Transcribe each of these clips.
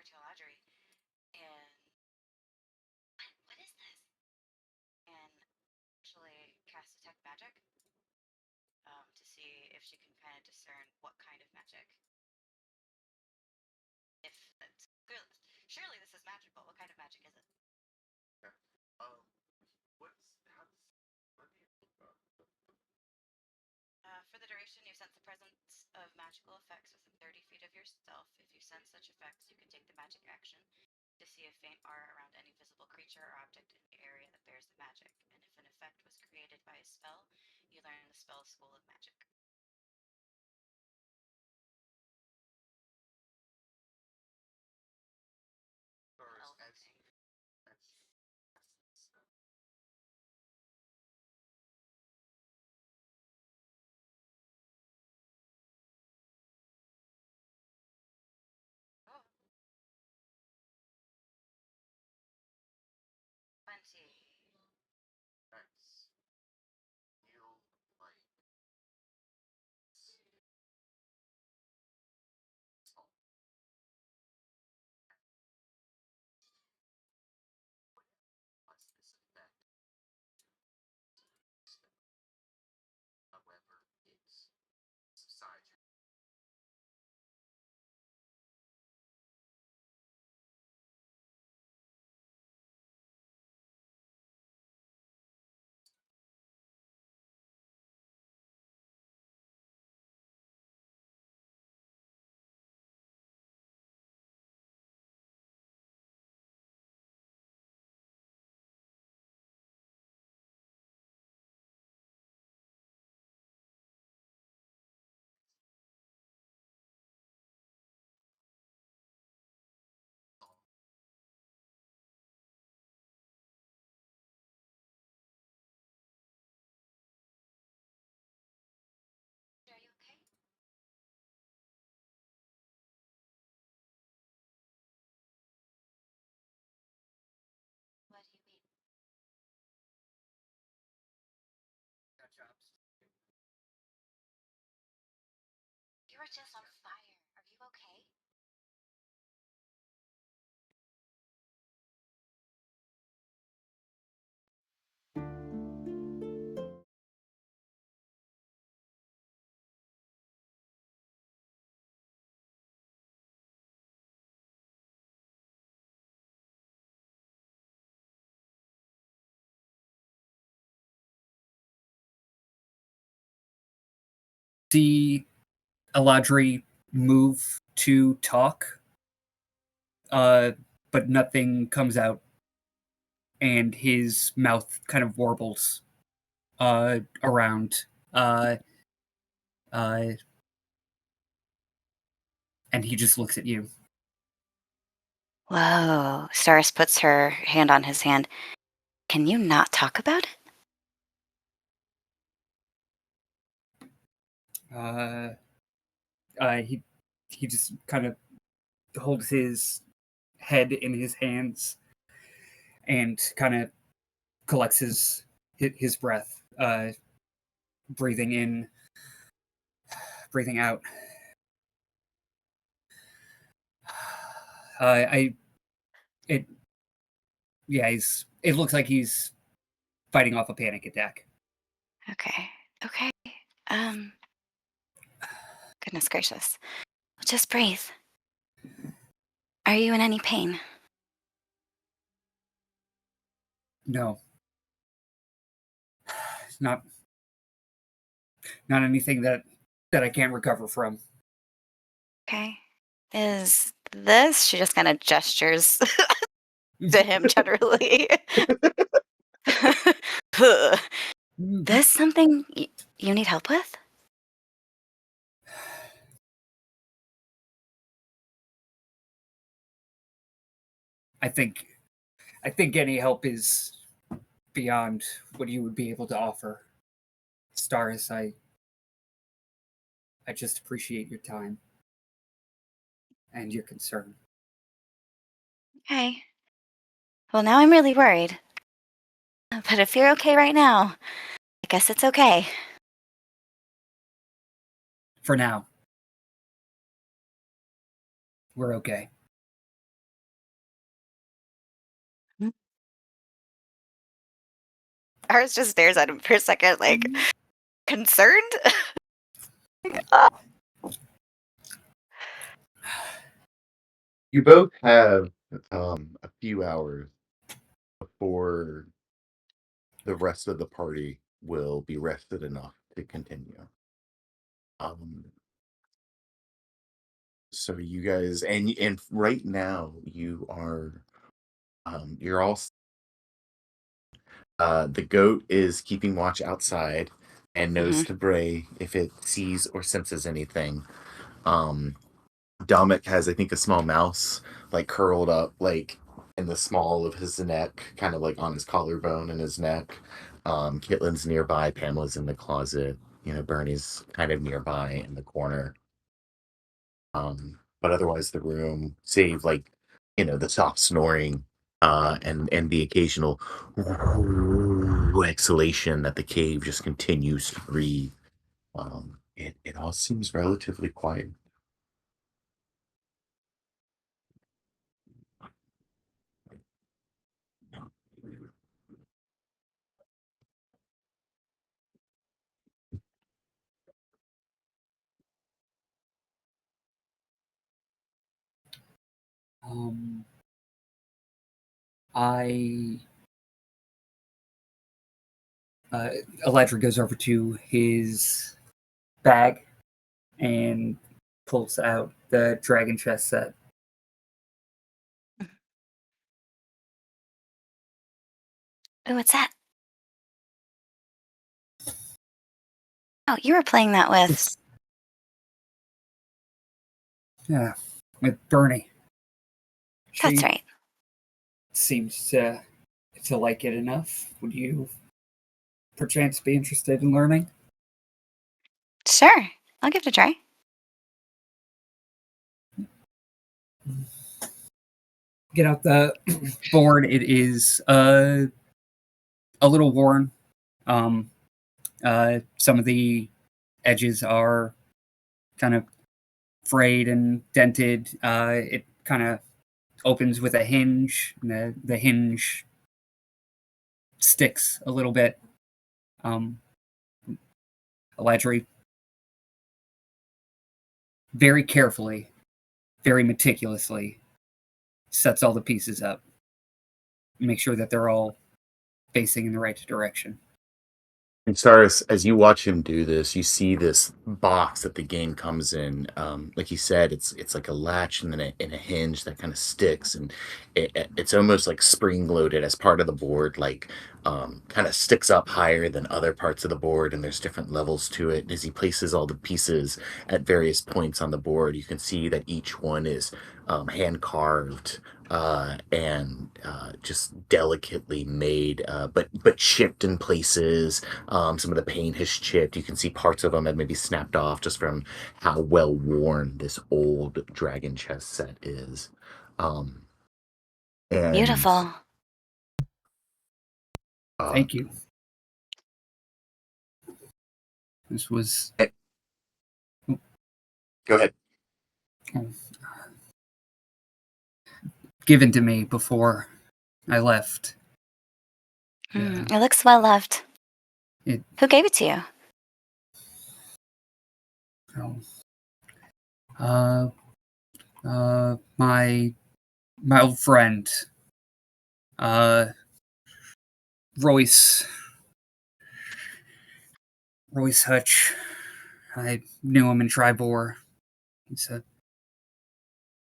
to Audrey, and what is this? And actually cast detect magic to see if she can kind of discern what kind of magic. If that's surely this is magical. What kind of magic is it? Yeah. For the duration, you sense the presence of magical effects within 30 feet of yourself. If you sense such effects, you can take the magic action to see a faint aura around any visible creature or object in the area that bears the magic. And if an effect was created by a spell, you learn the spell school of magic. Oh. 20. Nice. Feel like what's this effect? However, it's subsides. Are you okay? What do you mean? Got jobs. You were just on fire. Are you okay? See Aladri move to talk, but nothing comes out, and his mouth kind of warbles around, and he just looks at you. Whoa. Staris puts her hand on his hand. Can you not talk about it? He just kind of holds his head in his hands and kind of collects his breath, breathing in, breathing out. It looks like he's fighting off a panic attack. Okay. Okay. Goodness gracious. Just breathe. Are you in any pain? No. Not anything that I can't recover from. Okay. Is this? She just kind of gestures to him generally. This something you need help with? I think any help is beyond what you would be able to offer. Stars, I just appreciate your time and your concern. Okay. Well, now I'm really worried. But if you're okay right now, I guess it's okay. For now, we're okay. Ours just stares at him for a second, like, concerned. You both have a few hours before the rest of the party will be rested enough to continue. So you guys and right now you are you're all the goat is keeping watch outside and knows to bray if it sees or senses anything. Dominic has, I think, a small mouse like curled up like in the small of his neck, kind of like on his collarbone and his neck. Kitlin's nearby, Pamela's in the closet, Bernie's kind of nearby in the corner. But otherwise the room, save like, the soft snoring, and the occasional exhalation that the cave just continues to breathe. It all seems relatively quiet. I Eladra goes over to his bag and pulls out the dragon chess set. Oh, what's that? Oh, you were playing that with... Yeah, with Bernie. That's right. Seems to like it enough. Would you perchance be interested in learning? Sure, I'll give it a try. Get out the board. It is a little worn. Some of the edges are kind of frayed and dented. It kind of opens with a hinge. And the hinge sticks a little bit. Eladri very carefully, very meticulously sets all the pieces up. Make sure that they're all facing in the right direction. And Cyrus, as you watch him do this, you see this box that the game comes in. Like you said, it's like a latch and then a hinge that kind of sticks, and it's almost like spring loaded as part of the board. Like kind of sticks up higher than other parts of the board, and there's different levels to it. And as he places all the pieces at various points on the board, you can see that each one is hand carved. And just delicately made, but chipped in places. Some of the paint has chipped. You can see parts of them have maybe snapped off just from how well worn this old dragon chess set is. And Beautiful. Thank you. This was... Go ahead. Given to me before I left. It looks well loved. Who gave it to you? My old friend, Royce Hutch. I knew him in Tribor. He's a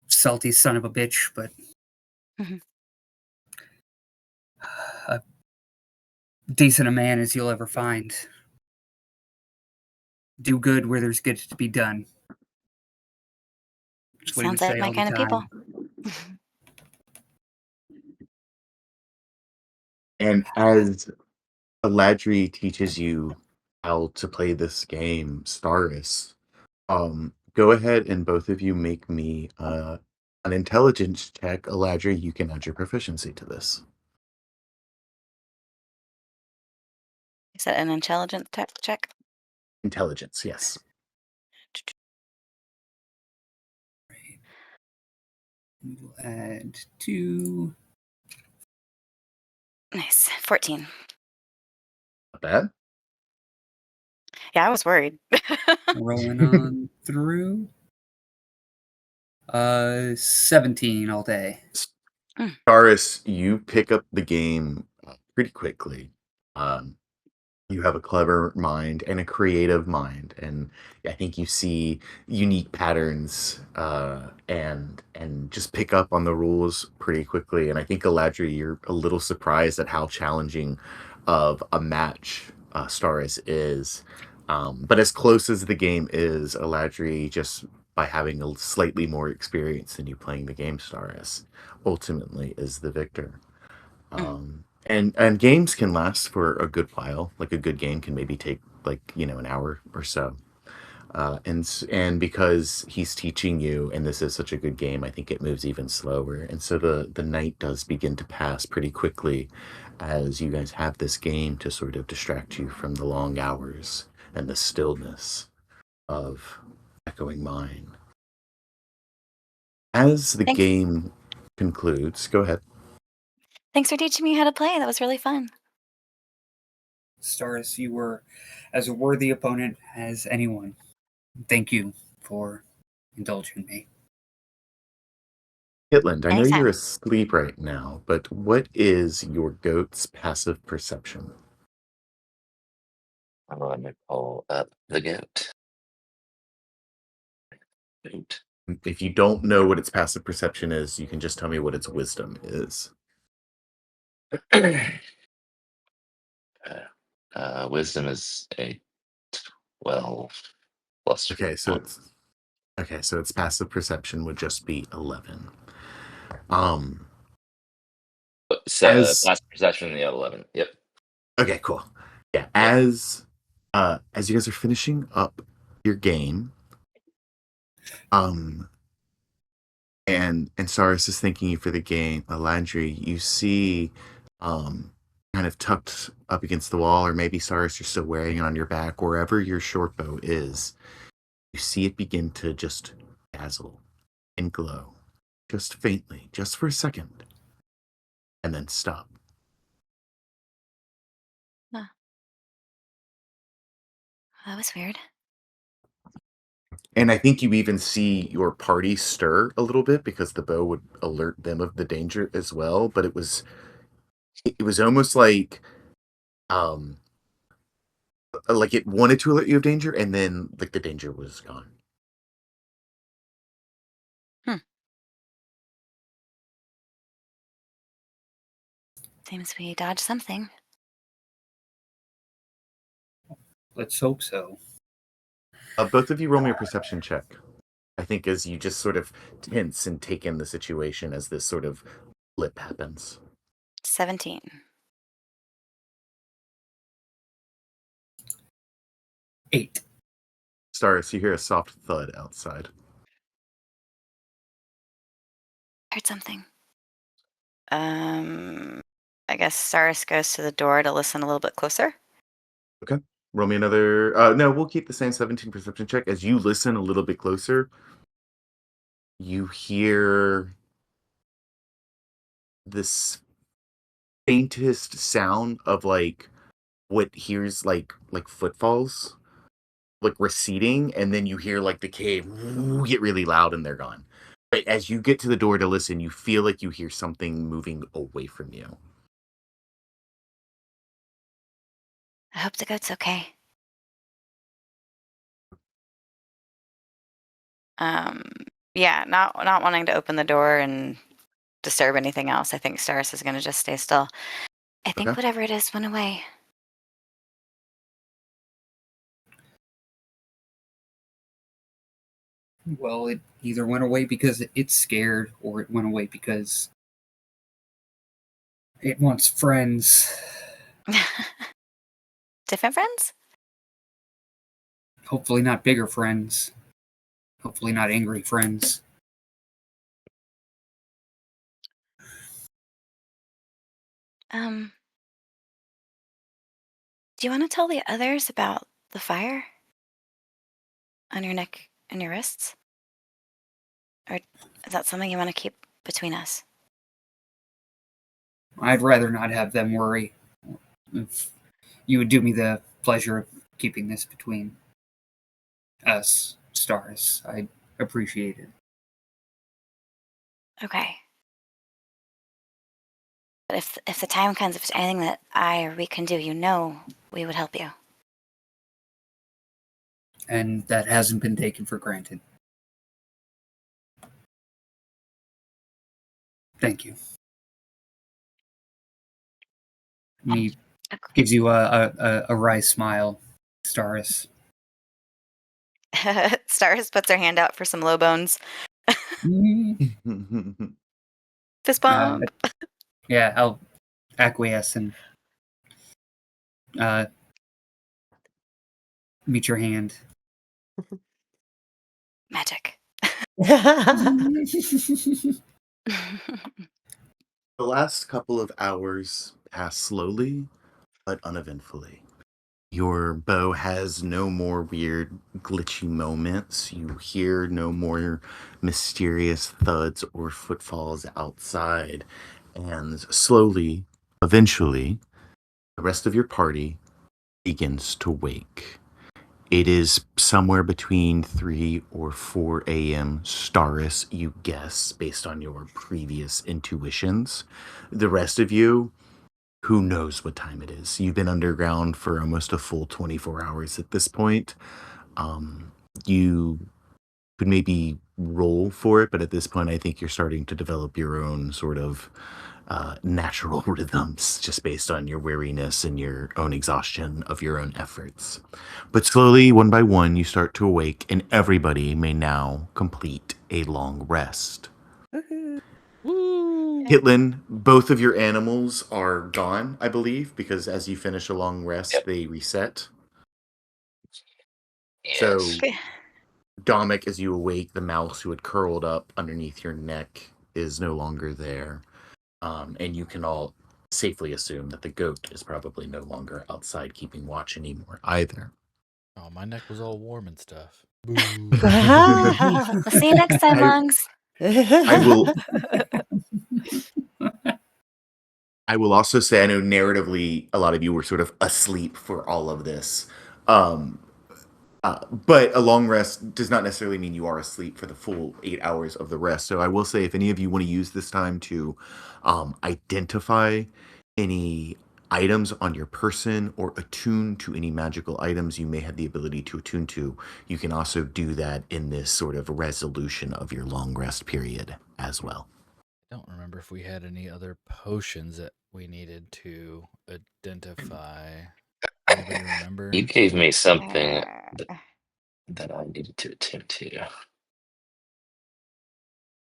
salty son of a bitch, but a decent a man as you'll ever find. Do good where there's good to be done. Sounds like my kind of people. And as Eladri teaches you how to play this game, Staris, go ahead and both of you make me an intelligence check. Eladri, you can add your proficiency to this. Is that an intelligence check? Intelligence, yes. We'll add 2. Nice. 14. Not bad. Yeah, I was worried. Rolling on through. 17 all day. Taurus, you pick up the game pretty quickly. Um, you have a clever mind and a creative mind, and I think you see unique patterns and just pick up on the rules pretty quickly. And I think Galadri, you're a little surprised at how challenging of a match Staris is. But as close as the game is, Galadri, just by having a slightly more experience than you playing the game, Staris ultimately is the victor. And games can last for a good while. Like a good game can maybe take an hour or so. And because he's teaching you, and this is such a good game, I think it moves even slower. And so the night does begin to pass pretty quickly as you guys have this game to sort of distract you from the long hours and the stillness of echoing mine. As the Thanks. game concludes, go ahead. Thanks for teaching me how to play. That was really fun. Staris, you were as a worthy opponent as anyone. Thank you for indulging me. Hitland, I know you're Anytime. asleep right now, but what is your goat's passive perception? Let me pull up the goat. Goat. If you don't know what its passive perception is, you can just tell me what its wisdom is. Wisdom is a 12 plus Okay, so 1. its passive perception would just be 11. Um, So as last perception in the 11. Yep. okay, cool. Yeah, Yeah. as you guys are finishing up your game, and Saris is thanking you for the game, Landry, you see, kind of tucked up against the wall, or maybe Saris, you're still wearing it on your back, wherever your short bow is, you see it begin to just dazzle and glow, just faintly, just for a second, and then stop. Huh. That was weird. And I think you even see your party stir a little bit because the bow would alert them of the danger as well. But it was almost um like it wanted to alert you of danger, and then like the danger was gone. Seems we dodged something. Let's hope so. Both of you roll me a perception check. I think as you just sort of tense and take in the situation as this sort of blip happens. 17. 8. Staris, you hear a soft thud outside. Heard something. I guess Saris goes to the door to listen a little bit closer. Okay. Roll me another. No, we'll keep the same 17 perception check. As you listen a little bit closer, you hear this faintest sound of like what hears like footfalls like receding, and then you hear like the cave get really loud and they're gone. But as you get to the door to listen, you feel like you hear something moving away from you. I hope the goat's okay. Yeah, not wanting to open the door and disturb anything else. I think Staris is going to just stay still. I think Okay. whatever it is went away. Well, it either went away because it's scared, or it went away because it wants friends. Different friends? Hopefully not bigger friends. Hopefully not angry friends. Do you want to tell the others about the fire on your neck and your wrists? Or is that something you want to keep between us? I'd rather not have them worry. If you would do me the pleasure of keeping this between us, stars. I appreciate it. Okay. But if the time comes, if there's anything that I or we can do, we would help you. And that hasn't been taken for granted. Thank you. He gives you a wry smile, Staris. Stars puts her hand out for some low bones. Fist bump. Yeah, I'll acquiesce and meet your hand. Magic. The last couple of hours pass slowly, but uneventfully. Your bow has no more weird, glitchy moments. You hear no more mysterious thuds or footfalls outside. And slowly, eventually, the rest of your party begins to wake. It is somewhere between 3 or 4 a.m. Staris, you guess, based on your previous intuitions. The rest of you, who knows what time it is? You've been underground for almost a full 24 hours at this point. You could maybe roll for it, but at this point, I think you're starting to develop your own sort of natural rhythms just based on your weariness and your own exhaustion of your own efforts. But slowly, one by one, you start to awake, and everybody may now complete a long rest. Woo! Hitlin, both of your animals are gone, I believe, because as you finish a long rest, Yep. they reset. Yes. So, Dominic, as you awake, the mouse who had curled up underneath your neck is no longer there. And you can all safely assume that the goat is probably no longer outside keeping watch anymore either. Oh, my neck was all warm and stuff. We'll see you next time, Lungs. I will also say, I know narratively, a lot of you were sort of asleep for all of this. But a long rest does not necessarily mean you are asleep for the full 8 hours of the rest. So I will say, if any of you want to use this time to identify any items on your person or attune to any magical items you may have the ability to attune to, you can also do that in this sort of resolution of your long rest period as well. I don't remember if we had any other potions that we needed to identify. Anybody remember? You gave me something that I needed to attend to.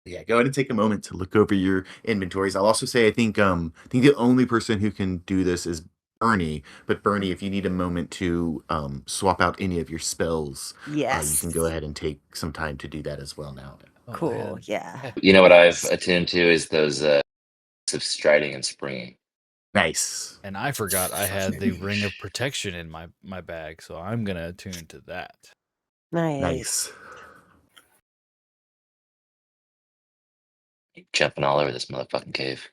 Yeah, go ahead and take a moment to look over your inventories. I'll also say I think the only person who can do this is Bernie. But Bernie, if you need a moment to swap out any of your spells, you can go ahead and take some time to do that as well now. Oh, Cool. Yeah. You know what I've attuned to is those of striding and springing. Nice. And I forgot I had the ring of protection in my bag, so I'm gonna attune to that. Nice. Jumping all over this motherfucking cave.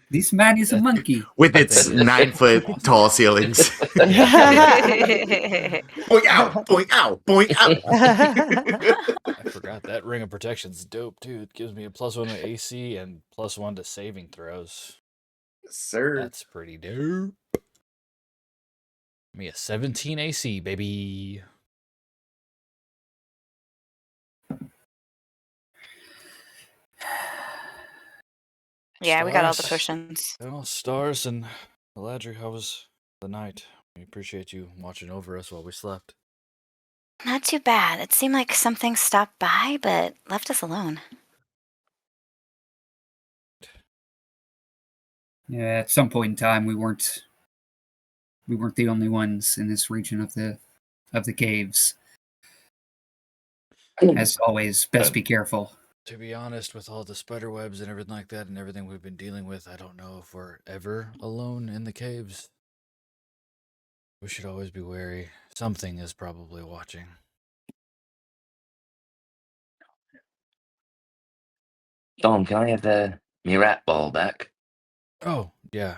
This man is a monkey. With its 9 foot tall ceilings. Point out, point out, point out. I forgot that ring of protection's dope too. It gives me a +1 to AC and +1 to saving throws. Yes, sir. That's pretty dope. Me a 17 AC, baby. Yeah, we got all the Stars. potions. Well, Stars and Eladri, how was the night? We appreciate you watching over us while we slept. Not too bad. It seemed like something stopped by, but left us alone. Yeah, at some point in time, we weren't the only ones in this region of the caves. As always, best be careful. To be honest, with all the spider webs and everything like that and everything we've been dealing with, I don't know if we're ever alone in the caves. We should always be wary. Something is probably watching. Dom, can I have the me rat ball back? Oh, yeah.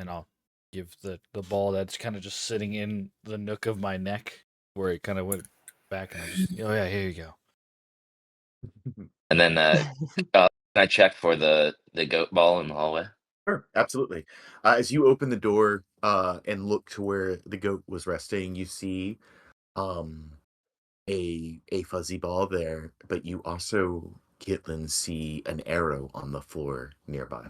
and I'll give the ball that's kind of just sitting in the nook of my neck where it kind of went back, and I just, oh yeah, here you go. And then can I check for the goat ball in the hallway? Sure, absolutely. As you open the door and look to where the goat was resting, you see a fuzzy ball there, but you also, Kitlin, see an arrow on the floor nearby.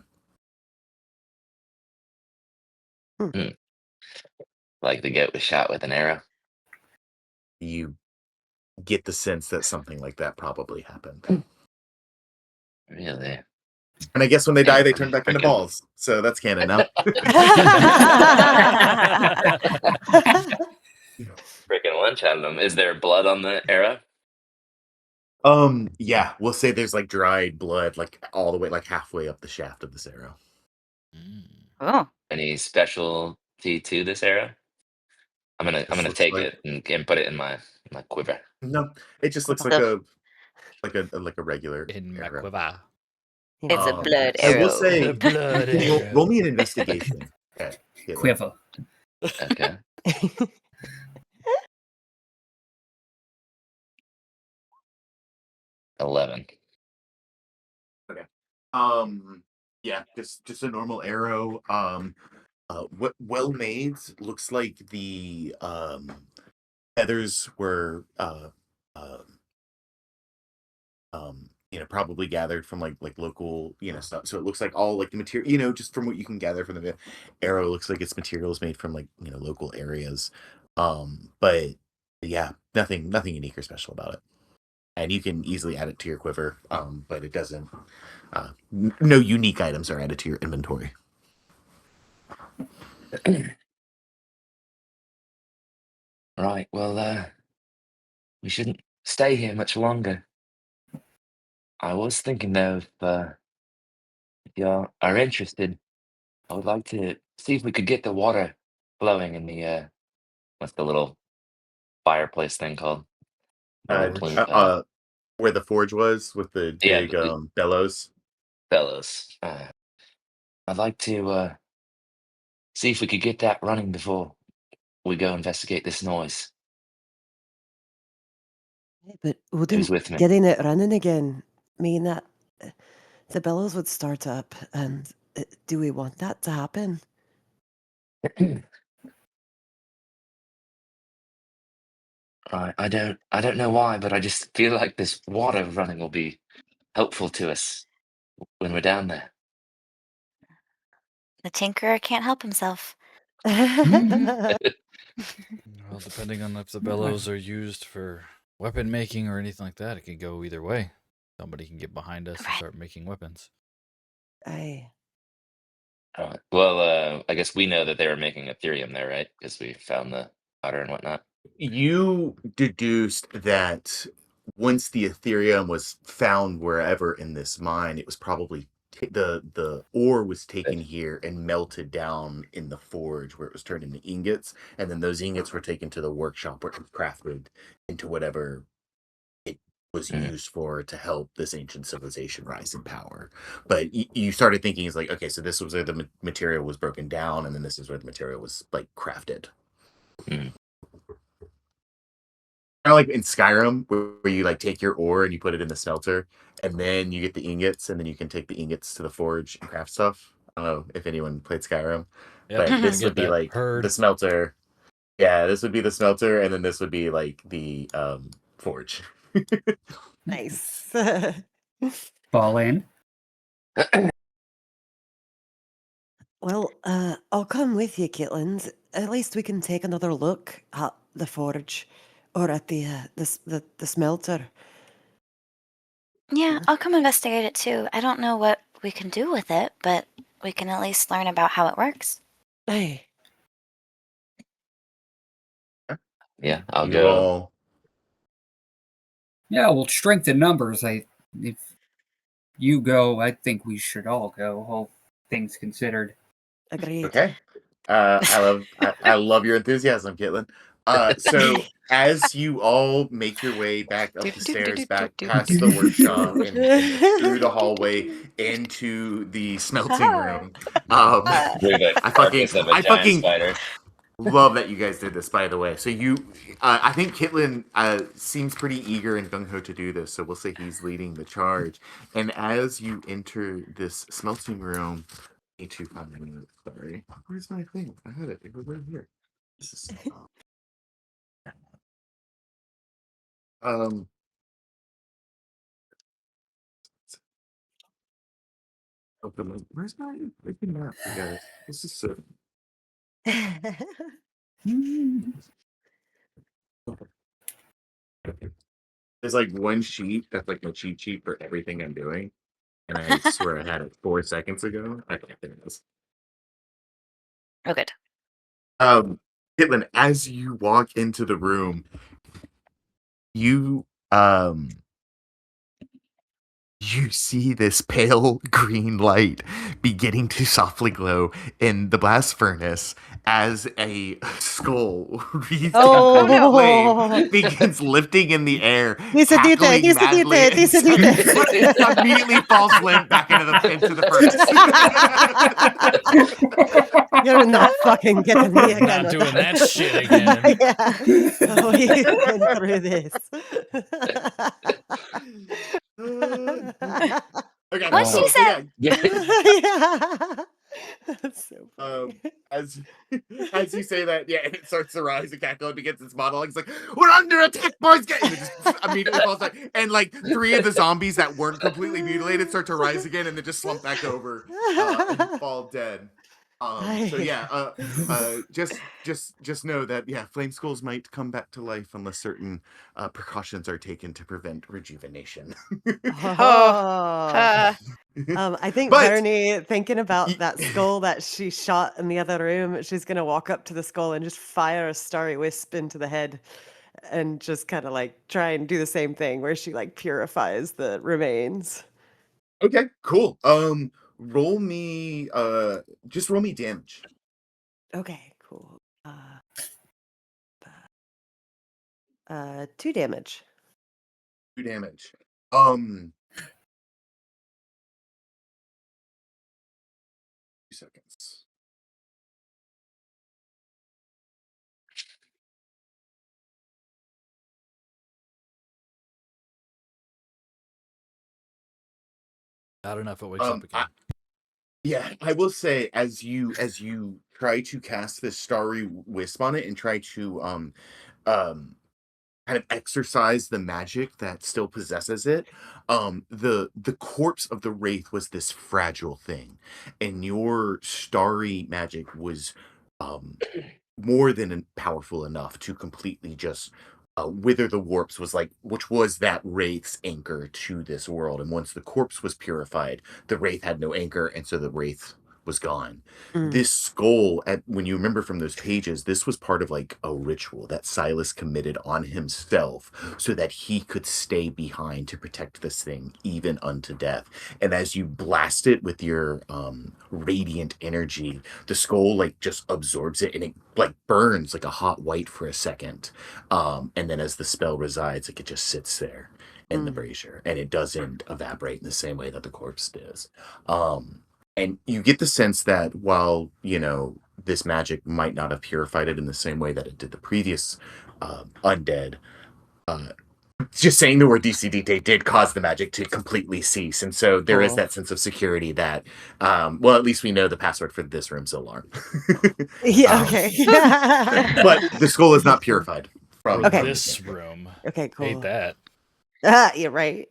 Like the goat was shot with an arrow? You get the sense that something like that probably happened. Really? And I guess when they die, they turn pretty back into freaking- balls. So that's canon now. Freaking lunch out of them. Is there blood on the arrow? Yeah, we'll say there's like dried blood, like all the way, like halfway up the shaft of this arrow. Oh, Any specialty to this arrow? I'm gonna looks take like- it and put it in my quiver. No, it just looks like The- a regular In my arrow. quiver. it's a blood I will arrow. say, The blood arrow. roll me an investigation. Okay, Kitlin. Quiver. Okay. 11. Yeah, just a normal arrow. What well made. Looks like the feathers were probably gathered from like local stuff. So it looks like all like the material, just from what you can gather from the arrow, looks like its material is made from like local areas. But yeah, nothing unique or special about it. And you can easily add it to your quiver, but it doesn't. No unique items are added to your inventory. Right. Well, we shouldn't stay here much longer. I was thinking though, if you are interested, I would like to see if we could get the water flowing in the what's the little fireplace thing called? Where the forge was with the Yeah, big bellows. Fellows. I'd like to see if we could get that running before we go investigate this noise. But Who's wouldn't with me? getting it running again mean that the bellows would start up? And do we want that to happen? Right. I don't know why, but I just feel like this water running will be helpful to us when we're down there. The tinkerer can't help himself. Well, depending on if the bellows are used for weapon making or anything like that, it can go either way. Somebody can get behind us and Right. start making weapons. Aye. Right. Well, I guess we know that they were making Ethereum there, right? Because we found the powder and whatnot. You deduced that once the Ethereum was found wherever in this mine, it was probably the ore was taken here and melted down in the forge where it was turned into ingots, and then those ingots were taken to the workshop where it was crafted into whatever it was used for to help this ancient civilization rise in power. But you started thinking, it's like, okay, so this was where the material was broken down, and then this is where the material was like crafted. Mm. Kind of like in Skyrim, where you like take your ore and you put it in the smelter, and then you get the ingots, and then you can take the ingots to the forge and craft stuff. I don't know if anyone played Skyrim, Yep, but this get would be that like herd. the smelter. Yeah, this would be the smelter, and then this would be like the forge. Nice. Fall in. Well, I'll come with you, Caitlin. At least we can take another look at the forge or at the smelter. Yeah, I'll come investigate it too. I don't know what we can do with it, but we can at least learn about how it works. Aye. Yeah, I'll You go. all Yeah, well, strength in numbers. If you go, I think we should all go. All things considered. Agreed. okay? I love your enthusiasm, Caitlin. So as you all make your way back up the stairs, back past the workshop, and through the hallway into the smelting room, Through the carcass of a I giant fucking spider. love that you guys did this. By the way, so I think Kitlin seems pretty eager and gung ho to do this, so we'll say he's leading the charge. And as you enter this smelting room, need to find a minute. Sorry, where's my thing? I had it. It was right here. This is um. Open my, where's my freaking map, you guys? This is so. There's like one sheet that's like my cheat sheet for everything I'm doing, and I swear I had it 4 seconds ago. I can't think of this. Oh, good. Kitlin, as you walk into the room, you you see this pale green light beginning to softly glow in the blast furnace as a skull wreathed in Oh. flame begins lifting in the air, Dice dite, cackling dice madly, dite, dice and dite. immediately falls limp back into the furnace. You're not fucking getting me again. Not with doing that shit again. Yeah. Oh, you've been through this. Okay, What so, she said? Yeah. Yeah. That's so funny. as you say that, yeah, and it starts to rise, and cackle begins its monologue. It's like, we're under attack, boys! Get! And it just immediately falls back. And like 3 of the zombies that weren't completely mutilated start to rise again, and then just slump back over and fall dead. So yeah, just know that flame skulls might come back to life unless certain precautions are taken to prevent rejuvenation. Oh. I think But- Bernie, thinking about that skull that she shot in the other room, she's gonna walk up to the skull and just fire a starry wisp into the head, and just kind of like try and do the same thing where she like purifies the remains. Okay, cool. Roll me just roll me damage. Okay, cool. 2 damage. 2 damage. 2 seconds. Not enough. It wakes up again. I will say, as you try to cast this starry wisp on it and try to kind of exercise the magic that still possesses it, the corpse of the wraith was this fragile thing, and your starry magic was more than powerful enough to completely just wither the warps, which was that wraith's anchor to this world. And once the corpse was purified, the wraith had no anchor, and so the wraith was gone. This skull, when you remember from those pages, this was part of like a ritual that Silas committed on himself so that he could stay behind to protect this thing even unto death. And as you blast it with your radiant energy, the skull like just absorbs it, and it like burns like a hot white for a second. And then as the spell resides, like it just sits there in the brazier, and it doesn't evaporate in the same way that the corpse does. And you get the sense that while, this magic might not have purified it in the same way that it did the previous undead, just saying the word DCD did cause the magic to completely cease. And so there is that sense of security that, well, at least we know the password for this room's alarm. Yeah, okay. But the skull is not purified from Okay. This room. Okay, cool. Hate that. You're right.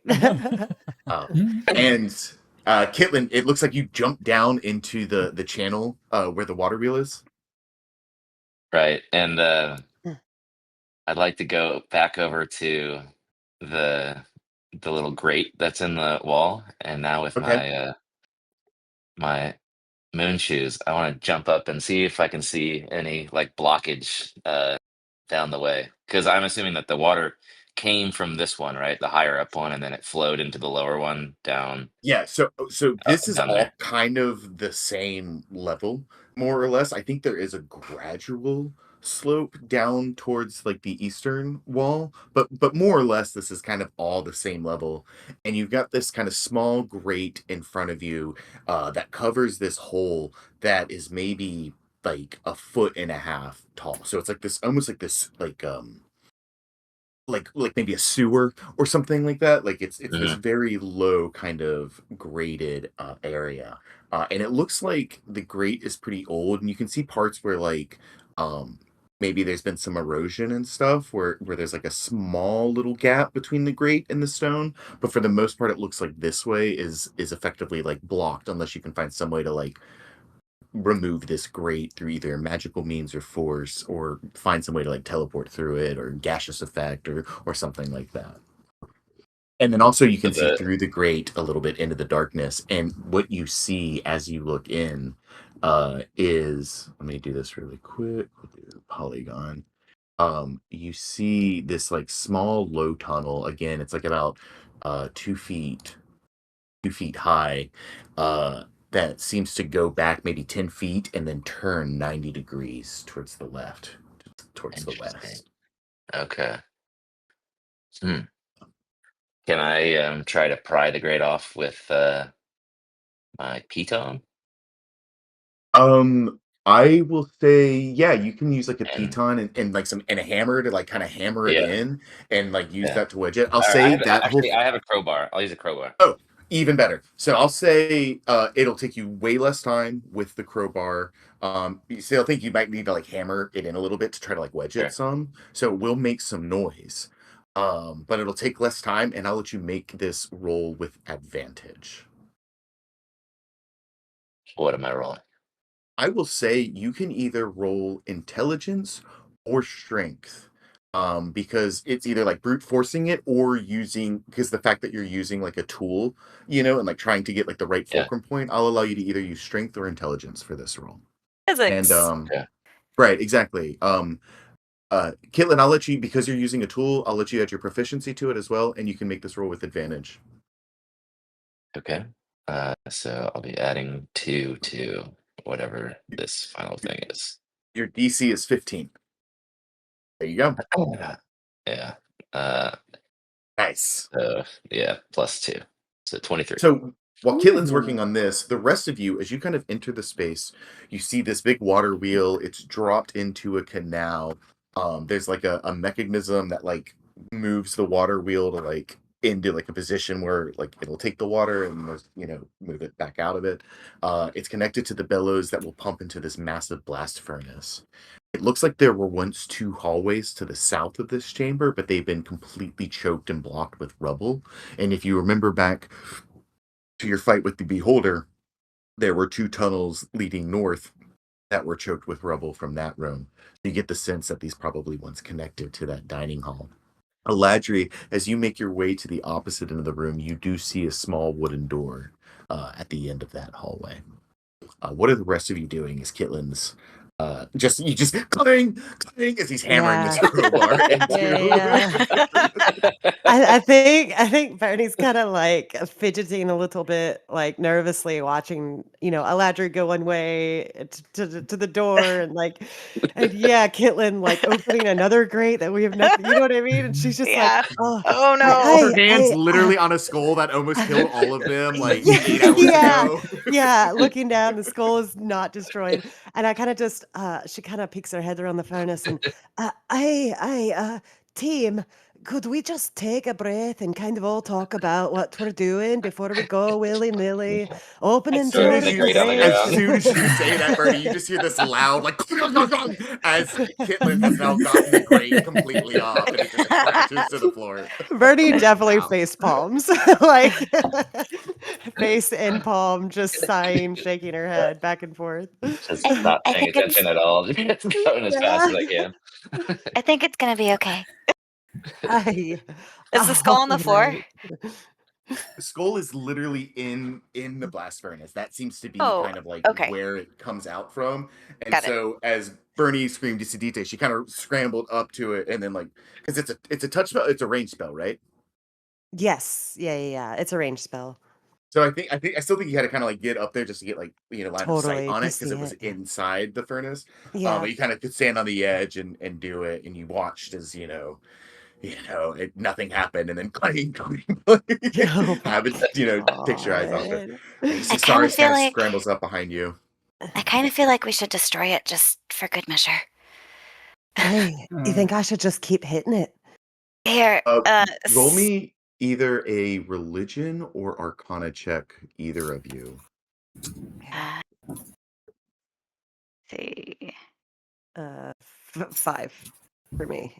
And Kitlin, it looks like you jumped down into the channel where the water wheel is. Right. And I'd like to go back over to the little grate that's in the wall, and now with my moon shoes, I want to jump up and see if I can see any like blockage down the way, because I'm assuming that the water came from this one, right, the higher up one, and then it flowed into the lower one down. Yeah, so this is down all there. kind of the same level, more or less. I think there is a gradual slope down towards like the eastern wall, but more or less this is kind of all the same level. And you've got this kind of small grate in front of you that covers this hole that is maybe like a foot and a half tall. So it's like this, almost like this, like maybe a sewer or something like that. Like it's this Hmm. very low kind of graded area, and it looks like the grate is pretty old, and you can see parts where like um maybe there's been some erosion and stuff where there's like a small little gap between the grate and the stone, but for the most part it looks like this way is effectively like blocked unless you can find some way to like remove this grate through either magical means or force, or find some way to like teleport through it, or gaseous effect, or something like that. And then also you So can see through the grate a little bit into the darkness, and what you see as you look in is, let me do this really quick. We'll do polygon. You see this like small low tunnel. Again, it's like about 2 feet high, that seems to go back maybe 10 feet and then turn 90 degrees towards the left, towards the interesting. west. Okay. Hmm. Can I try to pry the grate off with my piton? I will say, yeah, you can use like a And piton and like some and a hammer to like kind of hammer it yeah, in and like use yeah. that to wedge it. I'll All right, say that whole actually, I have a crowbar. I'll use a crowbar. Oh, even better. So I'll say it'll take you way less time with the crowbar. You still think you might need to like hammer it in a little bit to try to like wedge it Sure. some. So it will make some noise. But it'll take less time, and I'll let you make this roll with advantage. What am I rolling? I will say you can either roll intelligence or strength. Because it's either like brute forcing it or using, because the fact that you're using like a tool, and like trying to get like the right Yeah. fulcrum point, I'll allow you to either use strength or intelligence for this roll. And Physics. Yeah. right, exactly. Caitlin, I'll let you, because you're using a tool, I'll let you add your proficiency to it as well, and you can make this roll with advantage. Okay. So I'll be adding 2 to whatever this final thing is. Your DC is 15. There you go. Yeah. Uh, Nice. so yeah, +2. So 23. So while Caitlin's working Ooh. on this, the rest of you, as you kind of enter the space, you see this big water wheel. It's dropped into a canal. There's like a mechanism that like moves the water wheel to like into like a position where like it'll take the water and move it back out of it. It's connected to the bellows that will pump into this massive blast furnace. It looks like there were once 2 hallways to the south of this chamber, but they've been completely choked and blocked with rubble. And if you remember back to your fight with the Beholder, there were 2 tunnels leading north that were choked with rubble from that room. You get the sense that these probably once connected to that dining hall. Aladri, as you make your way to the opposite end of the room, you do see a small wooden door at the end of that hallway. What are the rest of you doing as Kitlin's just clang, clang as he's hammering this Yeah. crowbar Yeah. I think Bernie's kind of like fidgeting a little bit, like nervously watching, Aladri go one way to the door, and yeah, Kitlin like opening another grate that we have nothing, you know what I mean? And she's just like, Yeah. oh, Oh no. Her hand's I literally on a skull that almost killed all of them like yeah, 8 hours yeah, ago. yeah. Looking down, the skull is not destroyed, and I kind of just, she kind of peeks her head around the furnace, and team, could we just take a breath and kind of all talk about what we're doing before we go willy nilly opening Throwing doors the to grate on the As ground. soon as you say that, Bernie, you just hear this loud, like, as Kitlin has now gotten the grate completely off, and it just crashes to the floor. Bernie definitely Wow. face palms, like face and palm, just sighing, shaking her head back and forth. Just I, not I paying think it's attention at all. Just going as fast as I can. I think it's gonna be okay. I, Is the skull on the floor? alright. The skull is literally in the blast furnace. That seems to be Oh, kind of like okay. where it comes out from. And Got it. so as Bernie screamed Decidite, she kind of scrambled up to it, and then like, because it's a touch spell, it's a range spell, right? Yes. Yeah, yeah, yeah. It's a range spell. So I still think you had to kind of like get up there just to get like line of sight Totally, on to it because see it was it, yeah. inside the furnace. Yeah. But you kind of could stand on the edge and do it, and you watched as nothing happened, and then clang, clang, clang. Oh Have my it, take your eyes off it. god. And you see I kind of Stars feel kind of like scrambles up behind you. we should destroy it just for good measure. Hey, you think I should just keep hitting it? Here, Roll me either a religion or arcana check, either of you. see. 5 for me.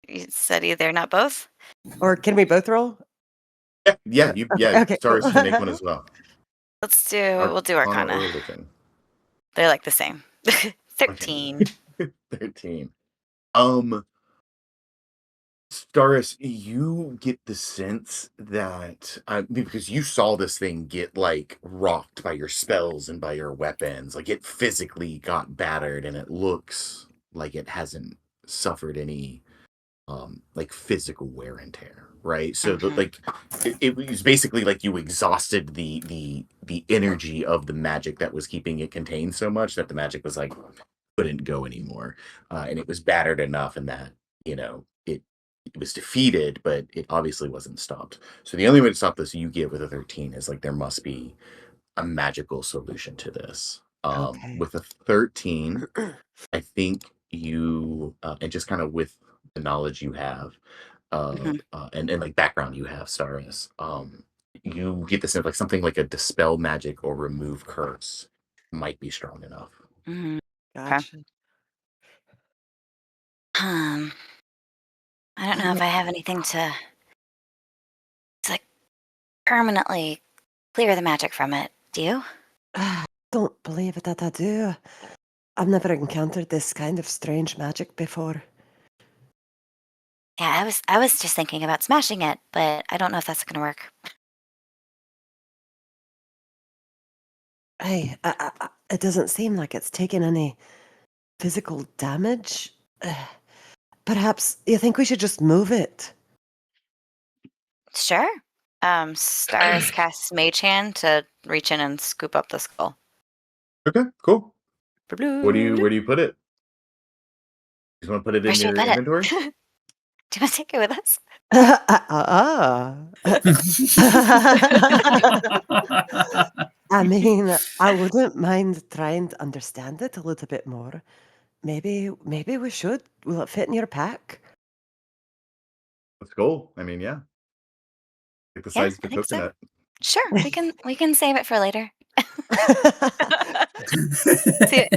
You said either, not both? Or can we both roll? Yeah, Okay, Stars cool. can make one as well. We'll do Arcana. Or religion. They're like the same. 13. Okay. 13. Staris, you get the sense that because you saw this thing get like rocked by your spells and by your weapons, like it physically got battered, and it looks like it hasn't suffered any like physical wear and tear, right? So it was basically like you exhausted the energy of the magic that was keeping it contained so much that the magic was like couldn't go anymore, and it was battered enough, and that it was defeated, but it obviously wasn't stopped. So the only way to stop this, you get with a 13, is like there must be a magical solution to this. Okay. With a 13, I think you and just kind of with the knowledge you have and like background you have, Staris, you get the sense like something like a dispel magic or remove curse might be strong enough. Gotcha. I don't know if I have anything to like permanently clear the magic from it. Do you? I don't believe that I do. I've never encountered this kind of strange magic before. Yeah, I was just thinking about smashing it, but I don't know if that's gonna work. Hey, it doesn't seem like it's taken any physical damage. Perhaps you think we should just move it? Sure. Stars casts Mage Hand to reach in and scoop up the skull. Okay, cool. Where do you put it? You just want to put it in your inventory? Do you want to take it with us? I mean, I wouldn't mind trying to understand it a little bit more. Maybe we should. Will it fit in your pack? Let's go. I mean, yeah. Like the size of the coconut. So. Sure, we can save it for later.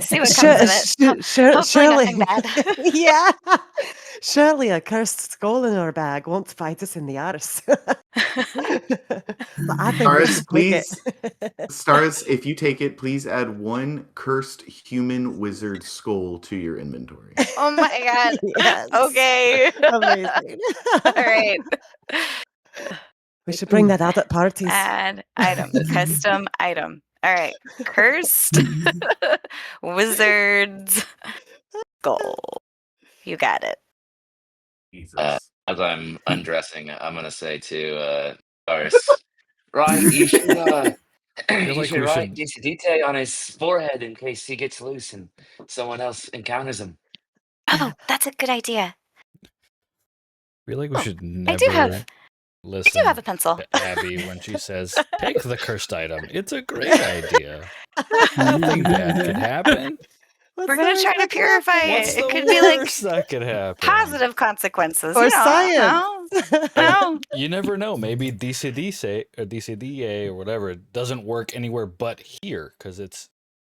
see what comes of it. Surely, nothing bad. Yeah. Surely a cursed skull in our bag won't fight us in the arse. But I think we should take it. Stars, if you take it, please add 1 cursed human wizard skull to your inventory. Oh my god. Yes. Okay. Amazing. All right. We should bring that out at parties. Add item. Custom item. All right. Cursed wizard's skull. You got it. Jesus. As I'm undressing, I'm gonna say to Doris, right, you should write Disidite on his forehead in case he gets loose and someone else encounters him. Oh, that's a good idea. I feel like we should never I do have a pencil. to Abby when she says, take the cursed item. It's a great idea. Nothing bad could happen. We're going to try to purify it. It could be like that could happen? Positive consequences. Or science. No. You never know. Maybe DCDA or whatever doesn't work anywhere but here because it's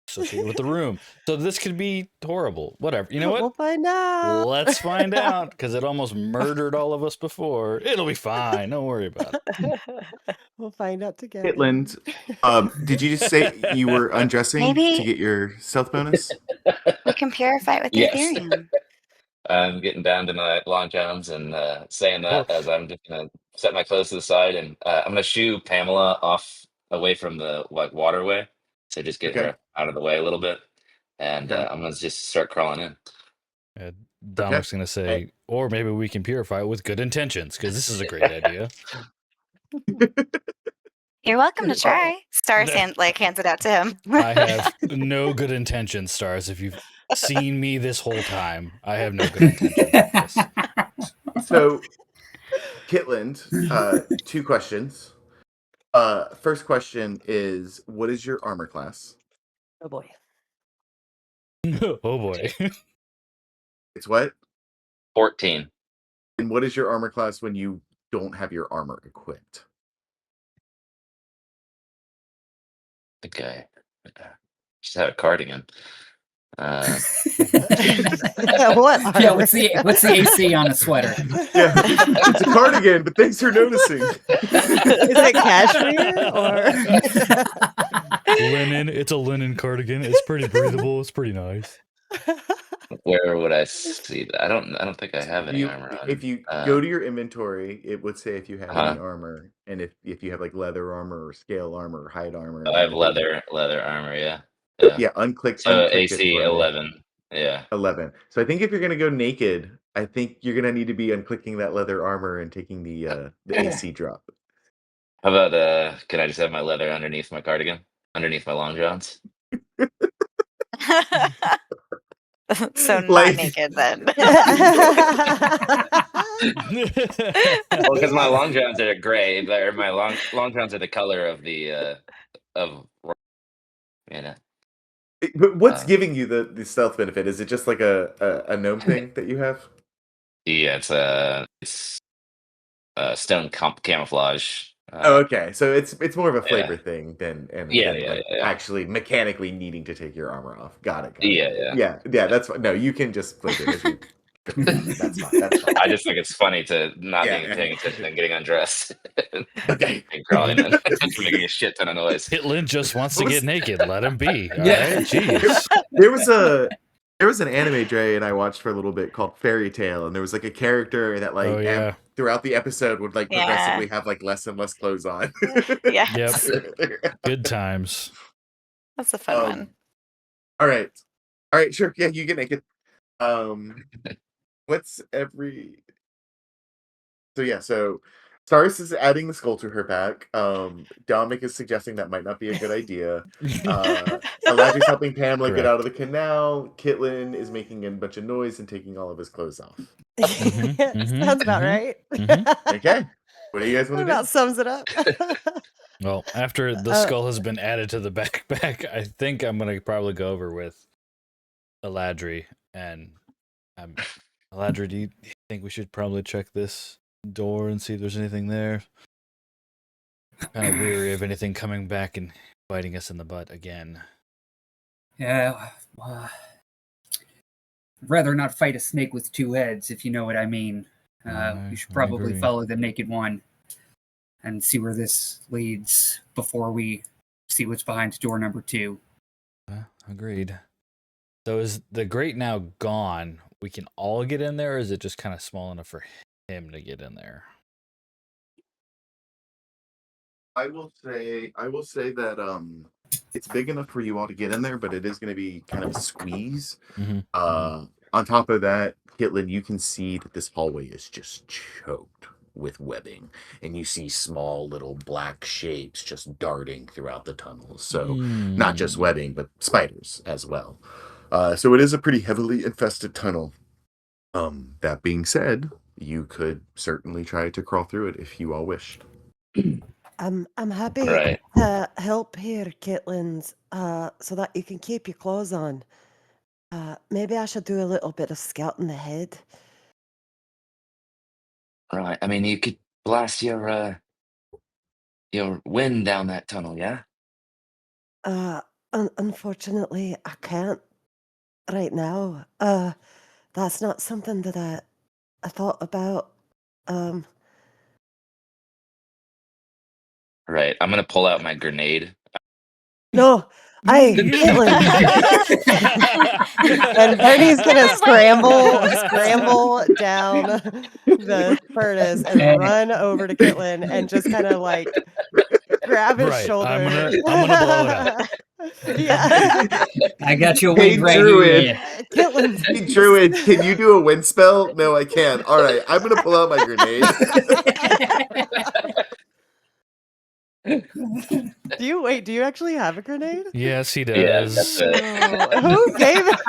associated with the room. So this could be horrible. Whatever. You know what? We'll find out. Let's find out because it almost murdered all of us before. It'll be fine. Don't worry about it. We'll find out together. Kitland, did you just say you were undressing to get your stealth bonus? We can purify it with the Ethereum. I'm getting down to my long johns and saying that as I'm just going to set my clothes to the side and I'm going to shoo Pamela off away from the waterway. So just get her out of the way a little bit. And I'm going to just start crawling in. Dominic's going to say, or maybe we can purify it with good intentions because this is a great idea. You're welcome to Oh. try. Stars hands it out to him. I have no good intentions, Stars. If you've seen me this whole time, I have no good intentions. Yes. So, Kitland, 2 questions. First question is, what is your armor class? Oh boy. Oh boy. It's what? 14. And what is your armor class when you don't have your armor equipped? Okay. Just have a cardigan. What? Yeah, armor? what's the AC on a sweater? Yeah, it's a cardigan, but thanks for noticing. Is it cashmere or? Linen. It's a linen cardigan. It's pretty breathable. It's pretty nice. Where would I see that? I don't think I have any armor on. If you go to your inventory, it would say if you have Uh-huh. any armor, and if you have like leather armor or scale armor or hide armor. I have that would be- leather armor. Yeah. Yeah, unclick. So unclick it AC for me. 11. Yeah. 11. So I think if you're gonna go naked, I think you're gonna need to be unclicking that leather armor and taking the AC drop. How about can I just have my leather underneath my cardigan? Underneath my long johns? So not Like- naked then. Well, because my long johns are gray, or my long johns are the color of the of you know. But what's Uh, giving you the stealth benefit? Is it just like a gnome thing that you have? Yeah, it's stone camouflage. Oh, okay. So it's more of a yeah. flavor thing than Yeah, like yeah. actually mechanically needing to take your armor off. Got it. Yeah. Yeah. That's fine. No, you can just flip it as you. That's fine. That's fine. I just think it's funny to not Yeah, being yeah. paying attention and getting undressed. Okay. And crawling in, making a shit ton of noise. Hitlin just wants to get naked. Let him be. All Yeah. right? Jeez. There was an anime Dre and I watched for a little bit called Fairy Tale, and there was like a character that like Oh, yeah. throughout the episode would like Yeah. progressively have like less and less clothes on. Yes. Good times. That's a fun one. All right, sure, yeah, you get naked. What's every? So Stars is adding the skull to her pack. Dominic is suggesting that might not be a good idea. Elijah's helping Pamela get Correct. out of the canal. Kitlin is making a bunch of noise and taking all of his clothes off. Sounds about right. Okay, what do you guys That want to about do? sums it up. Well, after the skull has been added to the backpack, I think I'm going to probably go over with Eladri. And Eladri, do you think we should probably check this door and see if there's anything there? Kind of weary of anything coming back and biting us in the butt again. Yeah. Rather not fight a snake with 2 heads, if you know what I mean. We should I probably agree. follow the naked one and see where this leads before we see what's behind door number 2. Agreed. So is the grate now gone? We can all get in there, or is it just kind of small enough for him to get in there? I will say that it's big enough for you all to get in there, but it is going to be kind of a squeeze. Mhm. On top of that, Kitlin, you can see that this hallway is just choked with webbing, and you see small little black shapes just darting throughout the tunnels. So not just webbing, but spiders as well. So it is a pretty heavily infested tunnel. That being said, you could certainly try to crawl through it if you all wished. I'm happy Right. to help here, Kitlins, so that you can keep your clothes on. Maybe I should do a little bit of scouting ahead. Right. I mean, you could blast your wind down that tunnel, yeah? Unfortunately, I can't right now. That's not something that I thought about. Right. I'm gonna pull out my grenade. No, Caitlin. And Bernie's gonna scramble down the furnace and run over to Caitlin and just kind of like grab his Right, shoulder. I'm gonna blow it up. Yeah. I got your Hey, wing right Druid. here. Caitlin. Hey, Druid, can you do a wind spell? No, I can't. All right, I'm gonna pull out my grenade. Wait, do you actually have a grenade? Yes, he Yeah, does. that's it. Oh, who gave it?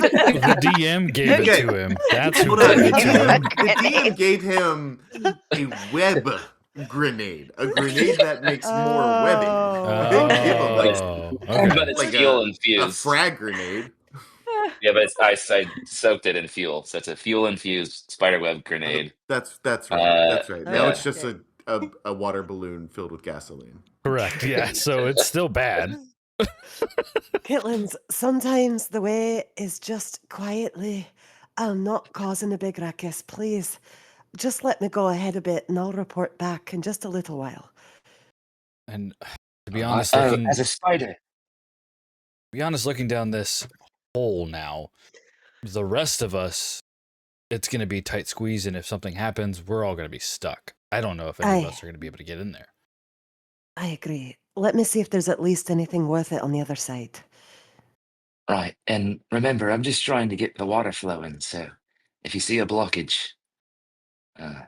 The DM gave it Okay. to him. That's who Hold on, gave it to him. the DM gave him a web grenade, a grenade that makes more webbing. He didn't give him like Okay. But it's like fuel a infused. frag grenade. Yeah, but I soaked it in fuel, so it's a fuel infused spiderweb grenade. That's right. That's right. Now it's just a water balloon filled with gasoline. Correct. Yeah. So it's still bad. Kitlins, sometimes the way is just quietly. I'll not causing a big ruckus, please. Just let me go ahead a bit and I'll report back in just a little while. And to be honest, as a spider. looking down this hole now, the rest of us, it's going to be tight squeeze, and if something happens, we're all going to be stuck. I don't know if any of us are going to be able to get in there. I agree. Let me see if there's at least anything worth it on the other side. Right, and remember, I'm just trying to get the water flowing, so if you see a blockage, I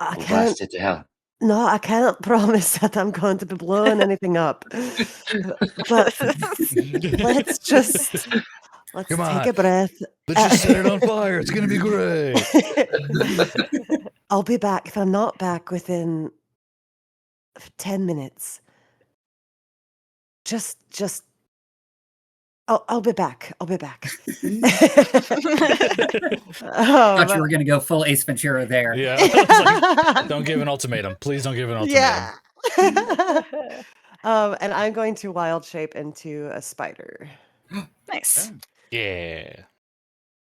we'll can't. blast it to hell. No, I can't promise that I'm going to be blowing anything up. But let's Come on. take a breath. Let's just set it on fire. It's going to be great. I'll be back. If I'm not back within 10 minutes, I'll be back. I'll be back. Thought you were going to go full Ace Ventura there. Yeah. Like, don't give an ultimatum. Please don't give an ultimatum. Yeah. And I'm going to wild shape into a spider. Nice. Yeah.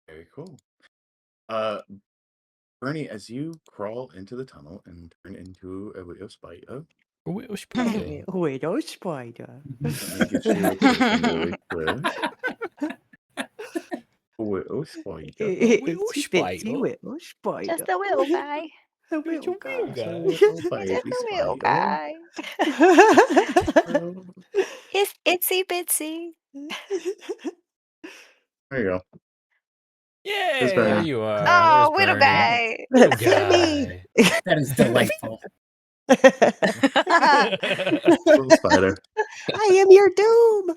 Very cool. Bernie, as you crawl into the tunnel and turn into a widow spider, Widow spider. Widow spider. let me get you a person really quick. Widow spider. It's spider. Bitsy widow spider. Just a little guy. A Just a little little guy. guy. Just a little guy. He's itsy bitsy. There you go. Yeah, There's there Bernie. you are. Oh, There's little Bernie. guy. Little Silly. guy. That is delightful. Little spider. I am your doom.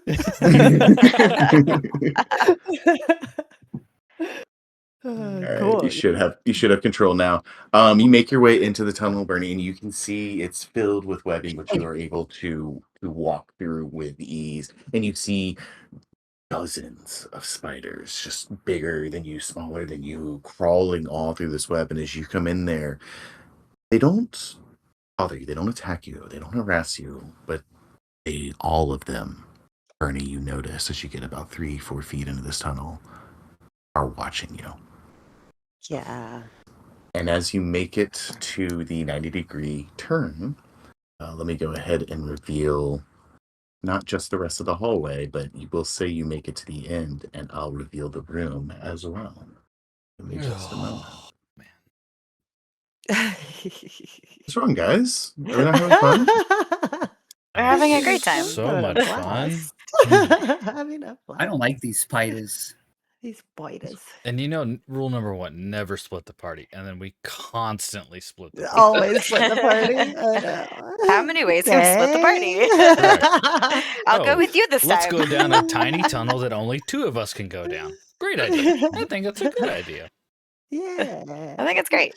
Cool. You should have control now. You make your way into the tunnel, Bernie, and you can see it's filled with webbing, which you are able to walk through with ease. And you see dozens of spiders, just bigger than you, smaller than you, crawling all through this web. And as you come in there, they don't bother you, they don't attack you, they don't harass you, but all of them, Bernie, you notice as you get about 3-4 feet into this tunnel, are watching you. Yeah. And as you make it to the 90-degree turn, let me go ahead and reveal not just the rest of the hallway, but you will say you make it to the end, and I'll reveal the room as well. Give me just a moment. What's wrong, guys? Are we not having fun? We're having a great time. So much fun. Having a I don't like these spiders. These spiders. And you know, rule number 1, never split the party. And then we constantly split the party. Always split the party. I know. How many ways can we split the party? Right. I'll go with you this Let's time. go down a tiny tunnel that only 2 of us can go down. Great idea. I think that's a good idea. Yeah. I think it's great.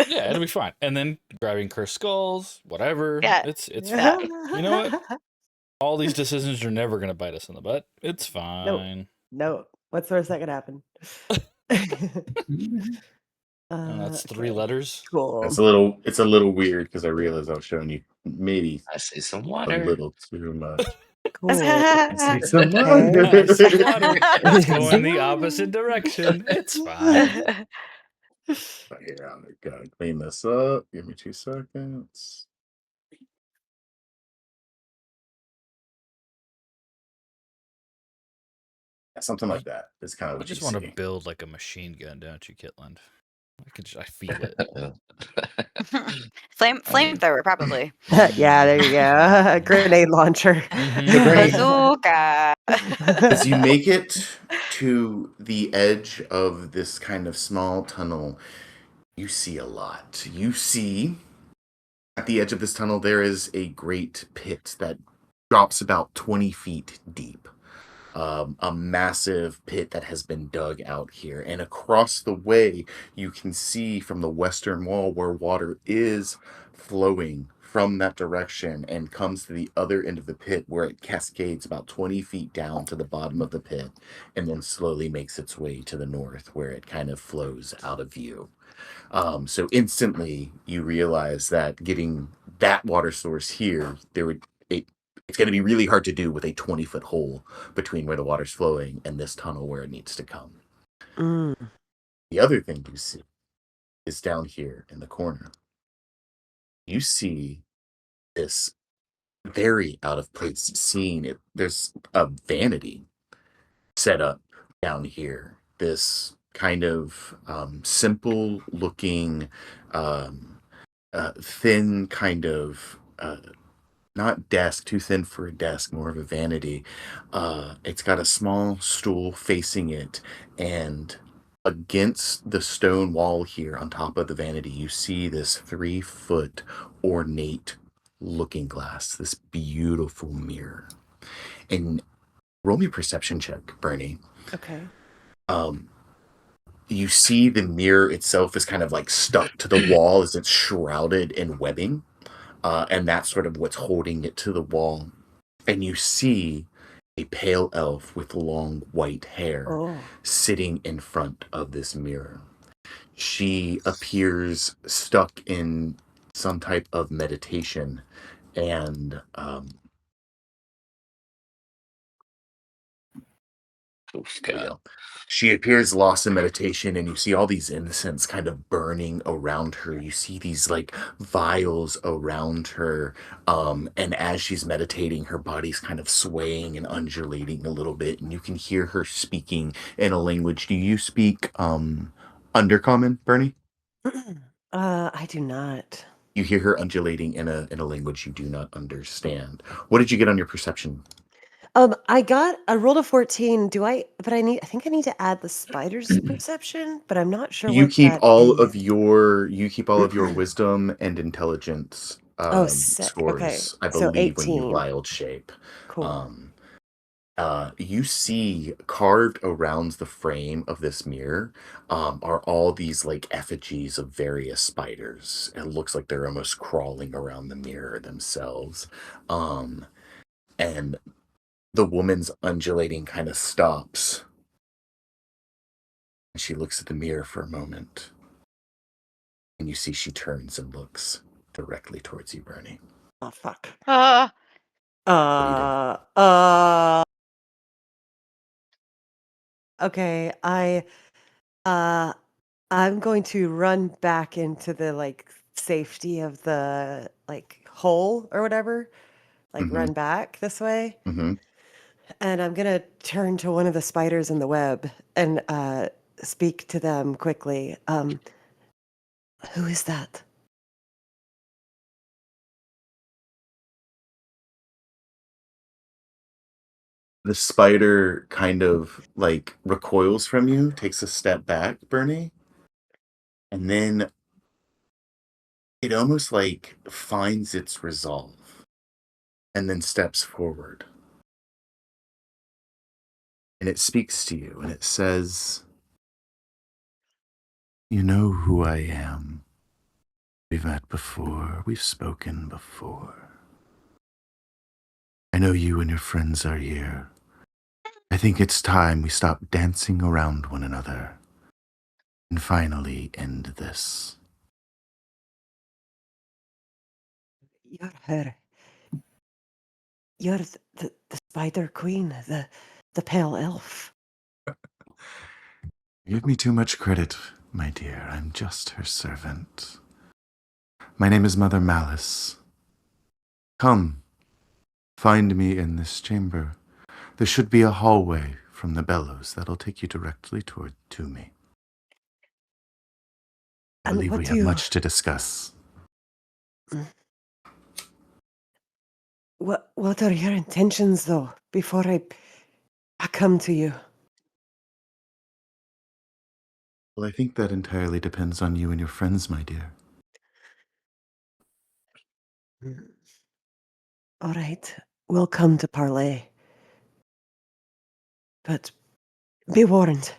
Yeah, it'll be fine. And then grabbing cursed skulls, whatever. Yeah. It's fine. You know what? All these decisions are never going to bite us in the butt. It's fine. No. What's the worst that could happen? And that's 3 okay. letters. Cool. It's a little weird because I realized I was showing you maybe I see some a water. little too much. Cool. See some Okay. Some water. Let's go in the opposite direction. It's fine. Here, I'm gonna clean this up. Give me 2 seconds. Yeah, something like that. It's kind of I what just you want see. to build like a machine gun, don't you, Kitland? I feel it. Flamethrower, probably. Yeah, there you go. A grenade launcher. Great. Bazooka. As you make it to the edge of this kind of small tunnel, you see a lot. You see At the edge of this tunnel, there is a great pit that drops about 20 feet deep. A massive pit that has been dug out here. And across the way, you can see from the western wall where water is flowing from that direction and comes to the other end of the pit where it cascades about 20 feet down to the bottom of the pit and then slowly makes its way to the north where it kind of flows out of view. So instantly you realize that getting that water source here, it's going to be really hard to do with a 20-foot hole between where the water's flowing and this tunnel where it needs to come. Mm. The other thing you see is down here in the corner. You see this very out of place scene. There's a vanity set up down here. This kind of simple looking, thin kind of not desk, too thin for a desk, more of a vanity. It's got a small stool facing it, and against the stone wall here on top of the vanity, you see this 3-foot ornate looking glass, this beautiful mirror. And roll me a perception check, Bernie. Okay. You see the mirror itself is kind of like stuck to the wall as it's shrouded in webbing. And that's sort of what's holding it to the wall. And you see a pale elf with long white hair sitting in front of this mirror. She appears stuck in some type of meditation, and she appears lost in meditation, and you see all these incense kind of burning around her. You see these like vials around her. And as she's meditating, her body's kind of swaying and undulating a little bit, and you can hear her speaking in a language. Do you speak Undercommon, Bernie? I do not. You hear her undulating in a language you do not understand. What did you get on your perception? I rolled a 14. I think I need to add the spider's perception, but I'm not sure You what keep that all is. of your wisdom and intelligence Sick. Okay. scores, I So believe, when you 18. wild shape. Cool. You see carved around the frame of this mirror are all these like effigies of various spiders. It looks like they're almost crawling around the mirror themselves. And the woman's undulating kind of stops. And she looks at the mirror for a moment. And you see she turns and looks directly towards you, Bernie. Oh, fuck. Ah, Okay, I'm going to run back into the like safety of the like hole or whatever. Like Mm-hmm. run back this way. Mm-hmm. And I'm gonna turn to one of the spiders in the web and speak to them quickly. Who is that? The spider kind of like recoils from you, takes a step back, Bernie, and then it almost like finds its resolve and then steps forward. And it speaks to you and it says, "You know who I am. We've met before. We've spoken before. I know you and your friends are here. I think it's time we stop dancing around one another and finally end this." You're her. You're the spider queen, the pale elf. Give me too much credit, my dear. I'm just her servant. My name is Mother Malice. Come, find me in this chamber. There should be a hallway from the bellows that'll take you directly to me. I And believe what we do have you- much to discuss. What are your intentions, though, before I come to you? Well, I think that entirely depends on you and your friends, my dear. All right, we'll come to parley. But be warned,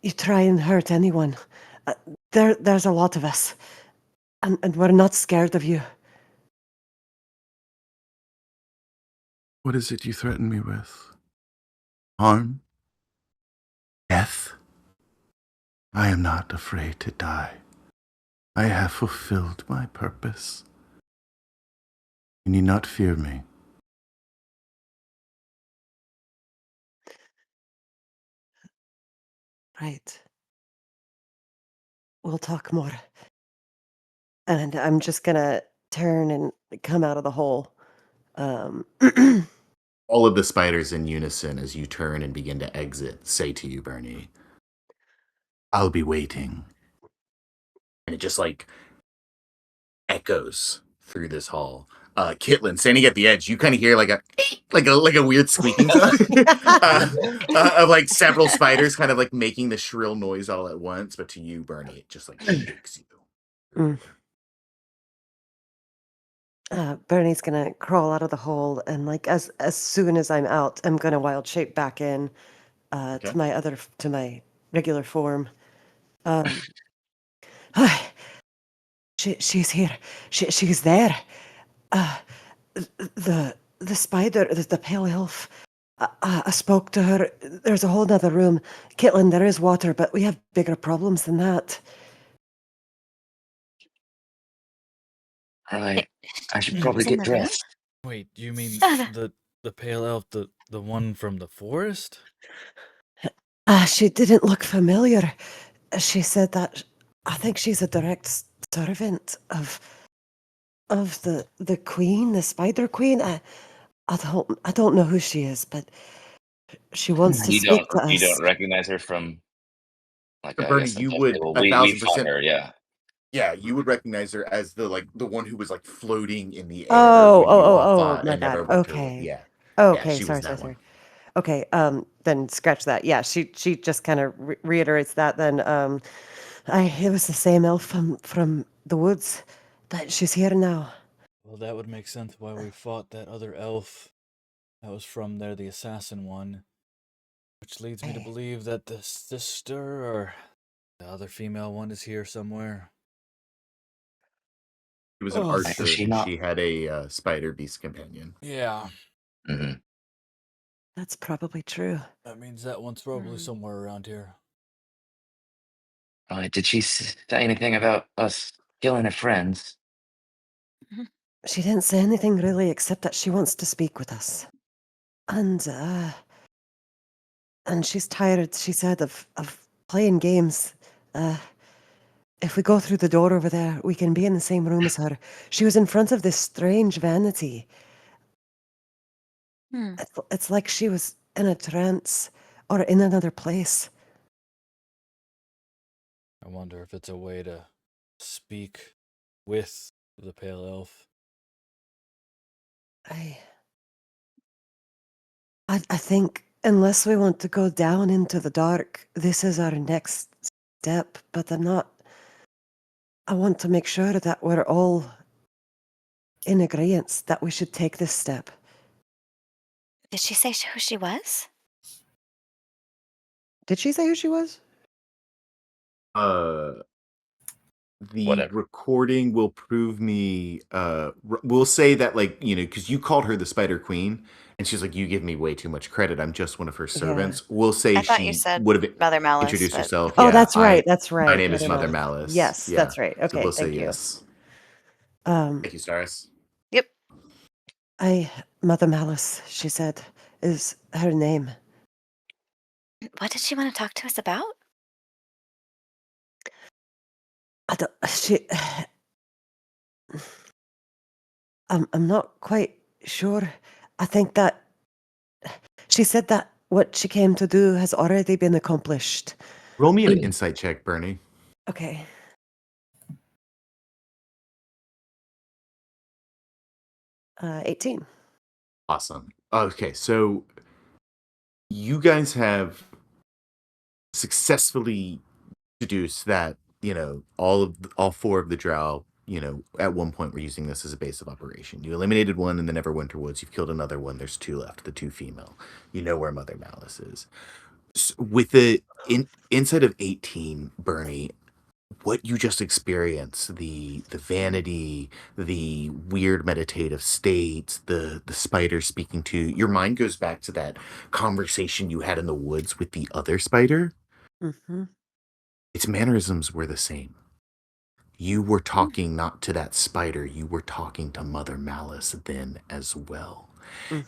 you try and hurt anyone. Uh, there's a lot of us, and we're not scared of you. What is it you threaten me with? Harm? Death? I am not afraid to die. I have fulfilled my purpose. You need not fear me. Right. We'll talk more. And I'm just gonna turn and come out of the hole. All of the spiders in unison, as you turn and begin to exit, say to you, Bernie, I'll be waiting. And it just like echoes through this hall. Kitlin, standing at the edge, you kind of hear like a weird squeaking sound of like several spiders kind of like making the shrill noise all at once. But to you, Bernie, it just like shakes you. Bernie's gonna crawl out of the hole, and like as soon as I'm out, I'm gonna wild shape back in Okay. to my regular form. She's here. She's there. The spider, the pale elf. I spoke to her. There's a whole other room. Caitlin, there is water, but we have bigger problems than that. All right. I should She's probably in get the room? dressed. Wait, you mean Ah. the pale elf, the one from the forest? She didn't look familiar. She said that I think she's a direct servant of the queen, the spider queen. I don't know who she is, but she wants to You speak to you us. don't recognize her from, like, I Bernie, guess. you Okay, would well, we fought 1,000%. her, yeah. Yeah, you would recognize her as the one who was like floating in the air Oh, when you all oh, fought my and never bad. went to her. Okay. Yeah, yeah, Okay, she was sorry, that one. sorry. Okay, then scratch that. Yeah, she just kind of reiterates that. Then, it was the same elf from the woods, but she's here now. Well, that would make sense why we fought that other elf. That was from there, the assassin one. Which leads me to believe that the sister or the other female one is here somewhere. She was an Oh, archer, Was she and not? she had a spider beast companion. Yeah, hmm That's probably true. that means that one's probably somewhere around here. All right. Did she say anything about us killing her friends? She didn't say anything really, except that she wants to speak with us, and she's tired. She said of playing games. If we go through the door over there, we can be in the same room as her. She was in front of this strange vanity. It's like she was in a trance or in another place. I wonder if it's a way to speak with the pale elf. I think unless we want to go down into the dark, this is our next step. But I want to make sure that we're all in agreement that we should take this step. Did she say who she was? Did she say who she was? The Whatever. recording will prove me. We'll say that, like, because you called her the Spider Queen, and she's like, "You give me way too much credit. I'm just one of her servants." We'll say I thought you she said would have Mother Malice. introduced But herself. Oh, Yeah, that's right. That's right. my name is Mother Malice. Malice. Yes, Yeah. that's right. So Okay, we'll say thank you. yes. Um, Thank you, Stars. Yep. Mother Malice, she said, is her name. What did she want to talk to us about? I'm not quite sure. I think that she said that what she came to do has already been accomplished. Roll me an insight check, Bernie. Okay. Uh, 18. Awesome. Okay, so you guys have successfully deduced that all four of the drow at one point we're using this as a base of operation. You eliminated one in the Neverwinter Woods. You've killed another one. There's 2 left, the 2 female. You know where Mother Malice is. With the inside of 18, Bernie, what you just experienced, the vanity, the weird meditative states, the spider speaking to you, your mind goes back to that conversation you had in the woods with the other spider. Mm-hmm. Its mannerisms were the same. You were talking not to that spider, you were talking to Mother Malice then as well.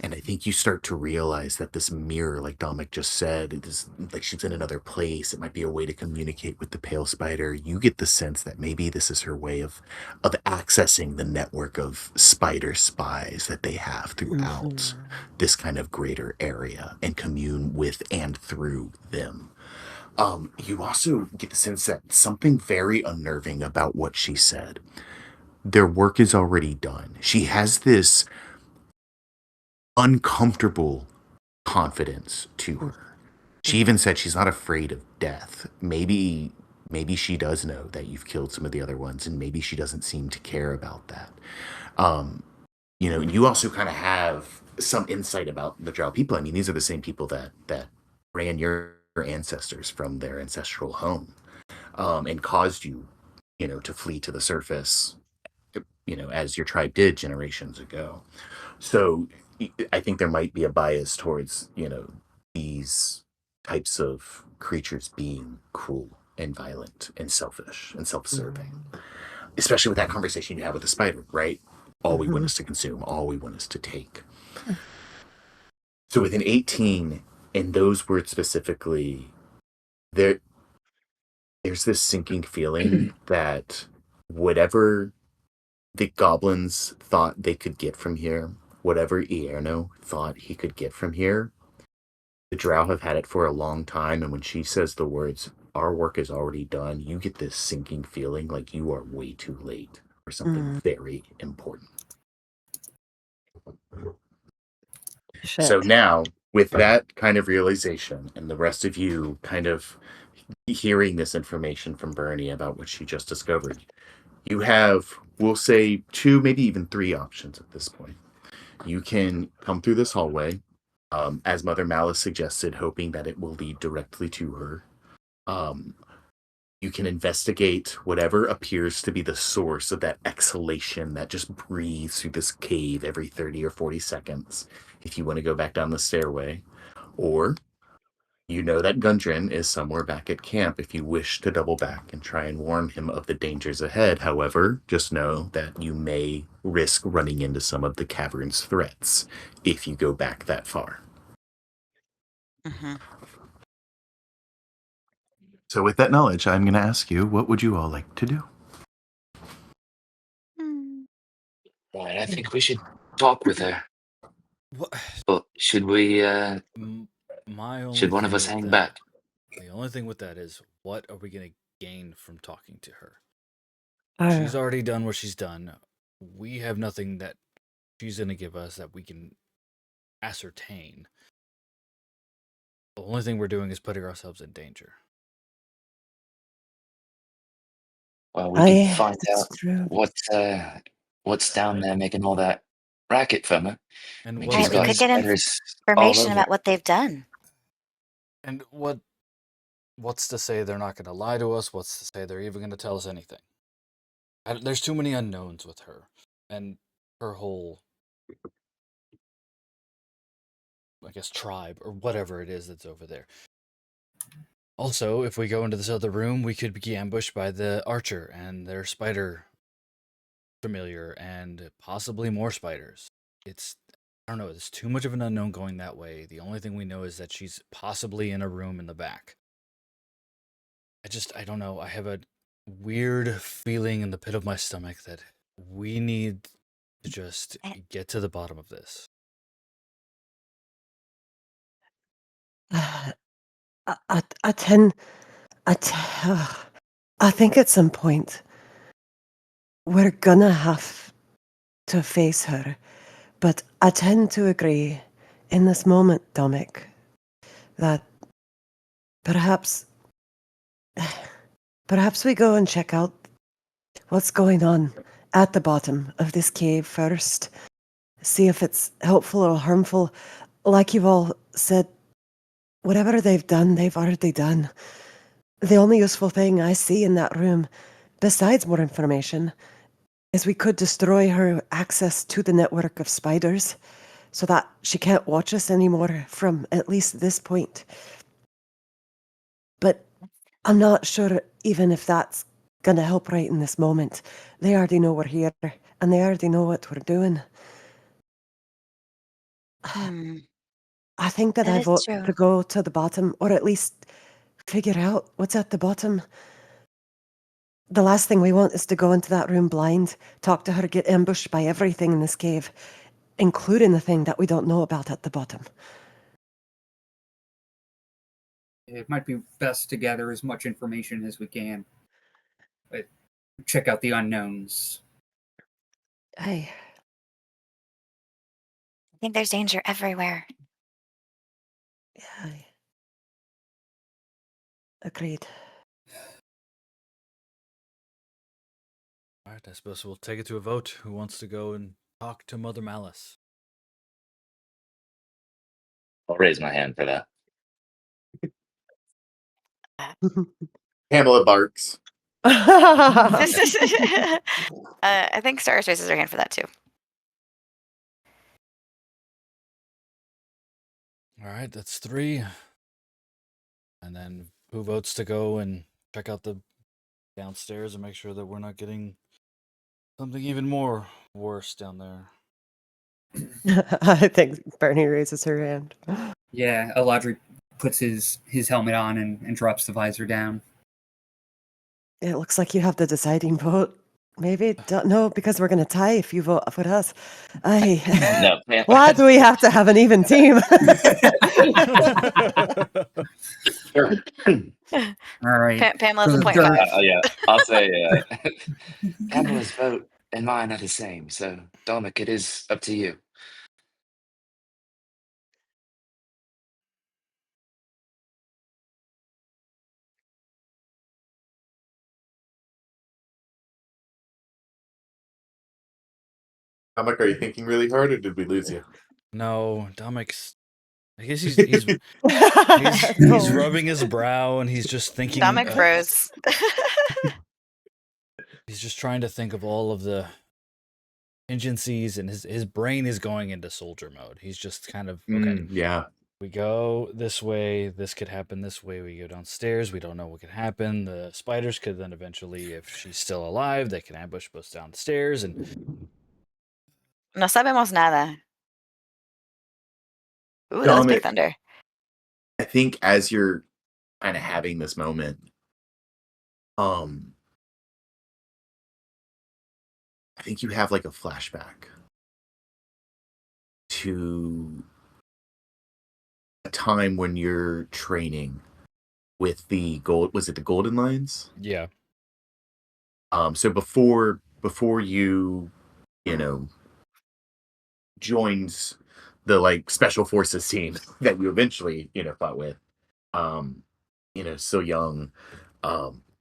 And I think you start to realize that this mirror, like Dominic just said, it is like she's in another place. It might be a way to communicate with the pale spider. You get the sense that maybe this is her way of accessing the network of spider spies that they have throughout this kind of greater area and commune with and through them. You also get the sense that something very unnerving about what she said. Their work is already done. She has this uncomfortable confidence to her. She even said she's not afraid of death. Maybe she does know that you've killed some of the other ones, and maybe she doesn't seem to care about that. You also kind of have some insight about the Drow people. I mean, these are the same people that ran your ancestors from their ancestral home, and caused you, to flee to the surface, as your tribe did generations ago. So I think there might be a bias towards, these types of creatures being cruel and violent and selfish and self-serving, especially with that conversation you had with the spider, right? All we want is to consume, all we want is to take. So within 18, and those words specifically, there's this sinking feeling that whatever the goblins thought they could get from here, whatever Ierno thought he could get from here, the Drow have had it for a long time, and when she says the words, our work is already done, you get this sinking feeling like you are way too late for something very important. Shit. So now, with that kind of realization, and the rest of you kind of hearing this information from Bernie about what she just discovered, you have, we'll say, 2, maybe even 3 options at this point. You can come through this hallway, as Mother Malice suggested, hoping that it will lead directly to her. You can investigate whatever appears to be the source of that exhalation that just breathes through this cave every 30 or 40 seconds if you want to go back down the stairway. Or you know that Gundren is somewhere back at camp if you wish to double back and try and warn him of the dangers ahead. However, just know that you may risk running into some of the cavern's threats if you go back that far. So with that knowledge, I'm going to ask you, what would you all like to do? Right, I think we should talk with her. What? But should we, My only should one of thing us with hang that- back? The only thing with that is, what are we going to gain from talking to her? Oh, She's already done what she's done. We have nothing that she's going to give us that we can ascertain. The only thing we're doing is putting ourselves in danger. Well, we can Aye, find that's out true. what's down there making all that racket from her. I And mean, what's she's Right, we got gonna, could get spiders all information over. about what they've done. and what's to say they're not going to lie to us? What's to say they're even going to tell us anything? There's too many unknowns with her and her whole, I guess, tribe or whatever it is that's over there. Also, if we go into this other room, we could be ambushed by the archer and their spider familiar and possibly more spiders. I don't know, there's too much of an unknown going that way. The only thing we know is that she's possibly in a room in the back. I don't know. I have a weird feeling in the pit of my stomach that we need to just get to the bottom of this. I think at some point we're gonna have to face her, but I tend to agree in this moment, Dominic, that perhaps we go and check out what's going on at the bottom of this cave first. See if it's helpful or harmful. Like you've all said, whatever they've done, they've already done. The only useful thing I see in that room, besides more information, is we could destroy her access to the network of spiders so that she can't watch us anymore from at least this point. But I'm not sure even if that's gonna help right in this moment. They already know we're here, and they already know what we're doing. Hmm. I think that That I is vote true. to go to the bottom, or at least figure out what's at the bottom. The last thing we want is to go into that room blind, talk to her, get ambushed by everything in this cave, including the thing that we don't know about at the bottom. It might be best to gather as much information as we can. But check out the unknowns. Hey, I think there's danger everywhere. yeah, agreed. All right, I suppose we'll take it to a vote. Who wants to go and talk to Mother Malice? I'll raise my hand for that. Pamela barks. I think Stars raises her hand for that too. All right, that's 3. And then who votes to go and check out the downstairs and make sure that we're not getting something even more worse down there? I think Bernie raises her hand. Yeah, Eladri puts his helmet on and drops the visor down. It looks like you have the deciding vote. Maybe don't know because we're gonna tie if you vote with us. No, Why do we have to have an even team? Sure. All right. Pamela's a So point there- 5. Yeah, I'll say Pamela's vote and mine are the same. So, Dominic, it is up to you. Dominic, are you thinking really hard, or did we lose you? No, Domic's. I guess he's rubbing his brow and he's just thinking. Dominic froze. He's just trying to think of all of the contingencies, and his brain is going into soldier mode. He's just kind of okay. Yeah. We go this way. This could happen this way. We go downstairs. We don't know what could happen. The spiders could then eventually, if she's still alive, they can ambush us downstairs. And No sabemos nada. Ooh, that was Big Dominic, Thunder. I think as you're kind of having this moment, I think you have like a flashback to a time when you're training with the was it the Golden Lions? yeah, So before you joined the like special forces team that you eventually fought with, so young,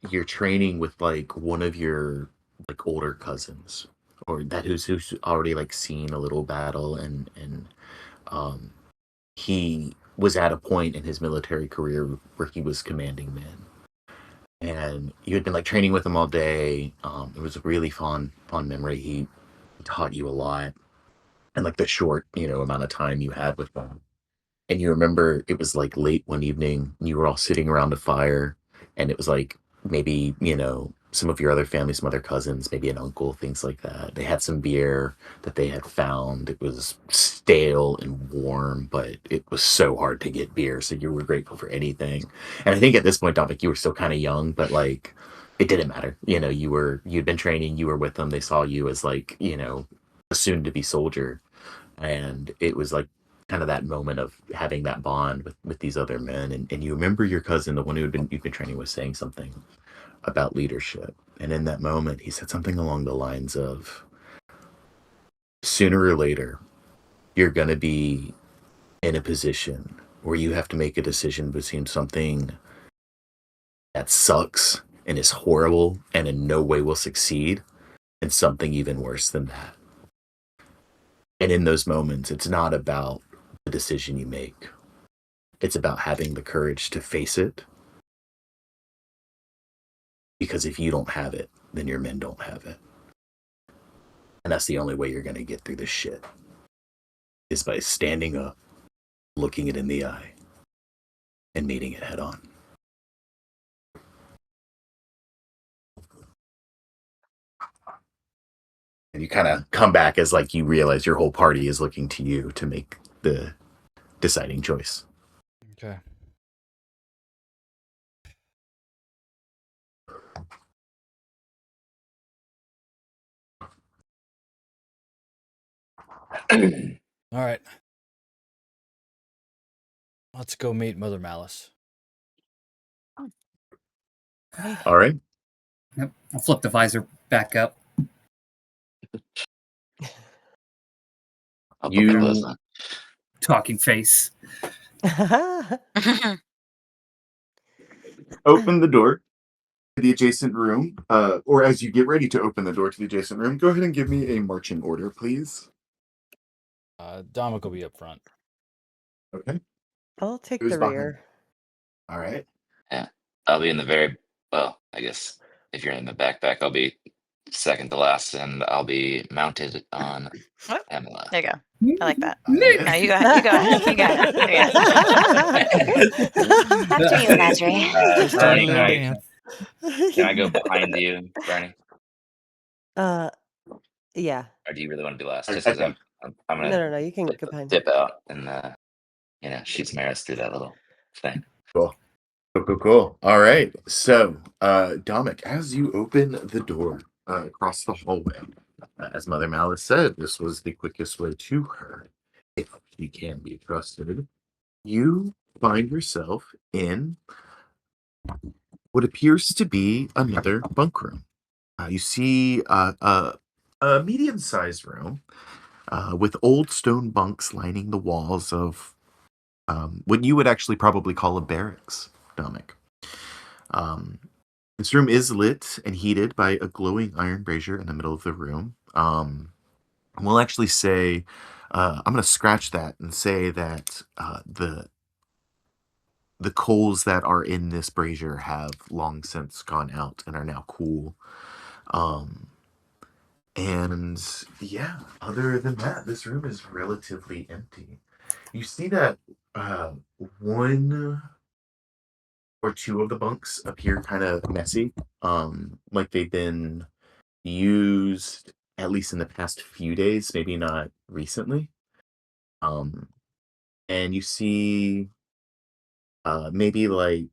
you're training with like one of your like older cousins, or that who's already like seen a little battle, and he was at a point in his military career where he was commanding men, and you had been like training with him all day. It was a really fond memory. He taught you a lot, and like the short amount of time you had with them. And you remember it was like late one evening, and you were all sitting around a fire, and it was like maybe some of your other family, some other cousins, maybe an uncle, things like that. They had some beer that they had found. It was stale and warm, but it was so hard to get beer, so you were grateful for anything. And I think at this point, Dominic, you were still kind of young, but like it didn't matter. You'd been training, you were with them, they saw you as like a soon to be soldier, and it was like kind of that moment of having that bond with these other men, and you remember your cousin, the one you've been training with, saying something about leadership, and in that moment he said something along the lines of, sooner or later you're going to be in a position where you have to make a decision between something that sucks and is horrible and in no way will succeed, and something even worse than that. And in those moments, it's not about the decision you make. It's about having the courage to face it. Because if you don't have it, then your men don't have it. And that's the only way you're going to get through this shit. Is by standing up, looking it in the eye, and meeting it head on. And you kind of come back as like you realize your whole party is looking to you to make the deciding choice. Okay. All right. Let's go meet Mother Malice. All right. Yep. I'll flip the visor back up. I'll put You- the gloves on. Talking face. Open the door to the adjacent room, or as you get ready to open the door to the adjacent room, go ahead and give me a marching order, please. Dominic will be up front. Okay. I'll take Who's the behind? rear. All right. Yeah. I'll be in the very, well, I guess if you're in the backpack, I'll be second to last, and I'll be mounted on What? Pamela. There you go. I like that. Nick! No, you go ahead. You go ahead. You go ahead. After you, Nazri. Just Bernie, don't can dance. can I go behind you, Bernie? Yeah. Or do you really want to be last? I Just because think- I'm No, gonna you can go behind. dip out and shoot some arrows through that little thing. Cool. Cool. All right. So, Dominic, as you open the door across the hallway, as Mother Malice said, this was the quickest way to her, if she can be trusted. You find yourself in what appears to be another bunk room. You see a medium-sized room with old stone bunks lining the walls of what you would actually probably call a barracks, Dominic. This room is lit and heated by a glowing iron brazier in the middle of the room. We'll actually say, I'm going to scratch that and say that the coals that are in this brazier have long since gone out and are now cool. And yeah, other than that, this room is relatively empty. You see that one or two of the bunks appear kind of messy, like they've been used at least in the past few days, maybe not recently. And you see maybe like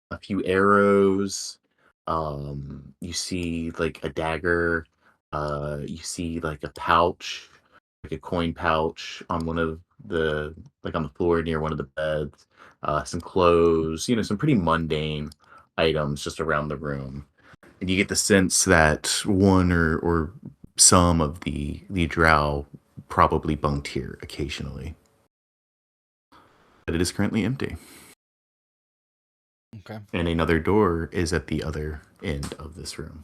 a few arrows. You see like a dagger. You see like a pouch, like a coin pouch on one of the on the floor near one of the beds. Some clothes, some pretty mundane items just around the room. And you get the sense that one or some of the drow probably bunked here occasionally. But it is currently empty. Okay. And another door is at the other end of this room.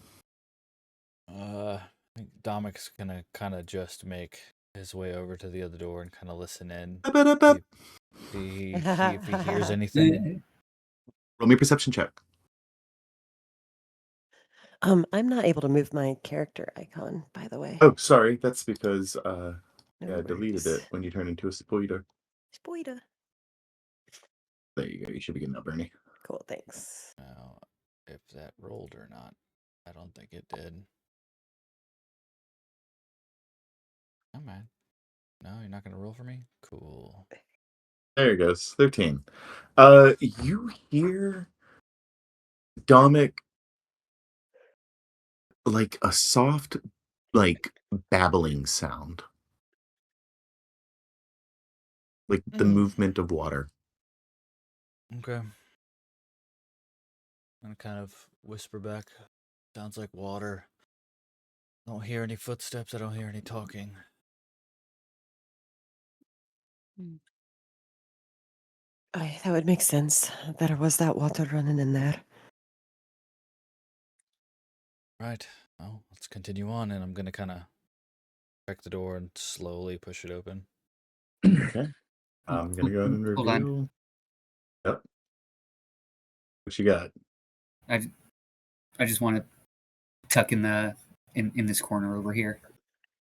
I think Dominic's gonna kind of just make his way over to the other door and kind of listen in. See if he hears anything. Roll me a perception check. I'm not able to move my character icon, by the way. Oh, sorry. That's because No I deleted worries. it when you turn into a spoiler. Spoiler. There you go. You should be getting that, Bernie. Cool, thanks. Now, if that rolled or not, I don't think it did. Oh man, no, you're not gonna roll for me. Cool. There it goes. 13. You hear Dominic like a soft, like babbling sound, like the movement of water. Okay. And kind of whisper back. Sounds like water. Don't hear any footsteps. I don't hear any talking. That would make sense. There was that water running in there. Right. Well, let's continue on, and I'm gonna kind of check the door and slowly push it open. Okay. I'm gonna go ahead and Hold on. reveal. Yep. What you got? I just want to tuck in the in this corner over here.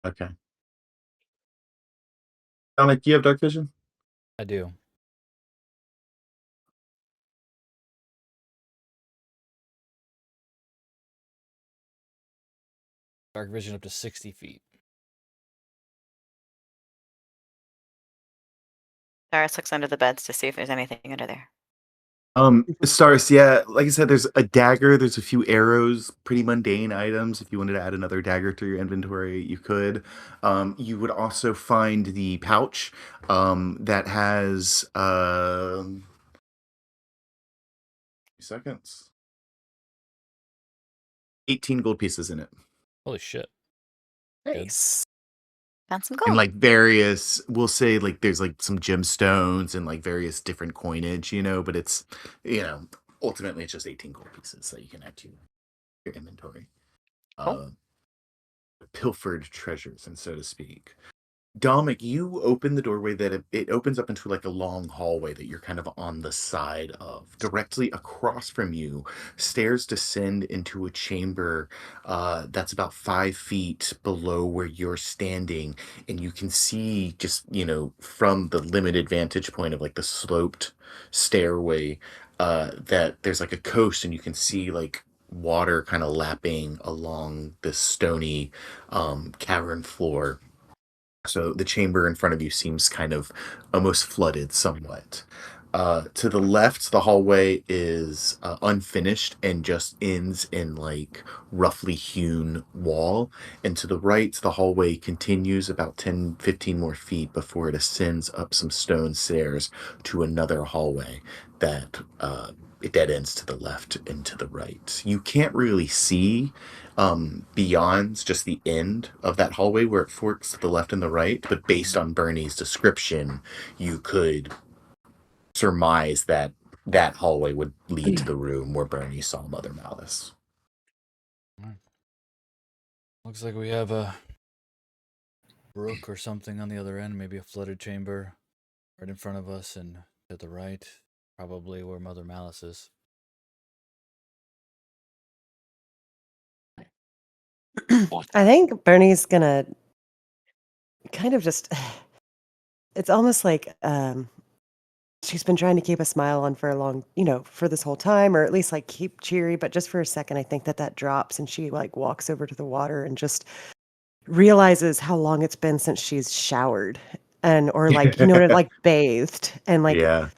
Okay. Dominic, do you have dark vision? I do. Dark vision up to 60 feet. Cyrus looks under the beds to see if there's anything under there. Stars, yeah, like I said, there's a dagger, there's a few arrows, pretty mundane items. If you wanted to add another dagger to your inventory, you could. You would also find the pouch that has 2 seconds. 18 gold pieces in it. Holy shit. Nice. Found some And gold. like various, we'll say like there's like some gemstones and like various different coinage, but it's, ultimately it's just 18 gold pieces that you can add to your inventory. Cool. Pilfered treasures, and so to speak. Dominic, you open the doorway that it opens up into like a long hallway that you're kind of on the side of. Directly across from you, stairs descend into a chamber that's about 5 feet below where you're standing, and you can see just from the limited vantage point of like the sloped stairway that there's like a coast, and you can see like water kind of lapping along this stony cavern floor. So the chamber in front of you seems kind of almost flooded somewhat. To the left, the hallway is unfinished and just ends in like roughly hewn wall. And to the right, the hallway continues about 10, 15 more feet before it ascends up some stone stairs to another hallway that it dead ends to the left and to the right. You can't really see beyond just the end of that hallway where it forks to the left and the right, but based on Bernie's description, you could surmise that that hallway would lead to the room where Bernie saw Mother Malice. Looks like we have a brook or something on the other end, maybe a flooded chamber right in front of us, and to the right, probably where Mother Malice is. I think Bernie's gonna kind of just. It's almost like she's been trying to keep a smile on for a long, for this whole time, or at least like keep cheery. But just for a second, I think that drops, and she like walks over to the water and just realizes how long it's been since she's showered, or like like bathed, and like Yeah.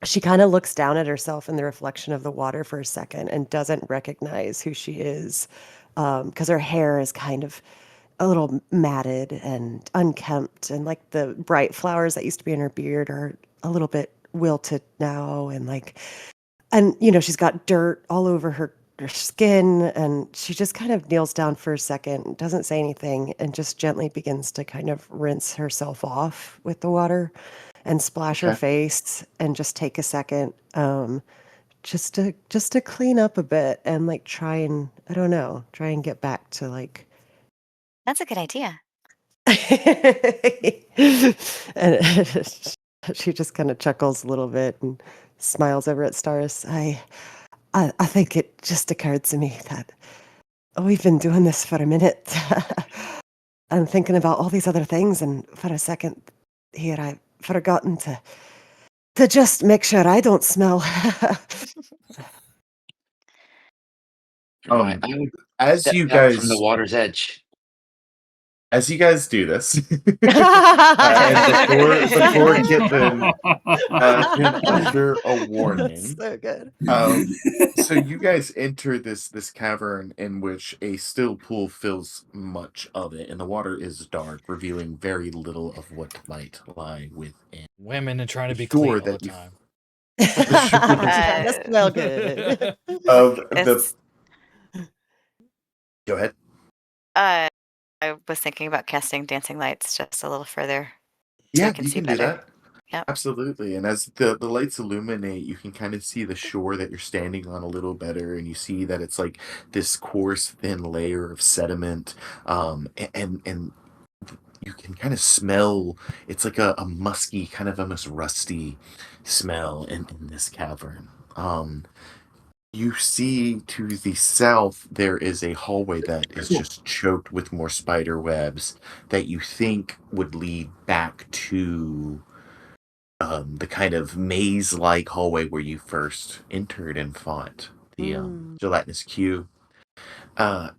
she kind of looks down at herself in the reflection of the water for a second and doesn't recognize who she is, because her hair is kind of a little matted and unkempt, and like the bright flowers that used to be in her beard are a little bit wilted now, and she's got dirt all over her skin, and she just kind of kneels down for a second, doesn't say anything, and just gently begins to kind of rinse herself off with the water and splash her Okay. face and just take a second, just to clean up a bit and like try and get back to like. That's a good idea. And she just kind of chuckles a little bit and smiles over at Staris. I think it just occurred to me that we've been doing this for a minute. I'm thinking about all these other things, and for a second here, I've forgotten to just make sure I don't smell. Right, I would As step you down from the guys water's edge. do this, and before Kitlin can utter a warning, So good. so you guys enter this cavern in which a still pool fills much of it, and the water is dark, revealing very little of what might lie within. Women and trying to be Sure clean all that the you- time. Trying to smell good. Of the It's- Go ahead. I was thinking about casting dancing lights just a little further. Yeah, can you see can do better. that. Yep. Absolutely. And as the lights illuminate, you can kind of see the shore that you're standing on a little better, and you see that it's like this coarse, thin layer of sediment. And you can kind of smell it's like a musky, kind of almost rusty smell in this cavern. You see to the south there is a hallway that is just choked with more spider webs that you think would lead back to the kind of maze-like hallway where you first entered and fought the gelatinous Q. Uh,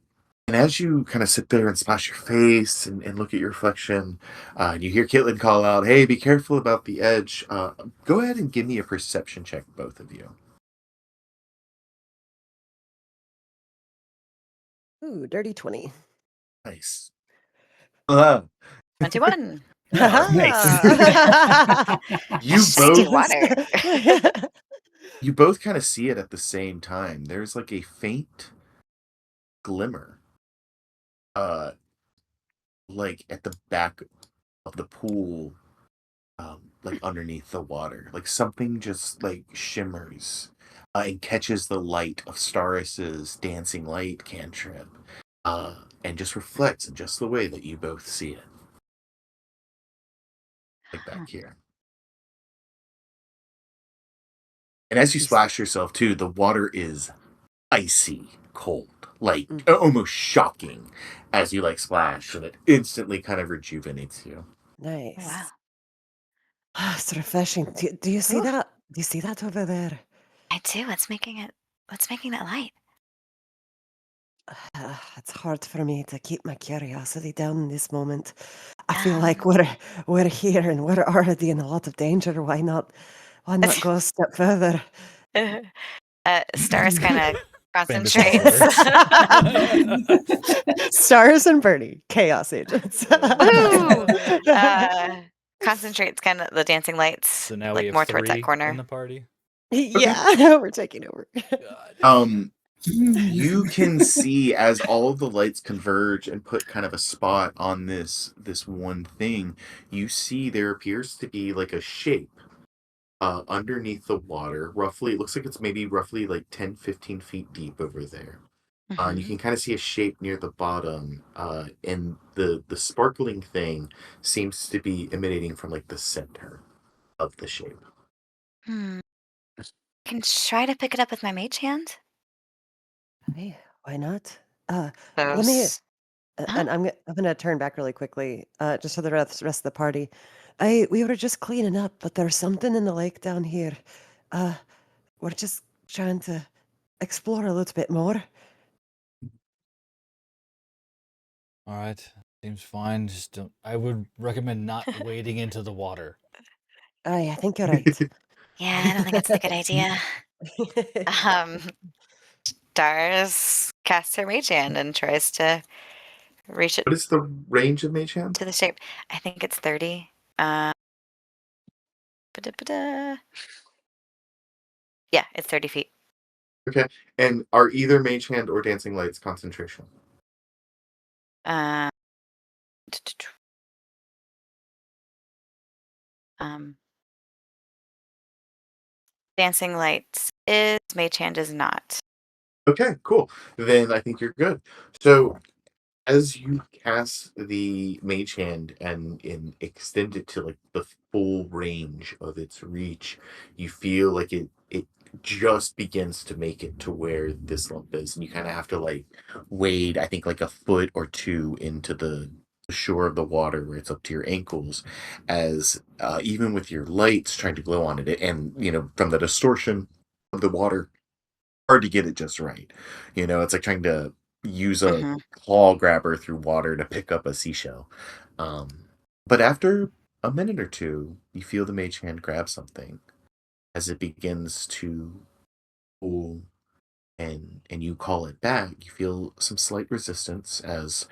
and as you kind of sit there and splash your face and look at your reflection, you hear Caitlin call out, "Hey, be careful about the edge." Go ahead and give me a perception check, both of you. Ooh, dirty 20. Nice. 21. Nice. Ah. You Tasty both water. you both kind of see it at the same time. There's like a faint glimmer, uh, like at the back of the pool, like underneath the water. Like something just like shimmers, and catches the light of Staris's dancing light cantrip, and just reflects in just the way that you both see it. Like back here. And as you splash yourself too, the water is icy cold, like almost shocking as you like splash, and it instantly kind of rejuvenates you. Nice. Wow. Ah, it's refreshing. Do you see Ooh. that? Do you see that over there? I do. What's making that light? It's hard for me to keep my curiosity down in this moment. I feel like we're here and we're already in a lot of danger. Why not go a step further? Stars kind of Famous last concentrates. words. Stars and Bernie, chaos agents. Woo! Concentrates kind of the dancing lights, So now we like have more towards that 3 corner. in the party. Yeah, we're taking over. You can see as all of the lights converge and put kind of a spot on this one thing, you see there appears to be like a shape underneath the water. Roughly, it looks like it's maybe roughly like 10-15 feet deep over there. And you Mhm. can kind of see a shape near the bottom, and the sparkling thing seems to be emanating from like the center of the shape. Hmm. I can try to pick it up with my mage hand. Hey, why not? Let me, Those. and I'm gonna turn back really quickly, just for the rest of the party. We were just cleaning up, but there's something in the lake down here. Uh, we're just trying to explore a little bit more. All right, seems fine. Just don't. I would recommend not wading into the water. I think you're right. Yeah, I don't think that's a good idea. Stars casts her mage hand and tries to reach it What is the range of Mage Hand? to the shape. I think it's 30. Ba-da-ba-da. Yeah, it's 30 feet. Okay. And are either Mage Hand or Dancing Lights concentration? Um, Dancing lights is, mage hand is not. Okay, cool. Then I think you're good. So as you cast the Mage Hand and extend it to like the full range of its reach, you feel like it just begins to make it to where this lump is, and you kind of have to like wade, I think, like a foot or two into the shore of the water where it's up to your ankles, as even with your lights trying to glow on it, and from the distortion of the water, hard to get it just right. It's like trying to use a Mm-hmm. claw grabber through water to pick up a seashell. Um, but after a minute or two, you feel the mage hand grab something as it begins to pull, and you call it back. You feel some slight resistance as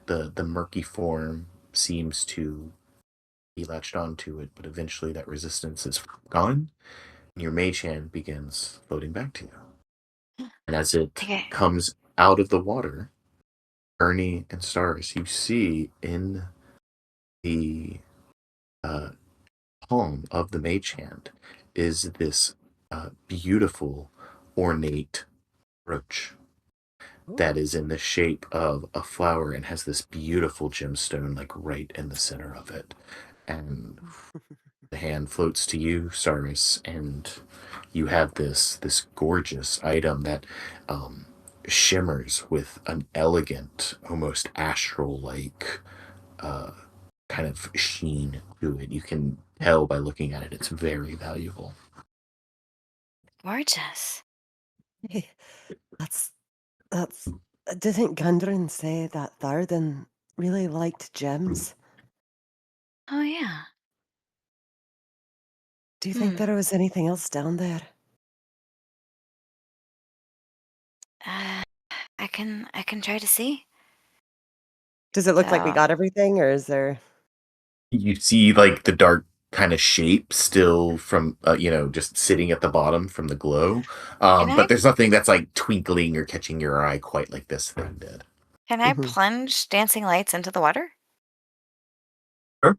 the murky form seems to be latched onto it, but eventually that resistance is gone, and your mage hand begins floating back to you. And as it Okay. comes out of the water, Ernie and Stars, you see in the palm of the mage hand is this beautiful, ornate brooch that is in the shape of a flower and has this beautiful gemstone like right in the center of it. And the hand floats to you, Cyrus, and you have this gorgeous item that shimmers with an elegant, almost astral like kind of sheen to it. You can tell by looking at it; it's very valuable. Gorgeous. Hey, that's didn't Gundren say that Tharden really liked gems? Oh, yeah. Do you think there was anything else down there? I can try to see. Does it look like we So- got everything, or is there? You see like the dark kind of shape still from just sitting at the bottom from the glow, Can I- but there's nothing that's like twinkling or catching your eye quite like this thing did. Can I Mhm. plunge dancing lights into the water? Sure.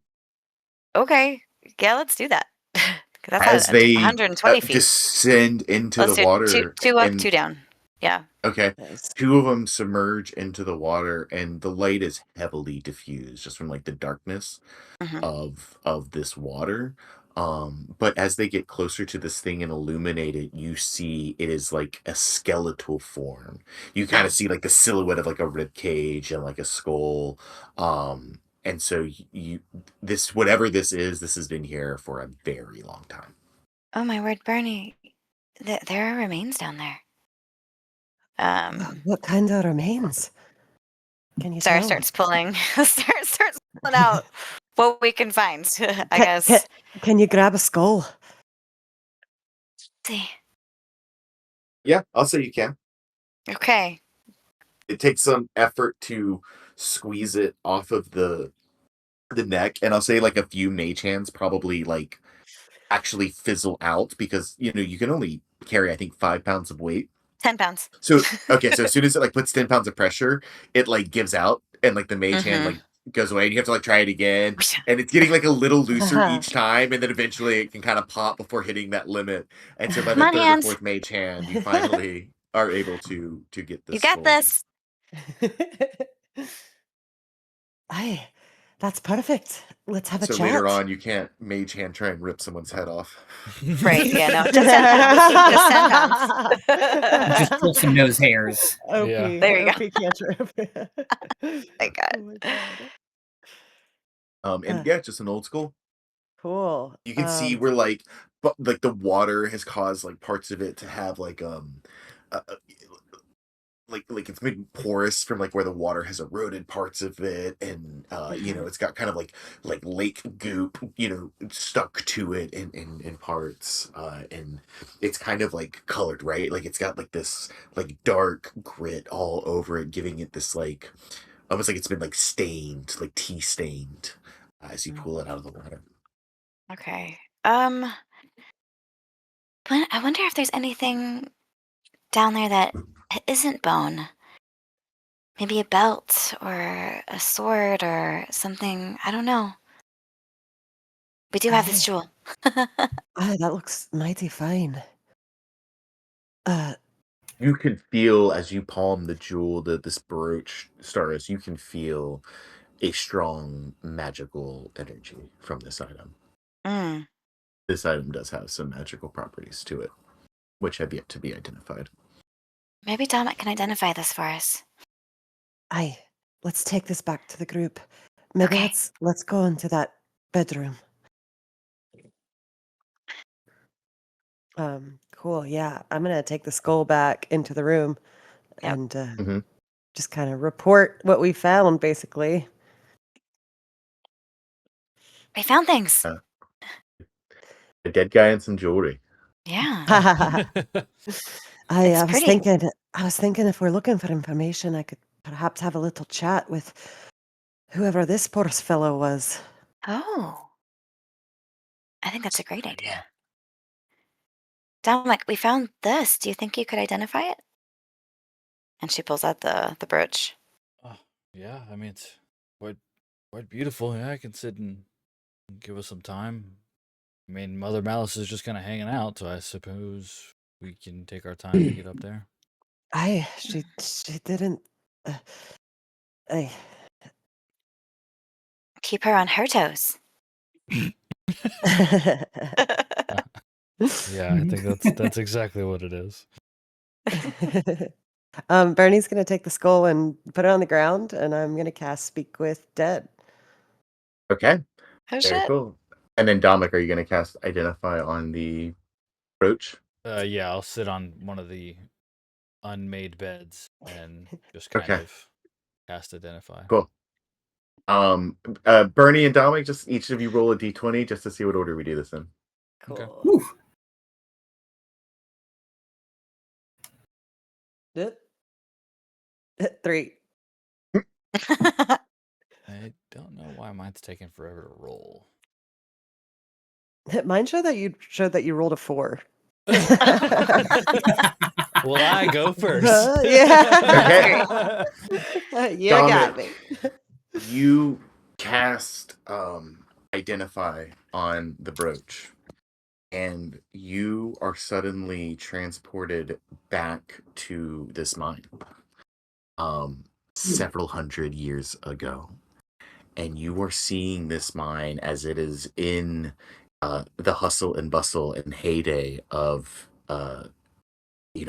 Okay. Yeah, let's do that. 'Cause that's As at they 120 feet. descend into Let's the do water, two up, and 2 down. Yeah. okay, Nice. 2 of them submerge into the water, and the light is heavily diffused just from like the darkness Mhm. of this water. But as they get closer to this thing and illuminate it, you see it is like a skeletal form. You kind of see like the silhouette of like a rib cage and like a skull. And so this whatever this is, this has been here for a very long time. Oh my word, Bernie. There are remains down there. What kind of remains? Can you Sarah tell? starts pulling starts pulling out what we can find, I Ca- guess. Can you grab a skull? See. Yeah, I'll say you can. Okay. It takes some effort to squeeze it off of the neck, and I'll say like a few mage hands probably like actually fizzle out because you can only carry I think 5 pounds of weight. 10 pounds. So okay, so as soon as it like puts 10 pounds of pressure, it like gives out and like the mage hand like goes away and you have to like try it again, and it's getting like a little looser each time, and then eventually it can kind of pop before hitting that limit. And so by the Come on, third hands. or fourth mage hand, you finally are able to get this. You got skull. this. Aye, that's perfect. Let's have a So chat. later on, you can't mage hand try and rip someone's head off. Right, yeah, no. Just 10 pounds. Just 10 pounds. Just pull some nose hairs. OP, Yeah. There you go. OP cantrip. My God. Oh my God. And yeah, just an old school. Cool. You can see where like the water has caused like parts of it to have like like it's made porous from like where the water has eroded parts of it, and it's got kind of like lake goop stuck to it in parts, and it's kind of like colored, right? Like it's got like this like dark grit all over it, giving it this like almost like it's been like stained, like tea stained, as you pull it out of the water. Okay. I wonder if there's anything down there that isn't bone. Maybe a belt or a sword or something. I don't know. We do have this jewel. That looks mighty fine. You can feel as you palm the jewel, this brooch, Stardust, you can feel a strong magical energy from this item. Mm. This item does have some magical properties to it, which have yet to be identified. Maybe Dominic can identify this for us. Aye, let's take this back to the group. Maybe Okay. let's go into that bedroom. Cool. Yeah, I'm gonna take the skull back into the room Yep. and just kind of report what we found, basically. We found things. A dead guy and some jewelry. Yeah. I It's was pretty. thinking if we're looking for information, I could perhaps have a little chat with whoever this poor fellow was. Oh. I think that's a great idea. Dominic, we found this. Do you think you could identify it? And she pulls out the brooch. Oh, yeah, I mean, it's quite beautiful. Yeah, I can sit and give us some time. I mean, Mother Malice is just kind of hanging out, so I suppose we can take our time to get up there. She didn't. I. Keep her on her toes. Yeah, I think that's exactly what it is. Bernie's gonna take the skull and put it on the ground, and I'm gonna cast Speak with Dead. Okay, Oh very shit. cool. And then Dominic, are you going to cast Identify on the brooch? Yeah, I'll sit on one of the unmade beds and just kind Okay, of cast Identify. cool. Bernie and Dominic, just each of you roll a d20 just to see what order we do this in. Okay. Cool. Whew. Yep. 3. I don't know why mine's taking forever to roll. Mine showed that you rolled a 4. Well, I go first. Yeah. Okay. You got me. You cast Identify on the brooch, and you are suddenly transported back to this mine several hundred years ago. And you are seeing this mine as it is in the hustle and bustle and heyday of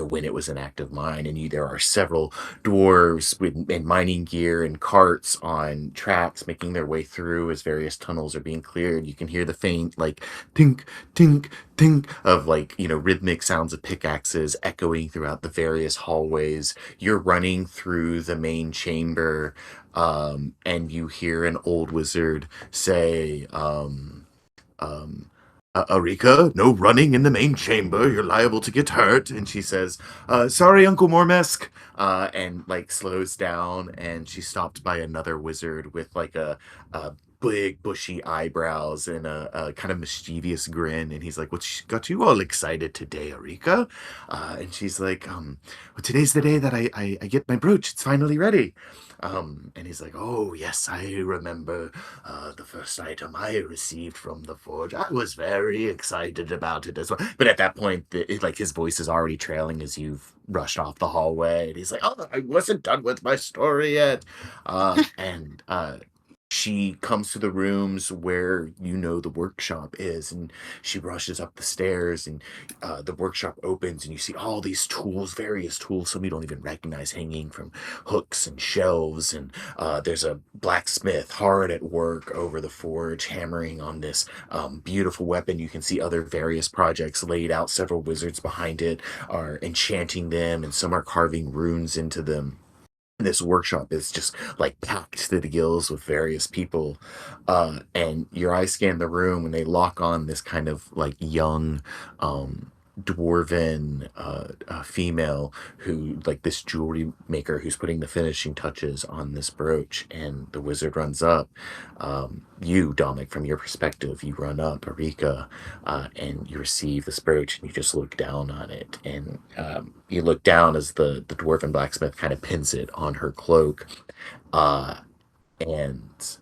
when it was an active mine. And there are several dwarves in mining gear and carts on tracks making their way through as various tunnels are being cleared. You can hear the faint like tink tink tink of rhythmic sounds of pickaxes echoing throughout the various hallways. You're running through the main chamber, and you hear an old wizard say, Arika, no running in the main chamber. You're liable to get hurt. And she says, sorry, Uncle Mormesk. And slows down, and she's stopped by another wizard with a big bushy eyebrows and a kind of mischievous grin. And he's like, what's got you all excited today, Arika? And she's like, well, today's the day that I get my brooch. It's finally ready. And he's like, oh, yes, I remember the first item I received from the forge. I was very excited about it as well. But at that point, his voice is already trailing as you've rushed off the hallway. And he's like, oh, I wasn't done with my story yet. And she comes to the rooms where the workshop is, and she rushes up the stairs, and the workshop opens, and you see all these tools, various tools, some you don't even recognize, hanging from hooks and shelves. And there's a blacksmith hard at work over the forge, hammering on this beautiful weapon. You can see other various projects laid out. Several wizards behind it are enchanting them, and some are carving runes into them. This workshop is just packed to the gills with various people, and your eyes scan the room, and they lock on this kind of young dwarven female who, this jewelry maker who's putting the finishing touches on this brooch. And the wizard runs up. You, Dominic, from your perspective, you run up, Arika, and you receive this brooch, and you just look down on it. And you look down as the dwarven blacksmith kind of pins it on her cloak, and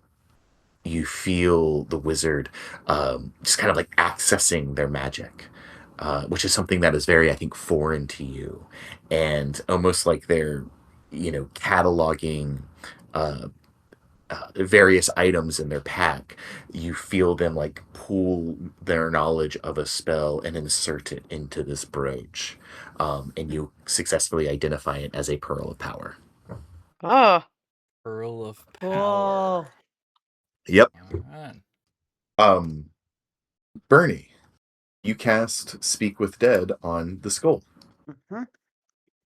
you feel the wizard just kind of accessing their magic, which is something that is very, I think, foreign to you, and almost like they're, cataloging various items in their pack. You feel them pull their knowledge of a spell and insert it into this brooch, and you successfully identify it as a pearl of power. Oh, Pearl of Cool. Power. Yep. All right. Bernie, you cast Speak with Dead on the skull. Mhm.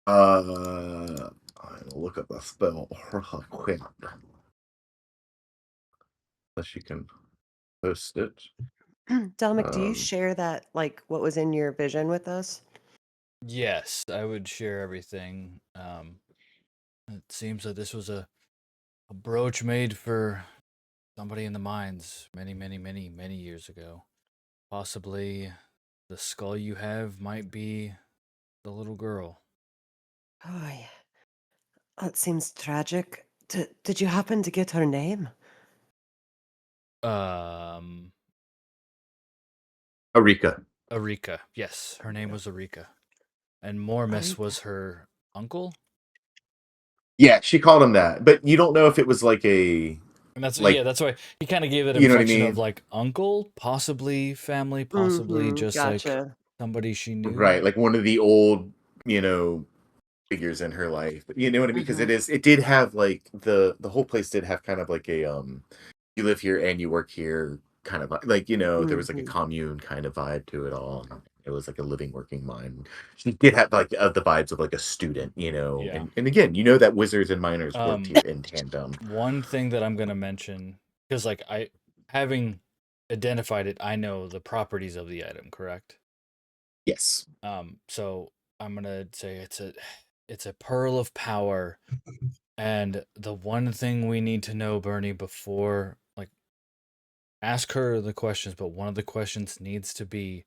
I'll look up a spell real quick. Unless you can post it. Dominic, do you Um, share that, what was in your vision with us? Yes, I would share everything. It seems that this was a brooch made for somebody in the mines many, many, many, many years ago. Possibly the skull you have might be the little girl. Oh, yeah. That seems tragic. Did you happen to get her name? Um, Arika. Arika. Yes, her name was Arika. And Mormis was her uncle? Yeah, she called him that, but you don't know if it was like a And that's like that's why he kind of gave that you know what I inflection of mean, like uncle, possibly family, possibly just like Gotcha. somebody she knew. right? Like one of the old, you know, figures in her life. You know what I mean? Because it did have like the whole place did have kind of like a you live here and you work here kind of like, you know, there was like a commune kind of vibe to it all. It was like a living, working mind. She did have like the vibes of like a student, you know, Yeah. and again, you know that wizards and minors worked here in tandem. One thing that I'm gonna mention, because like having identified it, I know the properties of the item, correct? Yes. So I'm gonna say it's a pearl of power, and the one thing we need to know, Bernie, before like ask her the questions, but one of the questions needs to be,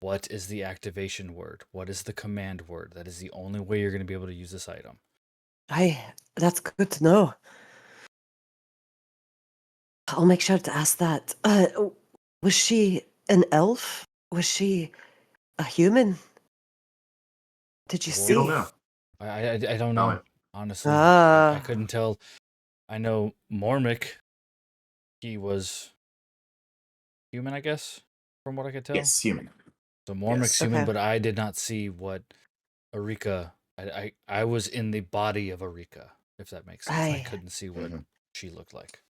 what is the activation word? What is the command word? That is the only way you're gonna be able to use this item. That's good to know. I'll make sure to ask that. Was she an elf? Was she a human? Did you Well, You don't see? know. I don't know. Colin. Honestly, I Ah. couldn't tell. I know Mormick, he was human, I guess, from what I could tell. Yes, human. So Mormick's Yes. human, Okay. but I did not see what Arika. I was in the body of Arika, if that makes sense. I Aye. couldn't see what Mhm. she looked like.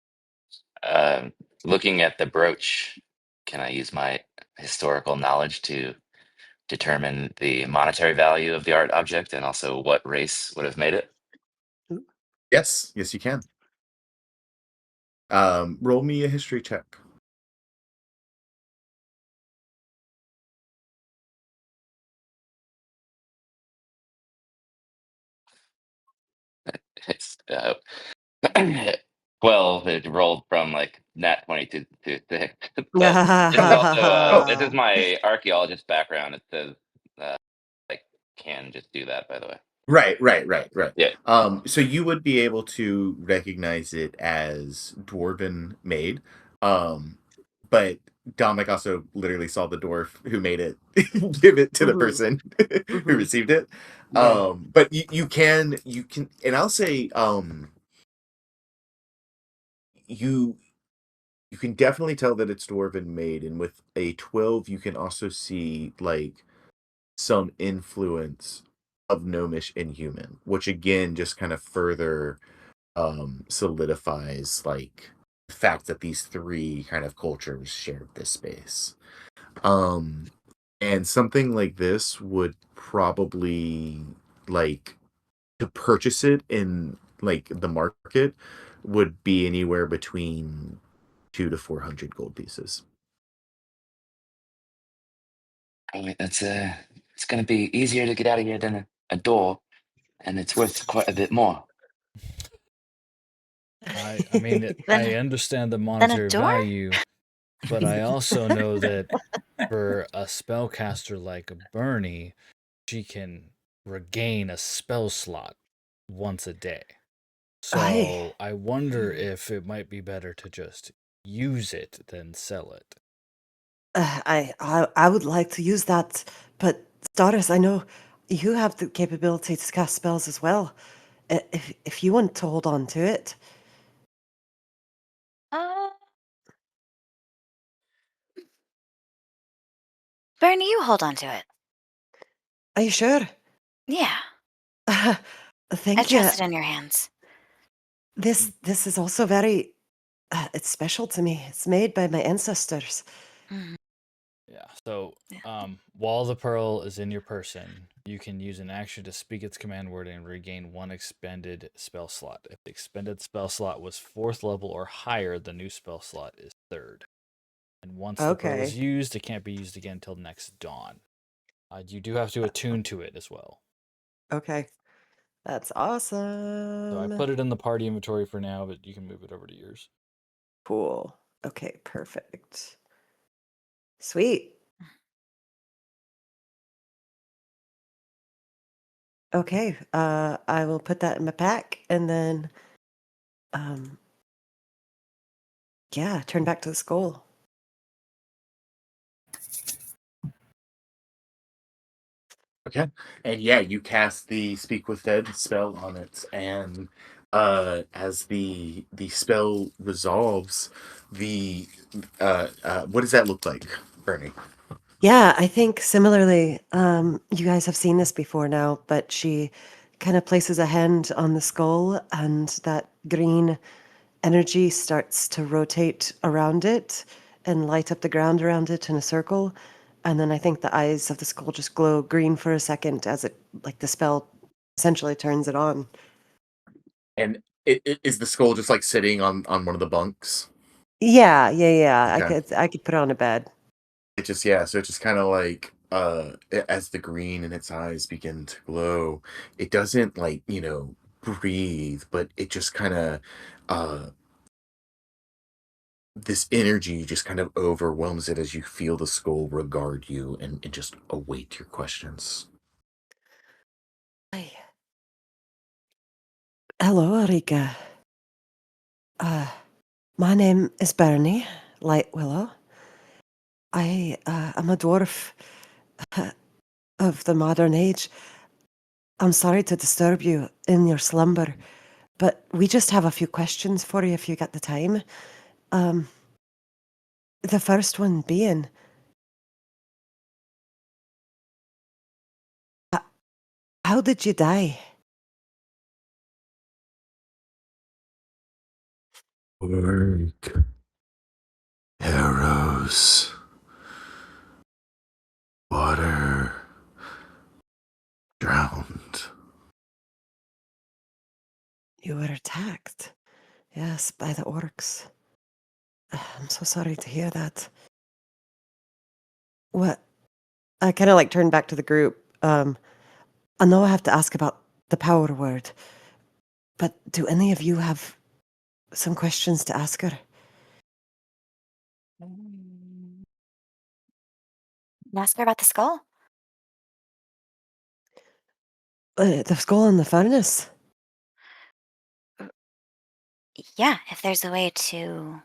Looking at the brooch, can I use my historical knowledge to determine the monetary value of the art object and also what race would have made it? Yes, yes, you can. Roll me a history check. It's 12. It rolled from like nat 20 to 6. But this is also this is my archaeologist background. It says I can just do that, by the way. Right. Yeah. So you would be able to recognize it as dwarven made. But Dominic also literally saw the dwarf who made it give it to the person who received it. Yeah. But you can, and I'll say, you you can definitely tell that it's dwarven made, and with a 12, you can also see like some influence of gnomish and human, which again just kind of further solidifies like the fact that these three kind of cultures shared this space. Um and something like this would probably like to purchase it in like the market would be anywhere between 200 to 400 gold pieces. Oh, wait, that's it's gonna be easier to get out of here than a door, and it's worth quite a bit more. I mean, I understand the Then a monetary door? value, but I also know that for a spellcaster like Bernie, she can regain a spell slot once a day. Aye. So I wonder if it might be better to just use it than sell it. I would like to use that, but Doris, I know you have the capability to cast spells as well. If you want to hold on to it, Uh, Bernie, you hold on to it. are you sure? Yeah, I Thank you. trust it in your hands. This is also very it's special to me. It's made by my ancestors. Mhm. Yeah. So, Yeah. while the pearl is in your person, you can use an action to speak its command word and regain one expended spell slot. If the expended spell slot was 4th level or higher, the new spell slot is 3rd. And once the pearl is Okay. used, it can't be used again until next dawn. You do have to attune to it as well. Okay. That's So I awesome. put it in the party inventory for now, but you can move it over to yours. Cool. Okay, perfect. Sweet. Okay, I will put that in my pack and then, um, yeah, turn back to the skull. Okay. And yeah, you cast the Speak with Dead spell on it, and as the spell resolves, the what does that look like, Bernie? Yeah, I think similarly, you guys have seen this before now, but she kind of places a hand on the skull, and that green energy starts to rotate around it and light up the ground around it in a circle. And then I think the eyes of the skull just glow green for a second as it, like the spell essentially turns it on. And is the skull just like sitting on one of the bunks? Yeah. Okay. I could put it on a bed. It just so it just kind of like as the green in its eyes begin to glow, it doesn't like, breathe, but it just kind of uh this energy just kind of overwhelms it as you feel the skull regard you and just await your questions. Hi. Hello, Erika. My name is Bernie Light Willow. I am a dwarf of the modern age. I'm sorry to disturb you in your slumber, but we just have a few questions for you if you got the time. The first one being, h- how did you die? Work. Arrows. Water. Drowned. You were attacked. Yes, by the orcs. I'm so sorry to hear that. What? I kind of like turned back to the group. I know I have to ask about the power word, but do any of you have some questions to ask her? Ask her about the skull. The skull in the furnace. Yeah, if there's a way to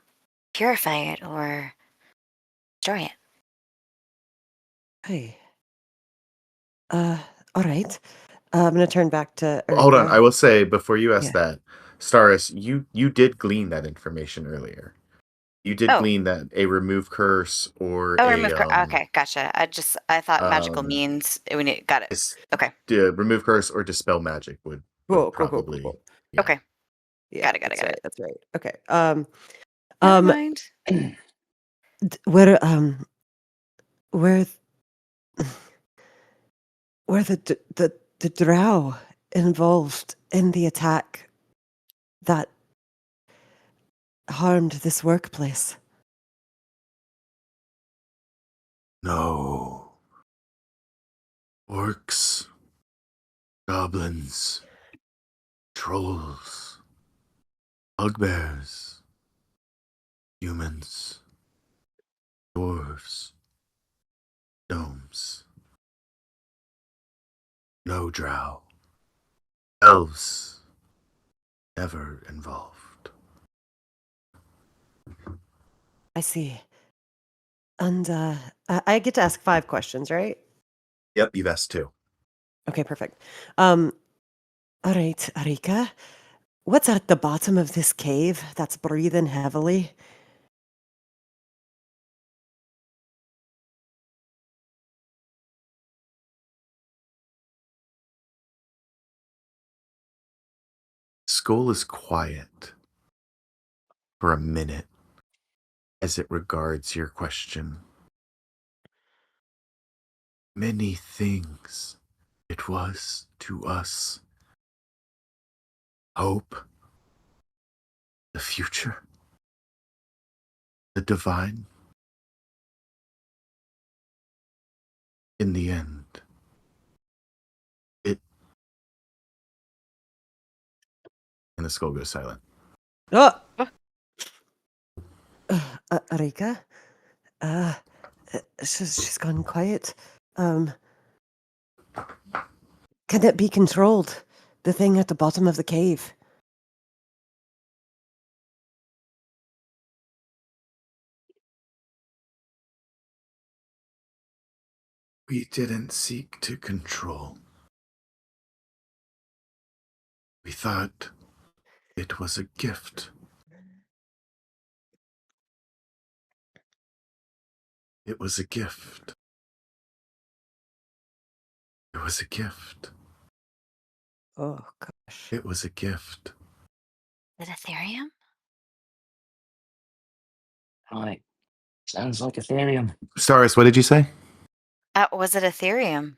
purify it or destroy it. Hey. All right. I'm gonna turn back to Hold on, I Erika. will say before you ask Yeah. that, Staris, you did glean that information earlier. You did Oh, glean that a remove curse or remove. Okay, gotcha. I thought magical um means when it got it. is Okay, remove curse or dispel magic would probably Cool. yeah. okay, Yeah, got it. that's right. That's right. Okay. Never Um, mind. where where were the drow involved in the attack that harmed this workplace? No. Orcs, goblins, trolls, bugbears, humans, dwarves, gnomes, no drow, elves, never involved. I see. And I get to ask 5 questions, right? Yep, you've asked two. Okay, perfect. All right, Arika. What's at the bottom of this cave that's breathing heavily? Skull is quiet for a minute as it regards your question. Many things it was to us. Hope, the future, the divine. In the end, it and the skull goes silent. Oh, Oh. Arika. Uh, she's gone quiet. Um, can it be controlled? The thing at the bottom of the cave. We didn't seek to control. We thought it was a gift. It was a gift. It was a gift. Oh gosh. It was a gift. Is it Ethereum? Right. Sounds like Ethereum. Staris, what did you say? Was it Ethereum?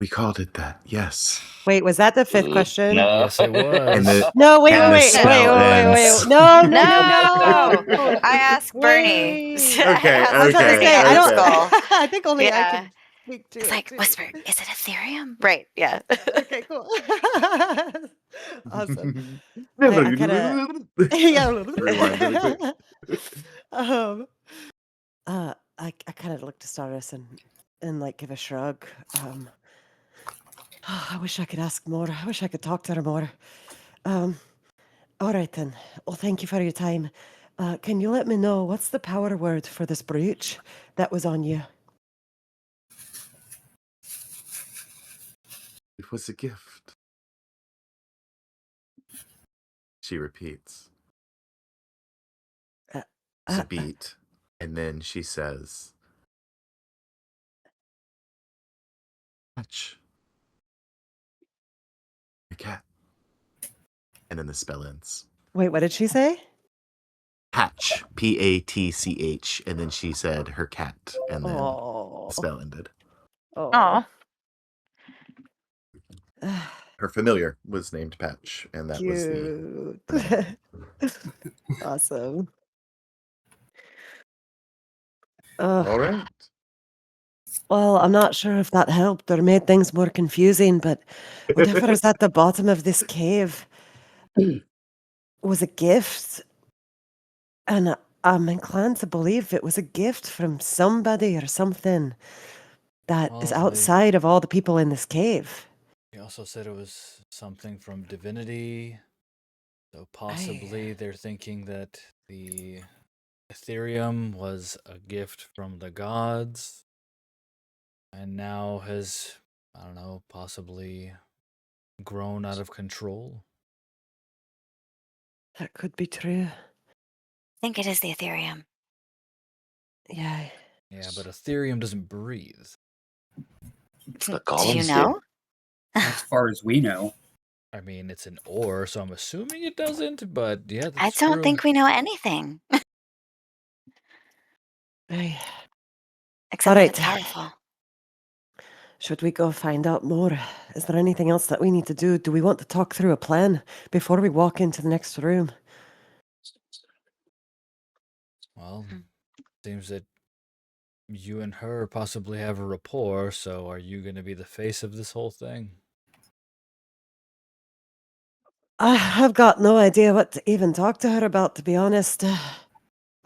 We called it that, yes. Wait, was that the fifth question? No. Yes, it was. And the No, wait, And wait, the wait, wait, spell wait, wait, ends. wait. No, no, no, No! no. I asked Bernie. Wait. Okay, I I was asked about to okay, say, I don't. Skull. I think only I Yeah. can speak to It's it. like, too. whisper, is it Ethereum? Right, yeah. Okay, cool. Awesome. I kinda yeah. Rewind really quick. um, I kind of look to Stardust and like give a shrug. I wish I could ask more. I wish I could talk to her more. All right then. Well, thank you for your time. Can you let me know what's the power word for this brooch that was on you? It was a gift. She repeats. Uh, It's uh, a beat. And then she says, Hatch. A cat. And then the spell ends. Wait, what did she say? Hatch. Patch. And then she said her cat. And then Oh, the spell ended. oh. Her familiar was named Patch. And that was the Cute. Awesome. Ugh. All right. Well, I'm not sure if that helped or made things more confusing, but whatever is at the bottom of this cave was a gift. And I'm inclined to believe it was a gift from somebody or something that is Well, outside of all the people in this cave. He also said it was something from divinity. So possibly they're thinking that the Ethereum was a gift from the gods and now has, I don't know, possibly grown out of control. That could be true. I think it is the Ethereum. Yeah. Yeah, but Ethereum doesn't breathe. It's the Do you golems. know? As far as we know. I mean, it's an ore, so I'm assuming it doesn't, but yeah, I that's don't true. think we know anything. Aye. Except that Alright. it's powerful. Should we go find out more? Is there anything else that we need to do? Do we want to talk through a plan before we walk into the next room? Well, seems that you and her possibly have a rapport, so are you going to be the face of this whole thing? I've got no idea what to even talk to her about, to be honest.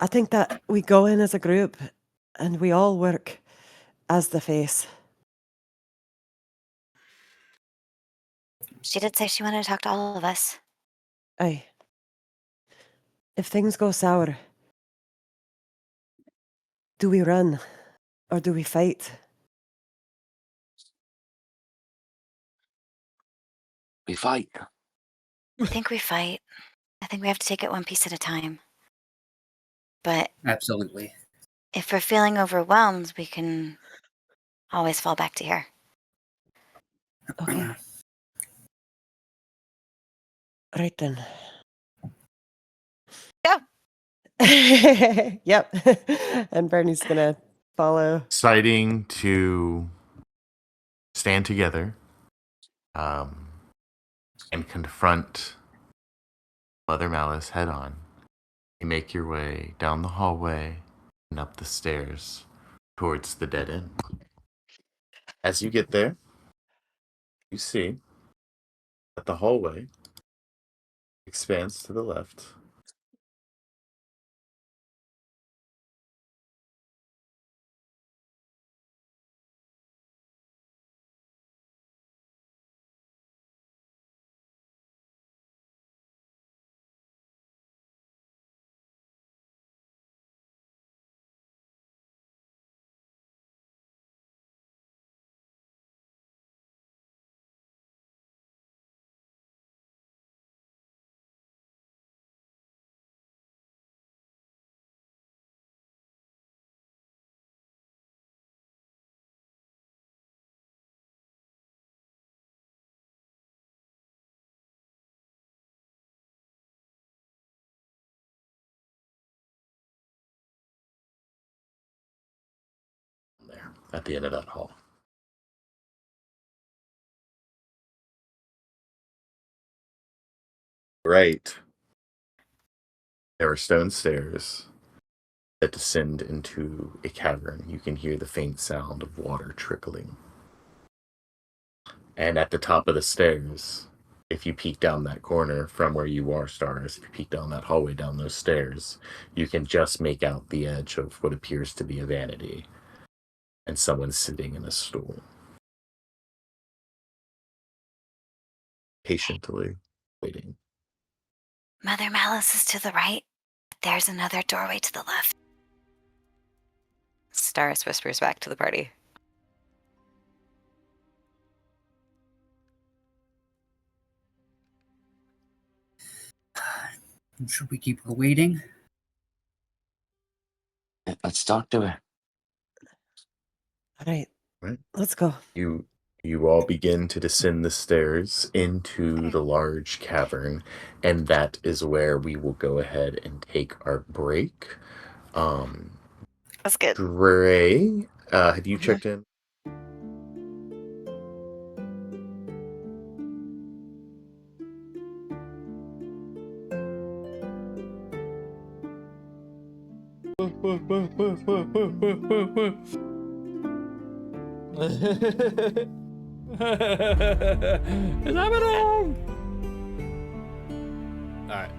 I think that we go in as a group and we all work as the face. She did say she wanted to talk to all of us. Aye. If things go sour, do we run or do we fight? We fight. I think we fight. I think we have to take it one piece at a time. But Absolutely. if we're feeling overwhelmed, we can always fall back to here. Okay. Right then. Go. Yep. And Bernie's gonna follow. Deciding to stand together and confront Mother Malice head on. You make your way down the hallway and up the stairs towards the dead end. As you get there, you see that the hallway expands to the left. at the end of that hall. Right. There are stone stairs that descend into a cavern. You can hear the faint sound of water trickling. And at the top of the stairs, if you peek down that corner from where you are, Stars, if you peek down that hallway down those stairs, you can just make out the edge of what appears to be a vanity. And someone sitting in a stool. Patiently waiting. Mother Malice is to the right. There's another doorway to the left. Stars whispers back to the party. Should we keep her waiting? Let's talk to her. All right, Right. let's go. You all begin to descend the stairs into the large cavern, and that is where we will go ahead and take our break. That's good. Dre, have you checked in? It's happening! Alright.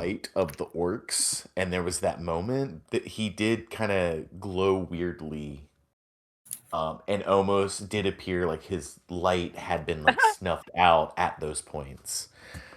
light of the orcs, and there was that moment that he did kind of glow weirdly, and almost did appear like his light had been like snuffed out at those points.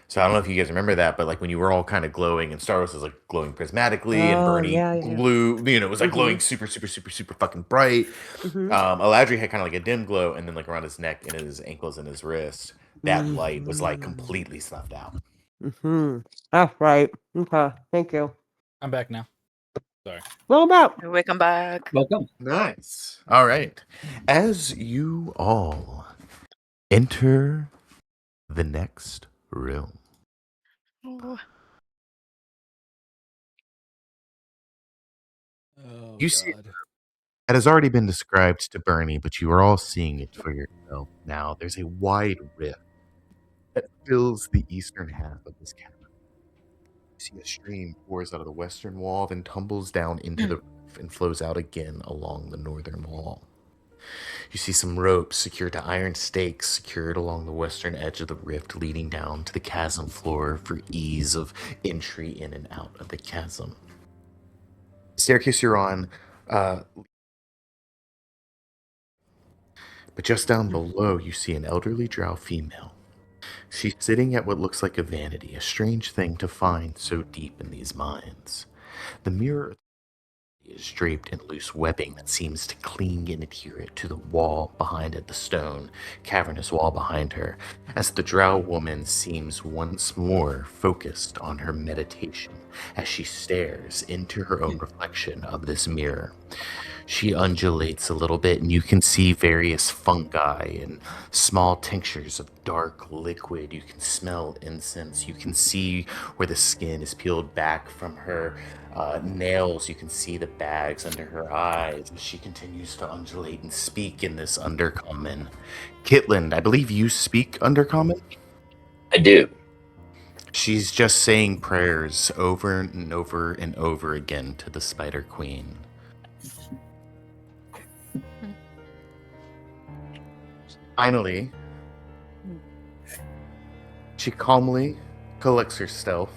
So I don't know if you guys remember that, but like when you were all kind of glowing, and Staros was like glowing prismatically, and Oh, Bernie yeah. glue, it was like glowing Mhm. super, super, super, super fucking bright. Mhm. Eladri had kind of like a dim glow, and then like around his neck and his ankles and his wrist, that light was like completely snuffed out. Mhm. That's right. Okay. Thank you. I'm back now. Sorry. Welcome back. Welcome back. Welcome. Nice. All right. As you all enter the next room, Ooh. Oh, you see God. it has already been described to Bernie, but you are all seeing it for yourself now. There's a wide rift that fills the eastern half of this cavern. You see a stream pours out of the western wall, then tumbles down into the roof and flows out again along the northern wall. You see some ropes secured to iron stakes secured along the western edge of the rift, leading down to the chasm floor for ease of entry in and out of the chasm. The staircase you're on, but just down below, you see an elderly drow female. She's sitting at what looks like a vanity, a strange thing to find so deep in these mines. The mirror is draped in loose webbing that seems to cling and adhere it to the wall behind it, the stone, cavernous wall behind her, as the drow woman seems once more focused on her meditation as she stares into her own reflection of this mirror. She undulates a little bit, and you can see various fungi and small tinctures of dark liquid. You can smell incense. You can see where the skin is peeled back from her nails. You can see the bags under her eyes as she continues to undulate and speak in this Undercommon. Kitland, I believe you speak Undercommon? I do. She's just saying prayers over and over and over again to the Spider Queen. Finally, she calmly collects herself,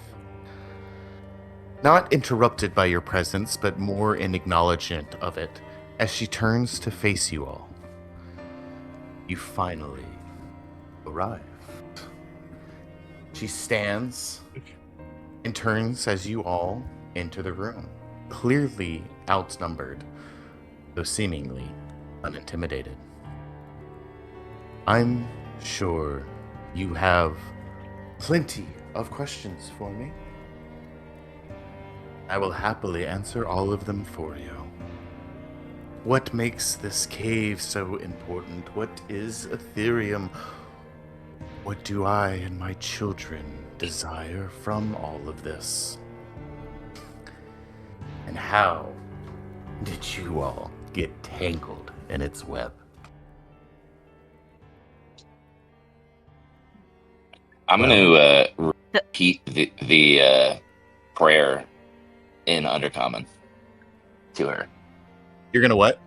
not interrupted by your presence, but more in acknowledgement of it, as she turns to face you all. You finally arrive. She stands and turns as you all enter the room, clearly outnumbered, though seemingly unintimidated. I'm sure you have plenty of questions for me. I will happily answer all of them for you. What makes this cave so important? What is Ethereum? What do I and my children desire from all of this? And how did you all get tangled in its web? I'm going to repeat the prayer in Undercommon to her. You're gonna what?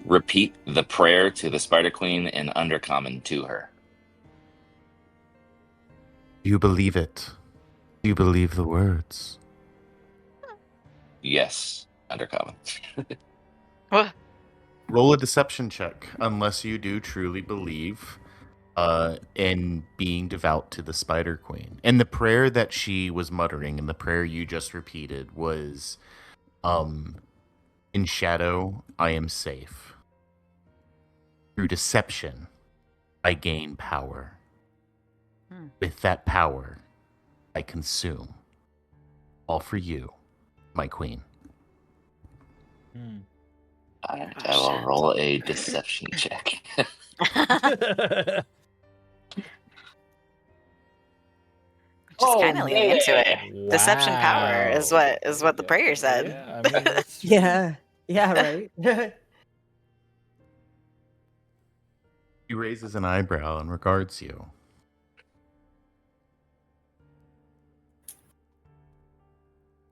Repeat the prayer to the Spider Queen in Undercommon to her. Do you believe it? Do you believe the words? Yes, Undercommon. Roll a deception check, unless you do truly believe in being devout to the Spider Queen. And the prayer that she was muttering, and the prayer you just repeated, was, in shadow, I am safe. Through deception, I gain power. With that power, I consume. All for you, my queen. I will roll a deception check. Just kind of leaning into it. Wow. Deception power is what the prayer said. Yeah, I mean, that's true. Yeah, right. He raises an eyebrow and regards you.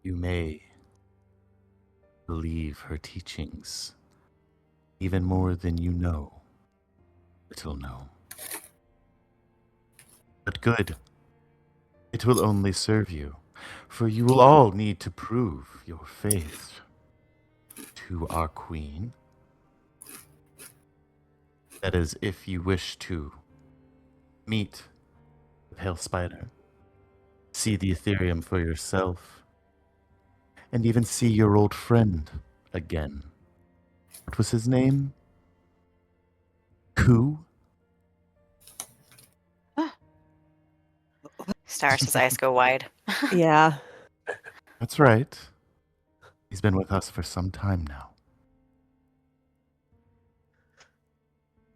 You may believe her teachings even more than you know. Little know. But good. It will only serve you. For you will all need to prove your faith to our queen. That is, if you wish to meet the Pale Spider, see the Ethereum for yourself, and even see your old friend again. What was his name? Ku? Star's eyes go wide. Yeah. That's right. He's been with us for some time now.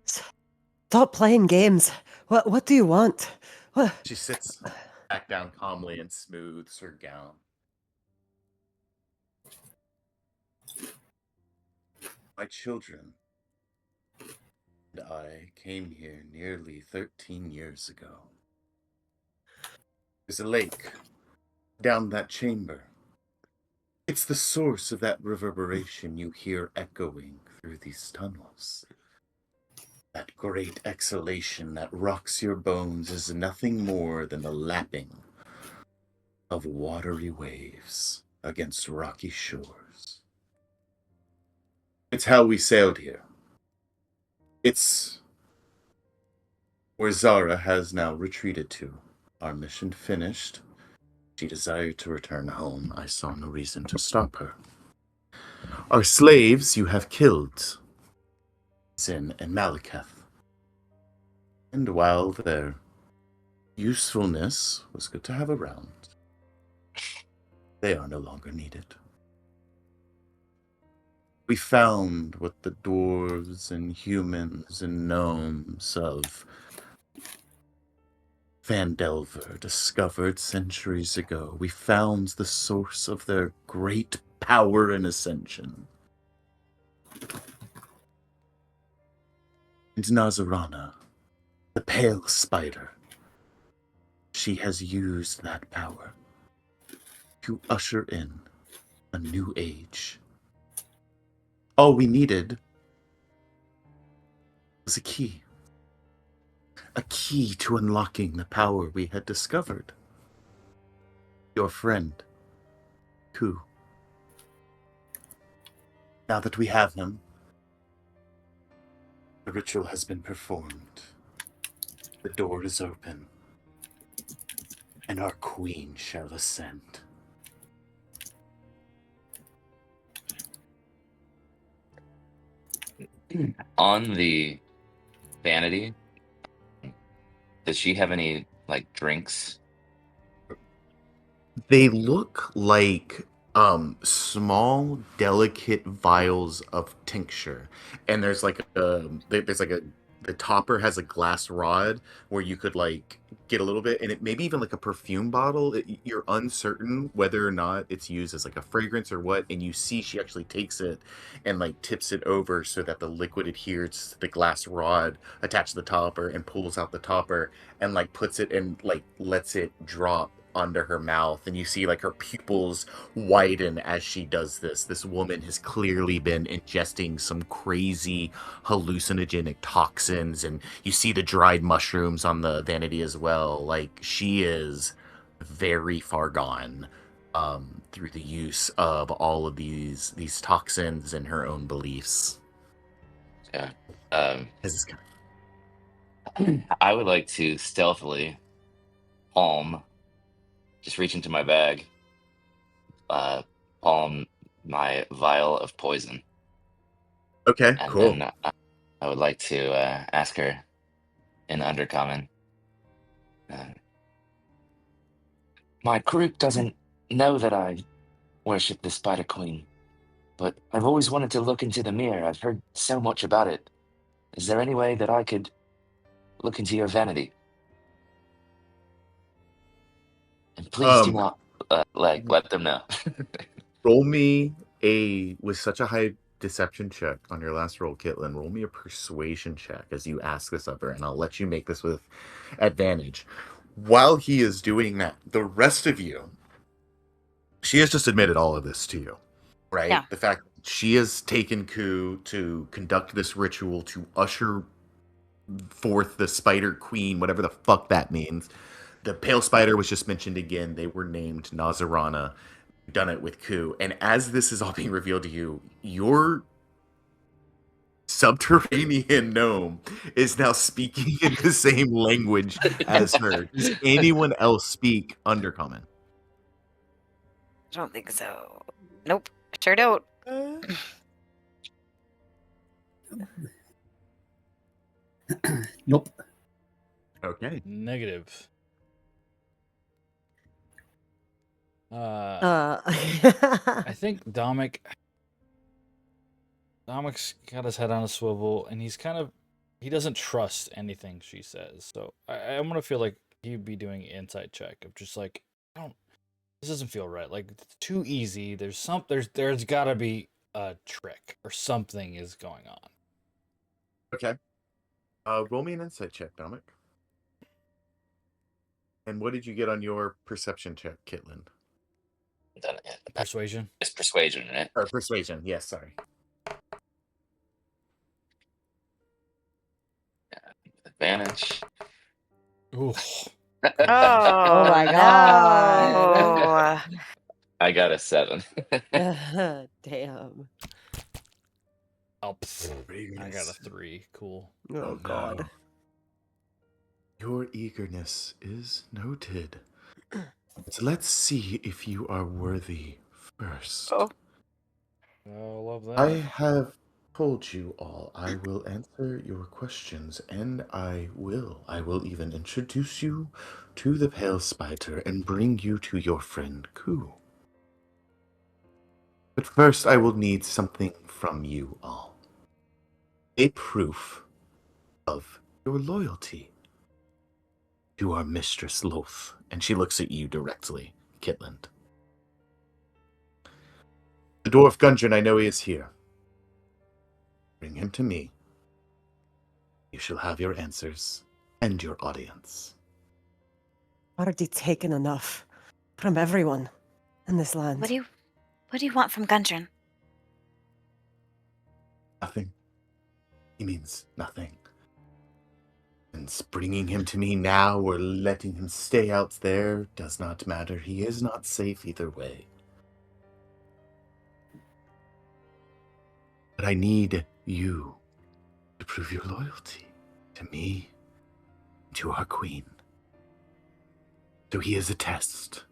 Stop playing games. What do you want? What? She sits back down calmly and smooths her gown. My children and I came here nearly 13 years ago. There's a lake down that chamber. It's the source of that reverberation you hear echoing through these tunnels. That great exhalation that rocks your bones is nothing more than the lapping of watery waves against rocky shores. It's how we sailed here. It's where Zara has now retreated to. Our mission finished. She desired to return home. I saw no reason to stop her. Our slaves you have killed, Zin and Malekith. And while their usefulness was good to have around, they are no longer needed. We found what the dwarves and humans and gnomes of Vandelver discovered centuries ago. We found the source of their great power and ascension. And Nazarana, the Pale Spider, she has used that power to usher in a new age. All we needed was a key. A key to unlocking the power we had discovered. Your friend, Ku. Now that we have him, the ritual has been performed. The door is open, and our queen shall ascend. On the vanity, does she have any like drinks? They look like small, delicate vials of tincture, and there's like the topper has a glass rod where you could like get a little bit, and it maybe even like a perfume bottle. You're uncertain whether or not it's used as like a fragrance or what, and you see she actually takes it and like tips it over so that the liquid adheres to the glass rod attached to the topper, and pulls out the topper and like puts it and like lets it drop under her mouth, and you see like her pupils widen as she does this. This woman has clearly been ingesting some crazy hallucinogenic toxins, and you see the dried mushrooms on the vanity as well. Like, she is very far gone through the use of all of these toxins and her own beliefs. Yeah. This is kind I would like to stealthily palm, just reach into my bag, palm my vial of poison. okay, And cool. then I would like to ask her in Undercommon. My group doesn't know that I worship the Spider Queen, but I've always wanted to look into the mirror. I've heard so much about it. Is there any way that I could look into your vanity? And please do not let them know. Roll me with such a high deception check on your last roll, Kitlin. Roll me a persuasion check as you ask this of her, and I'll let you make this with advantage. While he is doing that, the rest of you, she has just admitted all of this to you, right? Yeah. The fact that she has taken Ku to conduct this ritual to usher forth the Spider Queen, whatever the fuck that means, The pale spider was just mentioned again. They were named Nazarana. Done it with Ku. And as this is all being revealed to you, your subterranean gnome is now speaking in the same language as her. Does anyone else speak Undercommon? I don't think so. Nope. Sure don't. Nope. Okay. Negative. Uh, I think Domic's got his head on a swivel, and he doesn't trust anything she says. So I'm gonna feel like he'd be doing an insight check of just like, this doesn't feel right. Like, it's too easy. There's gotta be a trick or something is going on. Okay. Roll me an insight check, Dominic. And what did you get on your perception check, Kitlin? Done it yet. Persuasion. It's persuasion, right? Or persuasion, yes, sorry. Advantage. Ooh. Oh my God. no. I got a 7. damn. Oh, I got a 3. Cool. Oh, God. no. Your eagerness is noted. So let's see if you are worthy first. Oh. I love that. I have told you all I will answer your questions, and I will even introduce you to the pale spider and bring you to your friend Ku. But first I will need something from you all. A proof of your loyalty to our mistress Loth. And she looks at you directly, Kitland. The dwarf Gundren, I know he is here. Bring him to me. You shall have your answers and your audience. Already taken enough from everyone in this land. What do you want from Gundren? Nothing. He means nothing. And bringing him to me now or letting him stay out there does not matter. He is not safe either way. But I need you to prove your loyalty to me, to our queen. So he is a test.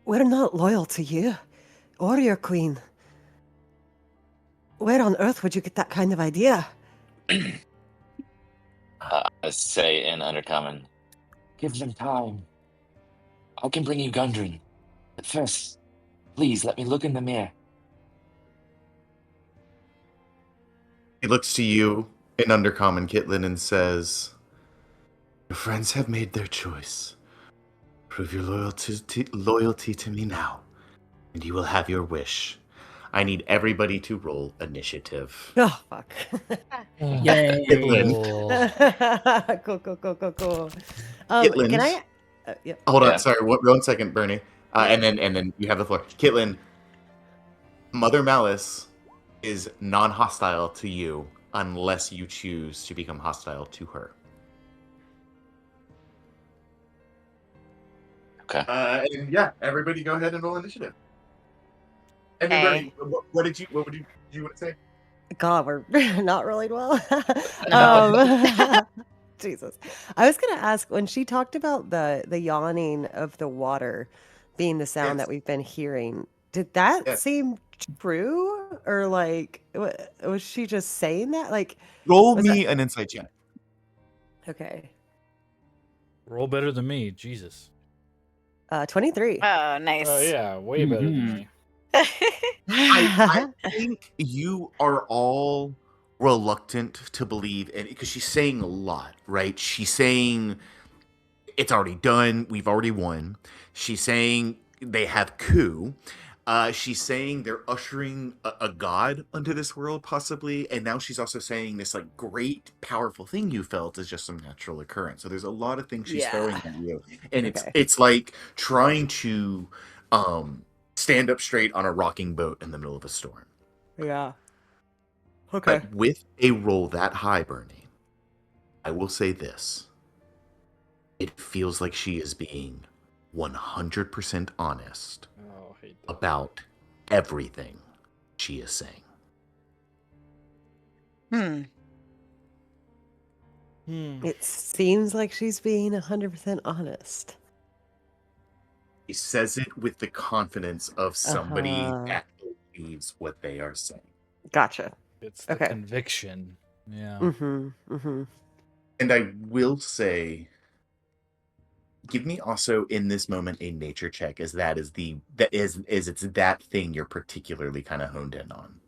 We're not loyal to you or your queen. Where on earth would you get that kind of idea? I say in Undercommon, give them time. I can bring you Gundren. But first, please let me look in the mirror. He looks to you in Undercommon, Kitlin, and says, your friends have made their choice. Prove your loyalty to me now, and you will have your wish. I need everybody to roll initiative. Oh, fuck. Yay. Cool. Kitlin. Can I? Yeah. Hold on, Yeah. sorry, 1 second, Bernie. And then you have the floor. Kitlin, Mother Malice is non-hostile to you unless you choose to become hostile to her. Okay. And yeah, everybody go ahead and roll initiative. And then Okay. Bernie, what did you want to say? God, we're not rolling well. No. Jesus. I was going to ask, when she talked about the yawning of the water being the sound Yes. that we've been hearing, did that Yes. seem true? Or like, was she just saying that? Like, Roll Was me an insight check. okay. Roll better than me, Jesus. 23. Oh, nice. Oh yeah, way better than Mhm. me. I think you are all reluctant to believe, and because she's saying a lot, right? She's saying it's already done, we've already won. She's saying they have coup. She's saying they're ushering a god onto this world, possibly, and now she's also saying this like great, powerful thing you felt is just some natural occurrence. So there's a lot of things she's Yeah. throwing at you, and Okay. it's like trying to stand up straight on a rocking boat in the middle of a storm. Yeah. Okay. But with a roll that high, Bernie, I will say this. It feels like she is being 100% honest Oh, I hate that. about everything she is saying. It seems like she's being 100% honest. He says it with the confidence of somebody Uh-huh. that believes what they are saying. Gotcha. It's the Okay. conviction. Yeah. Mm-hmm. Mm-hmm. And I will say, give me also in this moment a nature check, as that is it's that thing you're particularly kind of honed in on.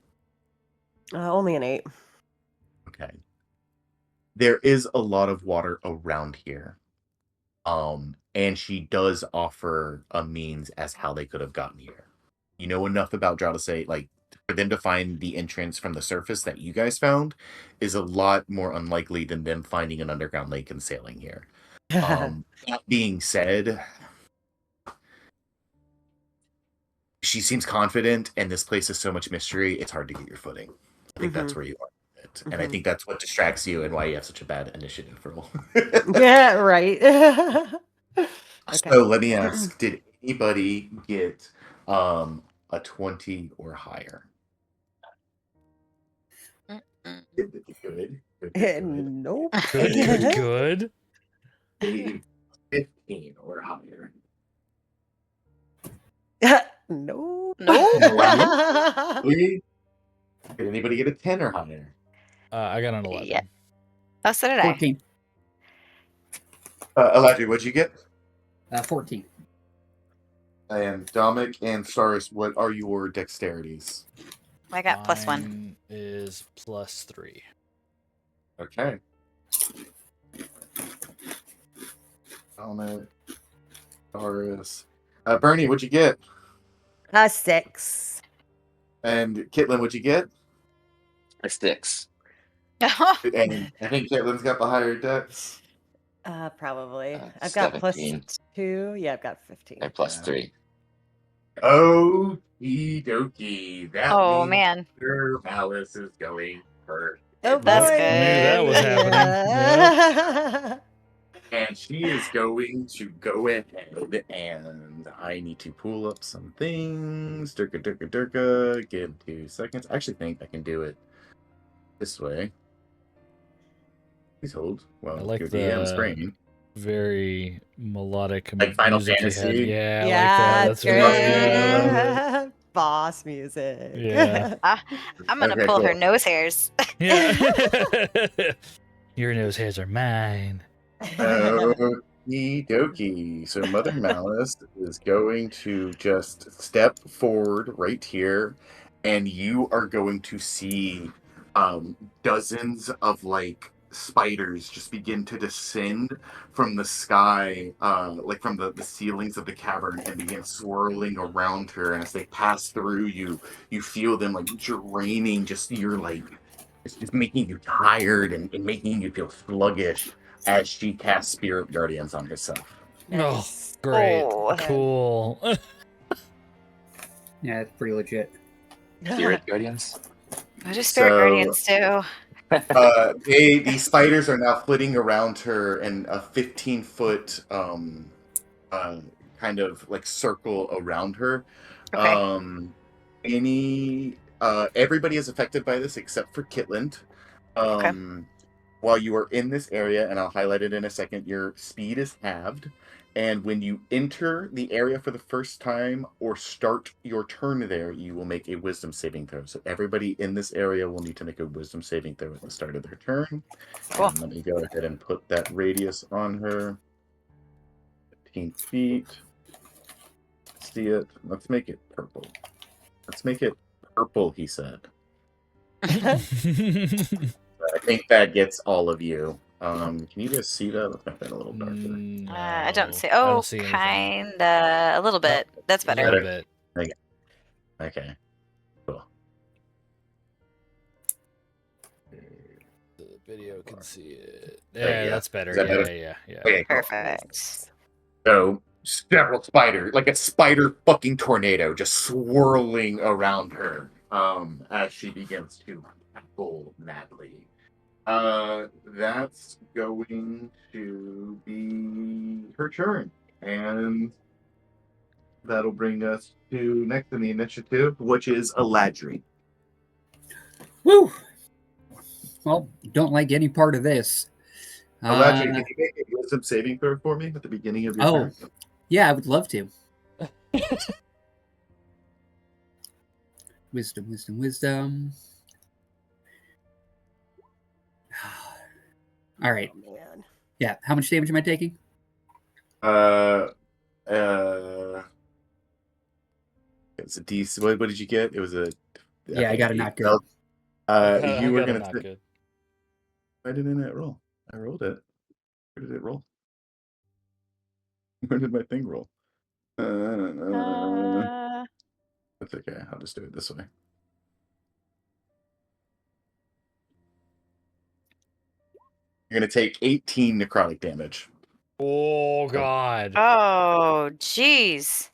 Only an 8. Okay. There is a lot of water around here. And she does offer a means as how they could have gotten here. You know enough about Drow to say, like, for them to find the entrance from the surface that you guys found is a lot more unlikely than them finding an underground lake and sailing here. That being said, she seems confident, and this place is so much mystery, it's hard to get your footing. I think that's where you are with it. And I think that's what distracts you and why you have such a bad initiative roll. Yeah, right. Okay. So let me ask, did anybody get a 20 or higher? Good. Nope. Good. Maybe 15 or higher. No. Did anybody get a 10 or higher? I got an 11. Yeah. Oh, so did I. 14. Elijah, what'd you get? 14. And Dominic and Saris, what are your dexterities? I got +1. Mine is +3. Okay. Dominic, Saris. Bernie, what'd you get? 6. And Kitlin, what'd you get? A 6. And I think Caitlin's got the higher dex. Probably. I've got 17. +2. Yeah, I've got 15. And +3. Okie dokie. That Oh, means man. your Malice is going first. Oh, That's boy. good. I knew that was happening. And she is going to go ahead, and I need to pull up some things. Durka. Give 2 seconds. I actually think I can do it this way. Please hold. Well, I like your DM the screen. very melodic Like Final music you had. Fantasy? Yeah, I Yeah, like that. That's really good. I love it. Boss music. Yeah. I'm going to Okay, pull her cool. nose hairs. Yeah. Your nose hairs are mine. Okie dokie. So Mother Malice is going to just step forward right here, and you are going to see dozens of like spiders just begin to descend from the sky, like from the ceilings of the cavern, and begin swirling around her. And as they pass through you, you feel them like draining just your like it's making you tired and making you feel sluggish as she casts Spirit Guardians on herself. Nice. Oh, great. Oh. Cool. Yeah, it's pretty legit. Spirit Guardians. What do Spirit Guardians do? These spiders are now flitting around her in a 15-foot kind of like circle around her. Okay. Everybody is affected by this except for Kitland. Okay. While you are in this area, and I'll highlight it in a second, your speed is halved. And when you enter the area for the first time or start your turn there, you will make a wisdom saving throw. So everybody in this area will need to make a wisdom saving throw at the start of their turn. Cool. And let me go ahead and put that radius on her. 15 feet. See it? Let's make it purple. Let's make it purple, he said. I think that gets all of you. Can you guys see that? Let's make that a little darker. No, I don't see. I Oh, don't see anything. kinda. A little bit. That's A better. little bit. Okay. Cool. The video can see it. There, Yeah, yeah. that's better. Is that better? Yeah. Okay, cool. Perfect. So several spiders, like a spider fucking tornado, just swirling around her as she begins to pull madly. That's going to be her turn. And that'll bring us to next in the initiative, which is Eladri. Woo! Well, don't like any part of this. Eladri, can you make a wisdom saving throw for me at the beginning of your turn? Yeah, I would love to. Wisdom. All right. Oh, man. Yeah. How much damage am I taking? It's a decent. What did you get? It was a. Yeah, I got a not good. You were gonna. not good. Why didn't it roll? I rolled it. Where did it roll? Where did my thing roll? That's okay. I'll just do it this way. You're gonna take 18 necrotic damage. Oh God. Oh, jeez.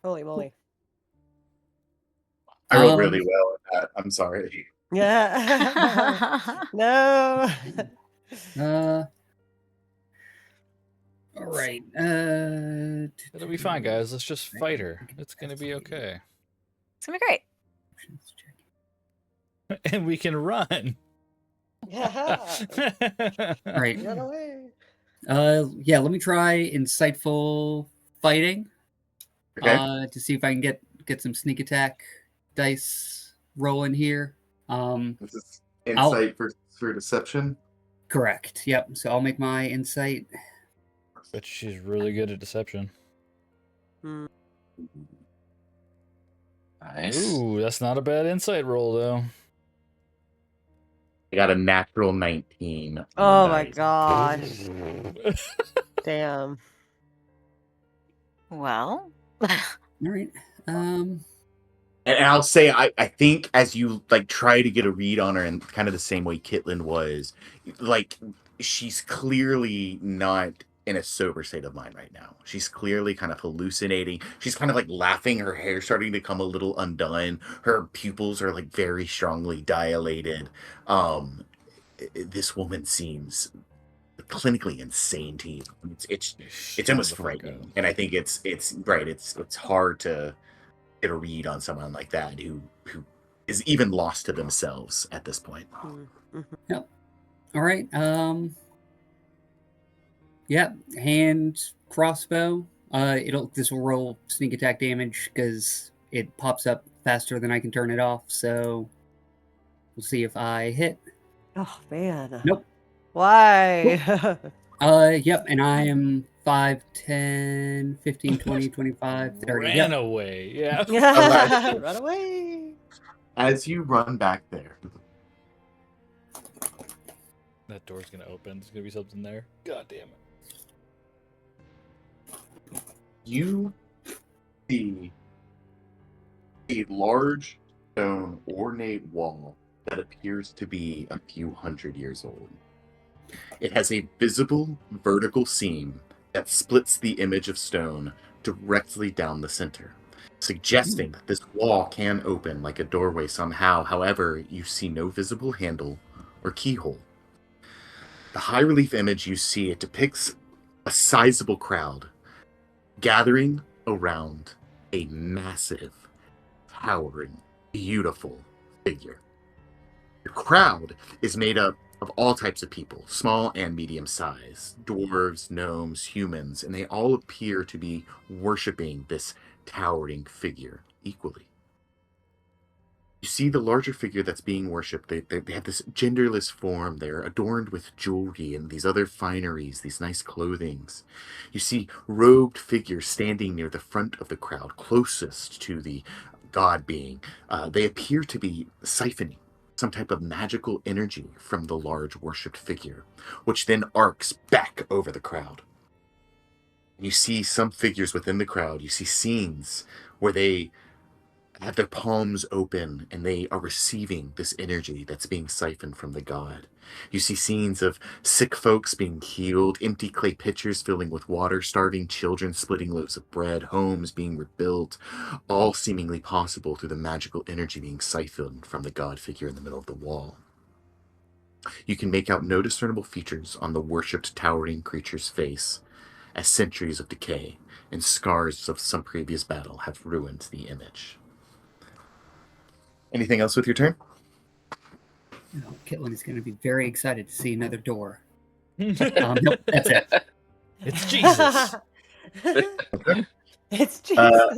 Holy moly. I rolled really well at that. I'm sorry. Yeah. No. All right. It'll be fine, guys. Let's just fight her. It's gonna be okay. It's gonna be great. And we can run. Yeah. All right. Run away. Yeah. Let me try insightful fighting. Okay. To see if I can get some sneak attack dice rolling here. This is insight for deception. Correct. Yep. So I'll make my insight. But she's really good at deception. Nice. Ooh, that's not a bad insight roll, though. I got a natural 19. Oh my gosh. Damn. Well. All right. And I'll say, I think as you like try to get a read on her in kind of the same way Kitlin was, like she's clearly not in a sober state of mind right now. She's clearly kind of hallucinating. She's kind of like laughing. Her hair starting to come a little undone. Her pupils are like very strongly dilated. This woman seems clinically insane to you. It's almost frightening, and I think it's right. It's hard to get a read on someone like that who is even lost to themselves at this point. Yep. All right. Yep. Hand crossbow. This will roll sneak attack damage because it pops up faster than I can turn it off. So we'll see if I hit. Oh man. Nope. Why? Yep. And I am 5, 10, 15, 20, 25, 30. Ran Yep. away. Yeah. Run away. As you run back there, That door's gonna open. There's gonna be something there. God damn it. you see a large stone ornate wall that appears to be a few hundred years old. It has a visible vertical seam that splits the image of stone directly down the center, suggesting that this wall can open like a doorway somehow. However, you see no visible handle or keyhole. The high relief image you see, it depicts a sizable crowd gathering around a massive, towering, beautiful figure. The crowd is made up of all types of people, small and medium size, dwarves, gnomes, humans, and they all appear to be worshiping this towering figure equally. You see the larger figure that's being worshipped, they have this genderless form. They're adorned with jewelry and these other fineries, these nice clothings. You see robed figures standing near the front of the crowd, closest to the god being. They appear to be siphoning some type of magical energy from the large worshipped figure, which then arcs back over the crowd. And you see some figures within the crowd. You see scenes where they have their palms open and they are receiving this energy that's being siphoned from the god. You see scenes of sick folks being healed, empty clay pitchers filling with water, starving children splitting loaves of bread, homes being rebuilt, all seemingly possible through the magical energy being siphoned from the god figure in the middle of the wall. You can make out no discernible features on the worshipped towering creature's face, as centuries of decay and scars of some previous battle have ruined the image. Anything else with your turn? Kitlin is going to be very excited to see another door. Nope, that's it. It's Jesus. It's Uh,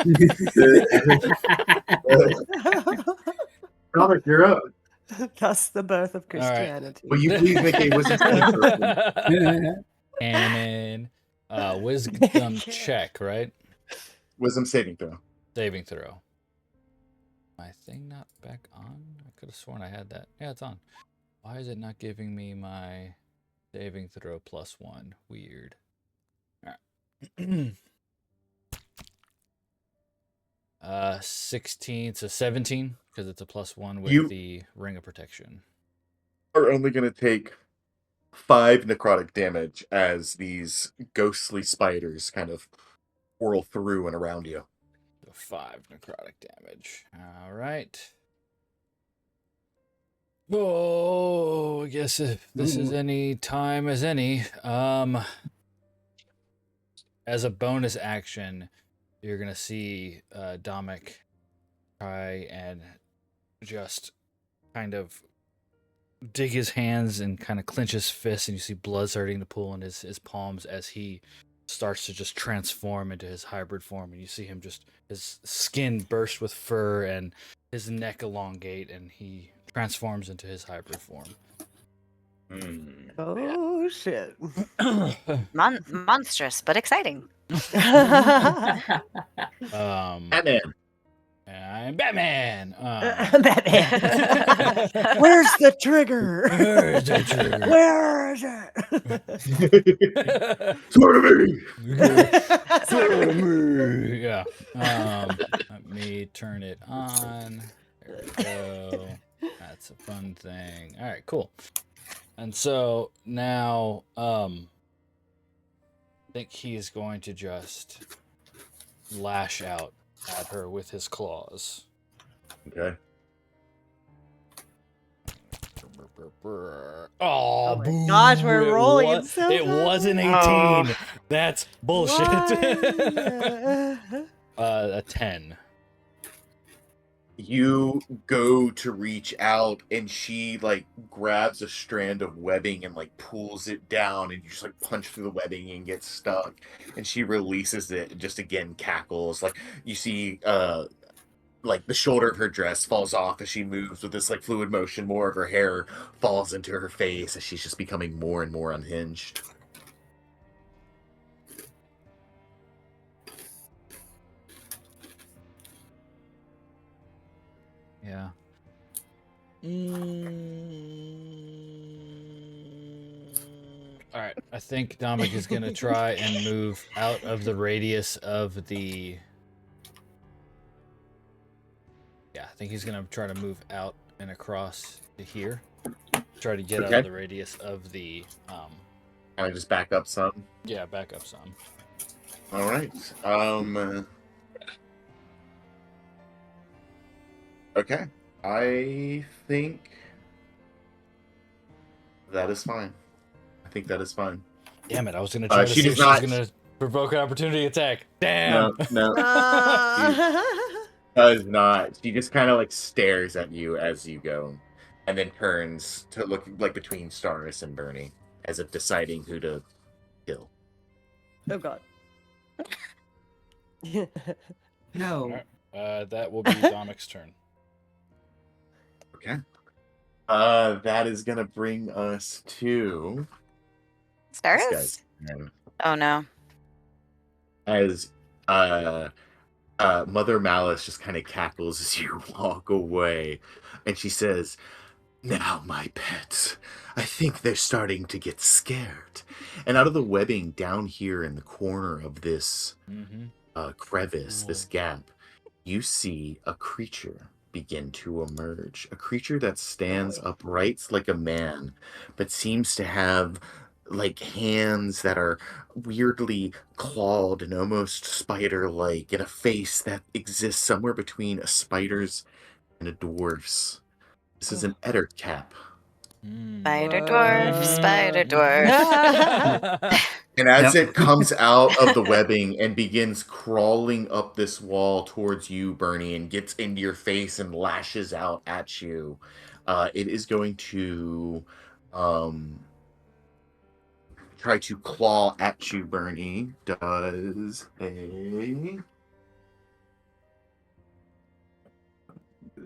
Jesus. Robert, you're up. Thus the birth of right. Christianity. Will you please make a wisdom saving throw? Canon. Wisdom check, right? Wisdom saving throw. Saving throw. My thing not back on? I could have sworn I had that. Yeah, it's on. Why is it not giving me my saving throw +1? Weird. Alright. 16, so 17, because it's a +1 with the Ring of Protection. Are only going to take 5 necrotic damage as these ghostly spiders kind of whirl through and around you. So 5 necrotic damage. All right. Oh, I guess if this is any time as any, as a bonus action, you're gonna see Domik try and just kind of dig his hands and kind of clench his fists, and you see blood starting to pool in his palms as he starts to just transform into his hybrid form, and you see him just, his skin burst with fur and his neck elongate, and he transforms into his hybrid form. Oh, shit. Monstrous, but exciting. Batman. I'm Batman. Batman. Where's the trigger? Where's the trigger? Where is it? Sort of me. Yeah. Let me turn it on. There we go. That's a fun thing. All right, cool. And so now, I think he is going to just lash out at her with his claws. Okay. Oh my gosh, we're rolling it so It high. was an 18. Oh. That's bullshit. Why? A 10. You go to reach out, and she like grabs a strand of webbing and like pulls it down, and you just like punch through the webbing and get stuck. And she releases it and just again cackles. Like you see, like the shoulder of her dress falls off as she moves with this like fluid motion. More of her hair falls into her face as she's just becoming more and more unhinged. Yeah. All right. I think Dominic is going to try and move out of the radius of the... Yeah, I think he's going to try to move out and across to here. Try to get out of the radius of the... Kind of just back up some. Yeah, back up some. All right. Okay. I think that is fine. I think that is fine. Damn it, I was going to try to she see does if not- she's going to provoke an opportunity attack. Damn! No. Does not. She just kind of like stares at you as you go, and then turns to look like between Starnus and Bernie, as if deciding who to kill. Oh god. No. That will be Domic's turn. Okay. That is gonna bring us to this Stars? guy's turn. Oh no. As Mother Malice just kind of cackles as you walk away, and she says, "Now, my pets, I think they're starting to get scared." And out of the webbing down here in the corner of this crevice, this gap, you see a creature begin to emerge. A creature that stands upright like a man, but seems to have like hands that are weirdly clawed and almost spider-like, and a face that exists somewhere between a spider's and a dwarf's. This is an Ettercap. Spider dwarf, spider dwarf. And as Yep. it comes out of the webbing and begins crawling up this wall towards you, Bernie, and gets into your face and lashes out at you, it is going to try to claw at you, Bernie. Does a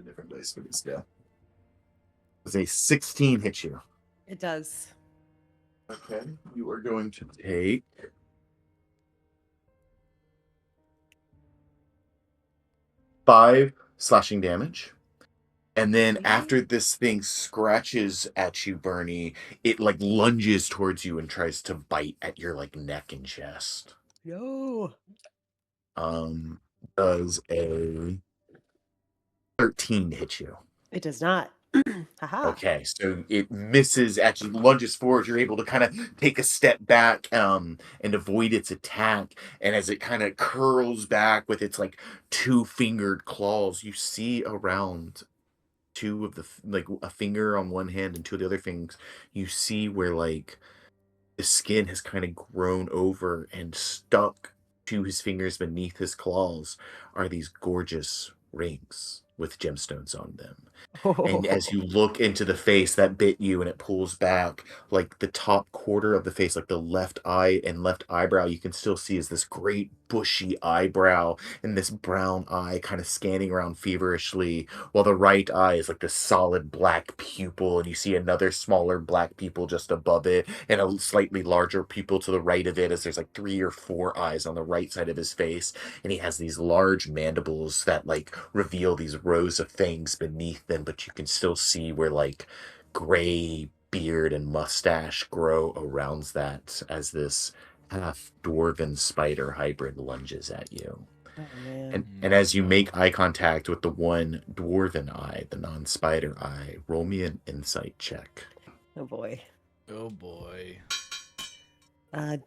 different dice for this guy. Does a 16 hit you? It does. Okay, you are going to take 5 slashing damage. And then after this thing scratches at you, Bernie, it like lunges towards you and tries to bite at your like neck and chest. No. Does a 13 hit you? It does not. Haha. Okay, so it misses, actually lunges forward. You're able to kind of take a step back and avoid its attack. And as it kind of curls back with its like 2-fingered claws, you see around 2 of the, like a finger on one hand and 2 of the other things, you see where like the skin has kind of grown over and stuck to his fingers beneath his claws are these gorgeous rings with gemstones on them. And as you look into the face that bit you and it pulls back, like the top quarter of the face, like the left eye and left eyebrow, you can still see is this great bushy eyebrow and this brown eye kind of scanning around feverishly, while the right eye is like this solid black pupil, and you see another smaller black pupil just above it and a slightly larger pupil to the right of it, as there's like 3 or 4 eyes on the right side of his face. And he has these large mandibles that like reveal these rows of fangs beneath them, but you can still see where like gray beard and mustache grow around that as this half dwarven spider hybrid lunges at you. Oh, man. And as you make eye contact with the one dwarven eye, the non-spider eye, roll me an insight check. Oh boy. Oh boy.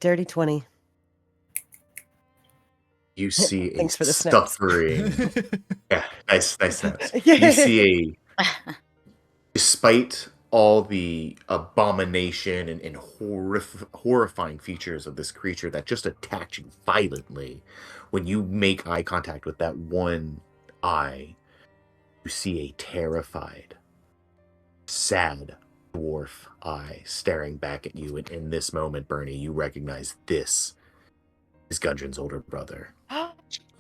Dirty 20. You see a Thanks for the snaps. suffering. Yeah, nice snaps. You see despite all the abomination and horrifying features of this creature that just attacked you violently, when you make eye contact with that one eye, you see a terrified, sad dwarf eye staring back at you. And in this moment, Bernie, you recognize this is Gudrun's older brother.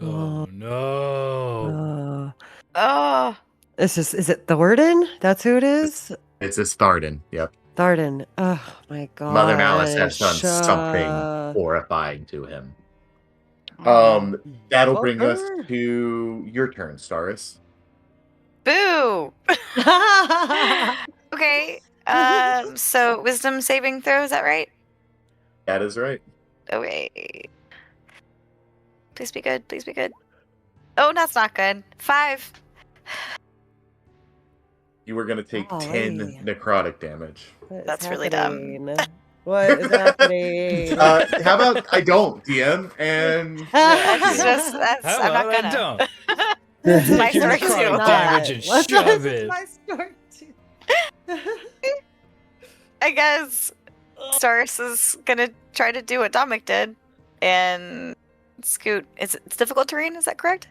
Oh no. Oh. Is it Thornton? That's who it is? It's this Tharden. Yep. Tharden. Oh my god. Mother Malice has done something horrifying to him. That'll bring us to your turn, Staris. Boo. Okay. So wisdom saving throw, is that right? That is right. Okay. Please be good. Please be good. Oh, that's not good. 5. You were going to take 10 necrotic damage. That's really dumb. What is happening? How about I don't, DM? And I'm not gonna. Don't. That's my Take your story necrotic too. damage and shove it. My story too. I guess Staris is gonna try to do what Dominic did and scoot. It's difficult terrain, is that correct?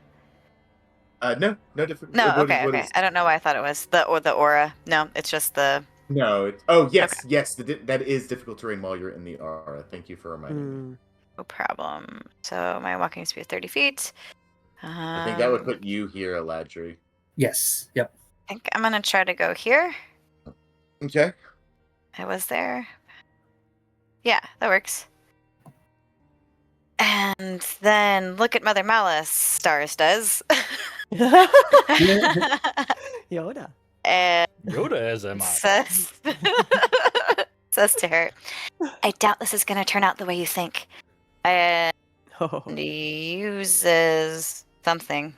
No different. No, okay. I don't know why I thought it was the aura. No, it's just the. No. Yes. That is difficult terrain while you're in the aura. Thank you for reminding me. No problem. So my walking speed is 30 feet. I think that would put you here, Eladri. Yes. Yep. I think I'm gonna try to go here. Okay. I was there. Yeah, that works. And then look at Mother Malice, Staris does. Yoda. And Yoda as am I. says to her, I doubt this is going to turn out the way you think. And uses something.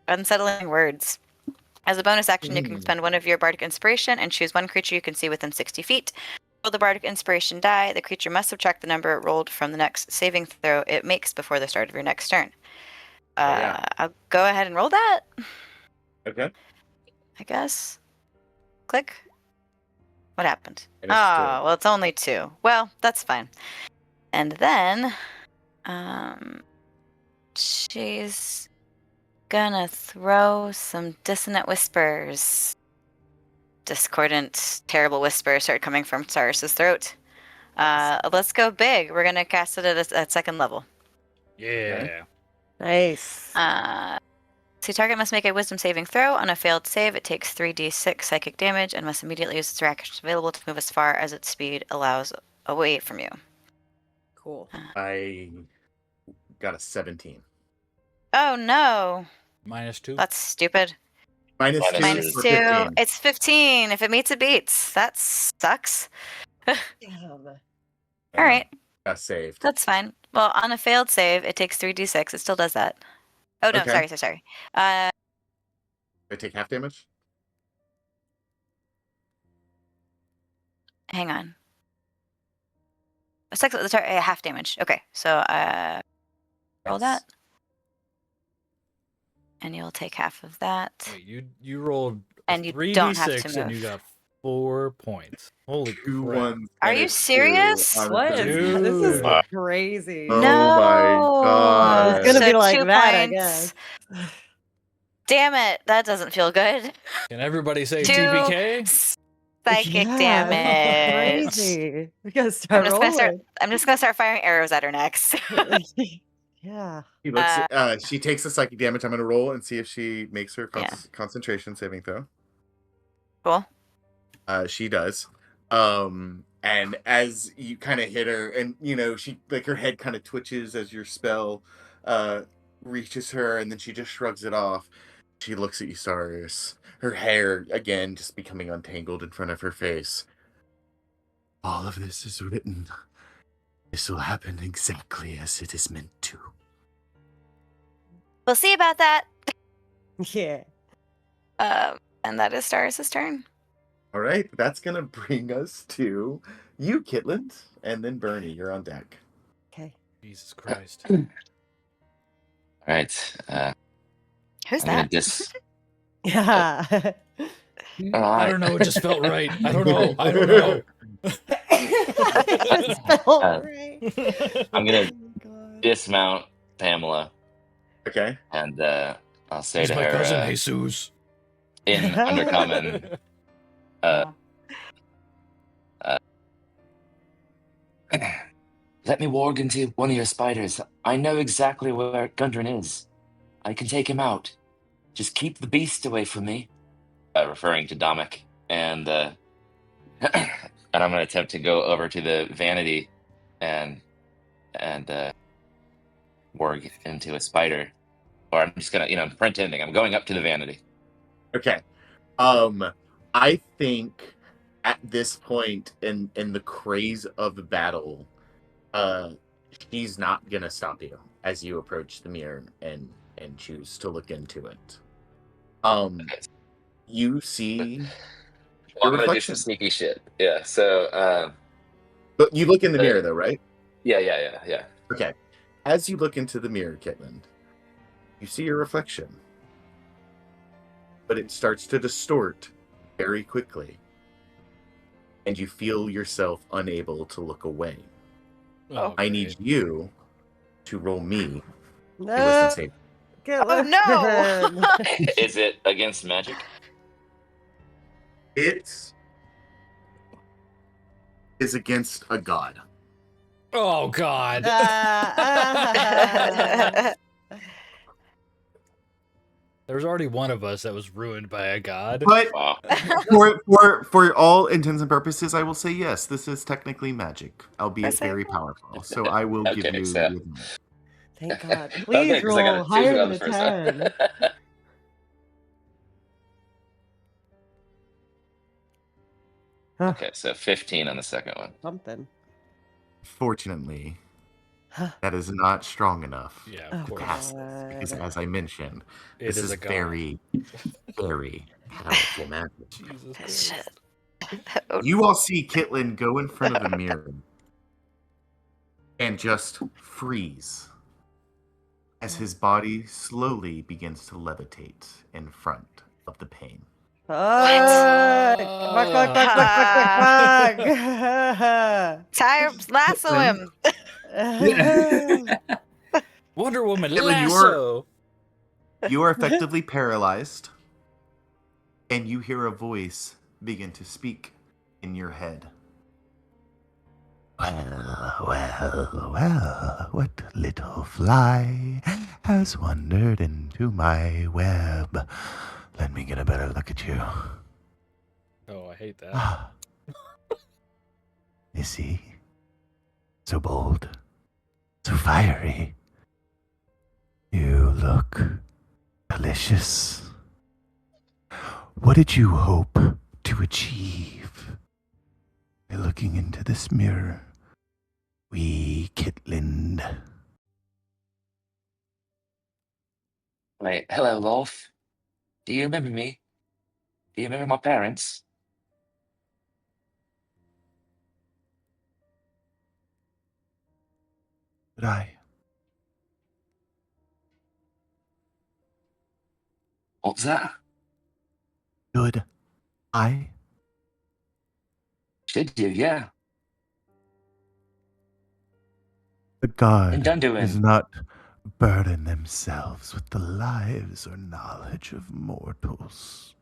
Unsettling words. As a bonus action, you can spend one of your bardic inspiration and choose one creature you can see within 60 feet. Roll the bardic inspiration die. The creature must subtract the number it rolled from the next saving throw it makes before the start of your next turn. I'll go ahead and roll that. Okay. I guess. Click. What happened? And it's Oh, well, it's only 2. Well, that's fine. And then, she's gonna throw some dissonant whispers. Discordant, terrible whispers start coming from Cyrus's throat. Let's go big. We're gonna cast it at 2nd level. Yeah. Nice. So target must make a wisdom saving throw. On a failed save, it takes 3d6 psychic damage and must immediately use its reaction available to move as far as its speed allows away from you. Cool. I got a 17. Oh no, -2. that's stupid. Minus Minus 2 for 2. 15. It's 15. If it meets, it beats. That sucks. Damn. All right, Got saved. that's fine. Well, on a failed save, it takes 3d6. It still does that. Oh no, Okay. sorry. I take half damage? Hang on. Half damage. Okay, so roll Yes. that, and you'll take half of that. Wait, you rolled a And you don't have to 3d6 and you move. got 4 points. Holy 2 crap. 1s. Are and you a 2 serious? on a What is Dude. this? Is Wow. crazy. Oh No. my god. It's gonna So be like 2 that, I points. guess. Damn it, that doesn't feel good. Can everybody say 2 TPK? psychic Yeah, damage. Crazy. We gotta start I'm just gonna start firing arrows at her next. rolling. Yeah. She looks. She takes the psychic damage. I'm gonna roll and see if she makes her Yeah. concentration saving throw. Cool. She does. And as you kind of hit her, and she her head kind of twitches as your spell reaches her, and then she just shrugs it off. She looks at you, Cyrus. Her hair again just becoming untangled in front of her face. All of this is written. This will happen exactly as it is meant to. We'll see about that. Yeah. And that is Cyrus's turn. All right, that's gonna bring us to you, Kitland, and then Bernie. You're on deck. Okay. Jesus Christ. All right. Who's I'm gonna that? Yeah. All I right. don't know, it just felt right. I don't know. I don't know. It just felt Uh, right. I'm gonna Oh my God. dismount Pamela, Okay. and I'll say He's to my her cousin Jesus. in Undercommon, let me warg into one of your spiders. I know exactly where Gundren is. I can take him out. Just keep the beast away from me. Referring to Domik. And and I'm going to attempt to go over to the vanity and warg into a spider. Or I'm just going to, I'm pretending. I'm going up to the vanity. Okay. I think at this point in the craze of the battle, she's not gonna stop you as you approach the mirror and choose to look into it. You see Well, your I'm going to do reflection. some sneaky shit. Yeah, so... But you look in the mirror though, right? Yeah. Okay. As you look into the mirror, Kitland, you see your reflection. But it starts to distort very quickly. And you feel yourself unable to look away. Oh, I need great. you to roll me a No. wisdom save. Oh no! Is it against magic? It is against a god. Oh God. There's already one of us that was ruined by a god. But Wow. for all intents and purposes, I will say yes, this is technically magic, albeit That's very okay. powerful. So I will give Okay, you so- the advantage. Thank God. Please Okay, 'cause I got roll a 2 higher on than the a first 10. one. Okay, so 15 on the second one. Something. Fortunately, Huh. that is not strong enough Yeah, Oh, of course. pass this, because God. as I mentioned, It this is a god. very, very powerful magic. Jesus Christ. Shit. You all see Kitland go in front of the mirror and just freeze as his body slowly begins to levitate in front of the pain. Fuck! Fuck! Time lasso him. Wonder Woman Caitlin, lasso. you are effectively paralyzed, and you hear a voice begin to speak in your head. Well, what little fly has wandered into my web? Let me get a better look at you. Oh, I hate that. You see? So bold. So fiery. You look delicious. What did you hope to achieve by looking into this mirror, wee Kitland? Wait, hello, Lolf. Do you remember me? Do you remember my parents? But I What was that? should I? Should you? Yeah. The god In Dunduin. does not burden themselves with the lives or knowledge of mortals.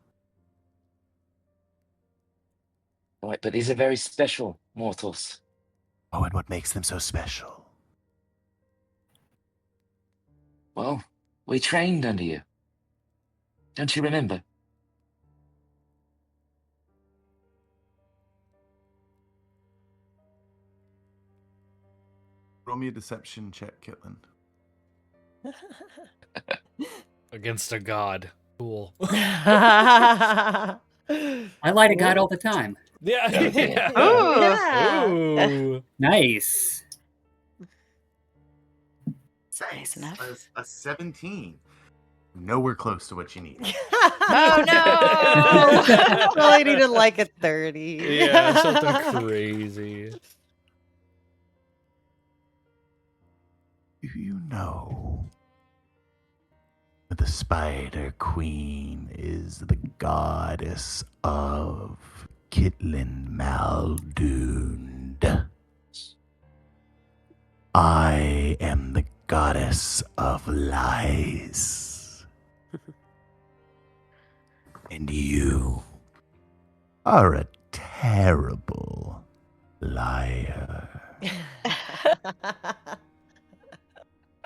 Wait, but these are very special mortals. Oh, and what makes them so special? Well, we trained under you. Don't you remember? Roll me a deception check, Kitland. Against a god. Cool. I lie to God all the time. Yeah. Yeah. Ooh. Yeah. Ooh. Nice. Nice enough. A 17. Nowhere close to what you need. Oh no! Probably needed like a 30. Yeah, something crazy. Do you know the Spider Queen is the goddess of Kitlin Maldund? I am the goddess of lies. And you are a terrible liar.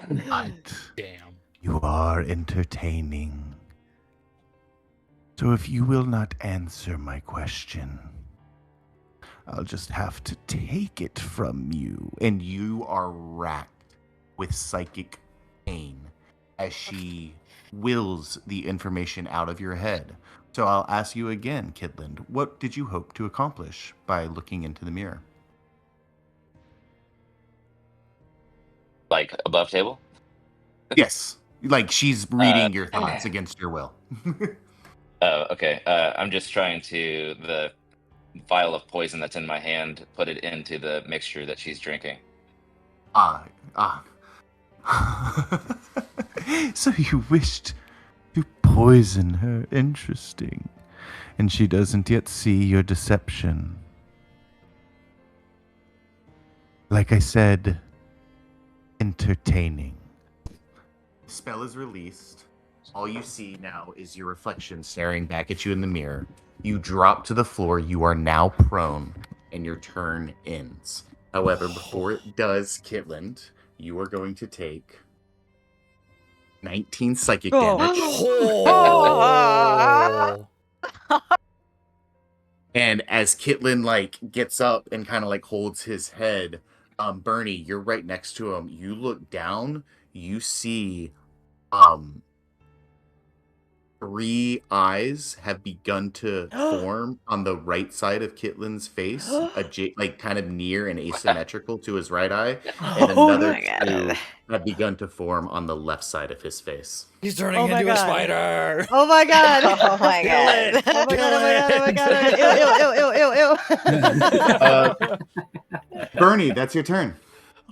But Damn. you are entertaining. So if you will not answer my question, I'll just have to take it from you. And you are racked with psychic pain as she wills the information out of your head. So I'll ask you again, Kitland, what did you hope to accomplish by looking into the mirror? Like above table? Yes, like she's reading your thoughts against your will. Oh, okay. I'm just trying to the vial of poison that's in my hand, put it into the mixture that she's drinking. So you wished to poison her. Interesting. And she doesn't yet see your deception. Like I said, entertaining. The spell is released. All you see now is your reflection staring back at you in the mirror. You drop to the floor. You are now prone, and your turn ends. However, before it does, Kitland, you are going to take 19 psychic damage. Oh. And as Kitland gets up and kind of holds his head, Bernie, you're right next to him. You look down, you see 3 eyes have begun to form on the right side of Kitland's face, kind of near and asymmetrical to his right eye, and another my 2 have begun to form on the left side of his face. He's turning into a spider. Oh my god! Oh my god! Oh my god! Oh my god! Oh my god! Ew! Ew! Ew! Ew! Ew! Bernie, that's your turn.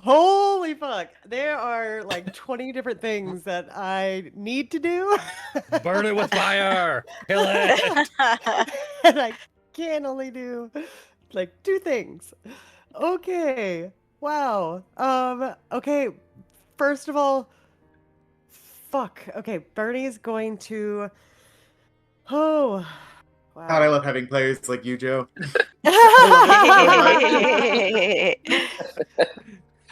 Holy fuck. There are like 20 different things that I need to do. Burn it with fire. Kill it. And I can only do like 2 things. Okay. Wow. Okay. First of all, fuck. Okay, Bernie's going to Oh. God, I Wow. love having players like you, Joe.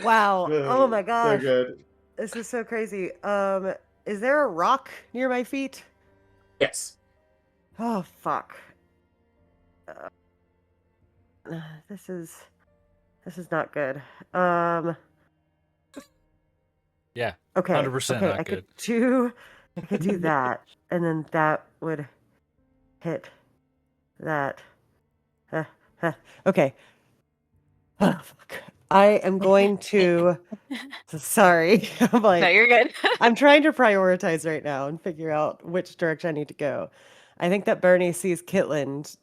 Wow. Oh my So gosh. good. This is so crazy. Is there a rock near my feet? Yes. Oh fuck. Uh, this is not good. Yeah, Okay. 100% Okay, not I good. could do that, and then that would hit that. Okay. Oh, fuck. I am going to. Sorry. I'm No, like, you're good. I'm trying to prioritize right now and figure out which direction I need to go. I think that Bernie sees Kitland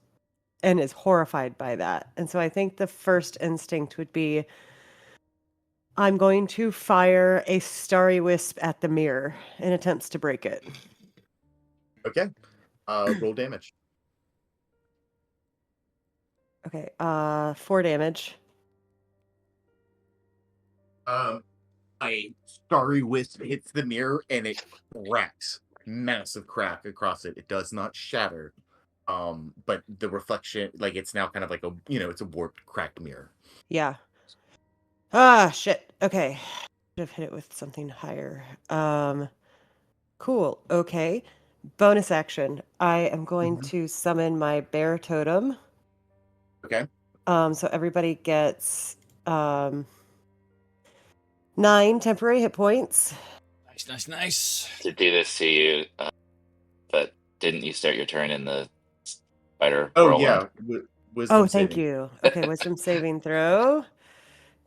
and is horrified by that. And so I think the first instinct would be I'm going to fire a starry wisp at the mirror in attempts to break it. Okay. Roll damage. Okay, 4 damage. A starry wisp hits the mirror and it cracks. Massive crack across it. It does not shatter. But the reflection, like it's now kind of like a, it's a warped, cracked mirror. Yeah. Ah, shit. Okay. Should have hit it with something higher. Cool. Okay. Bonus action. I am going to summon my bear totem. Okay. So everybody gets 9 temporary hit points. Nice. To do this to you, but didn't you start your turn in the spider Oh whirlwind? yeah. Wisdom Oh, thank saving. you. Okay, wisdom saving throw.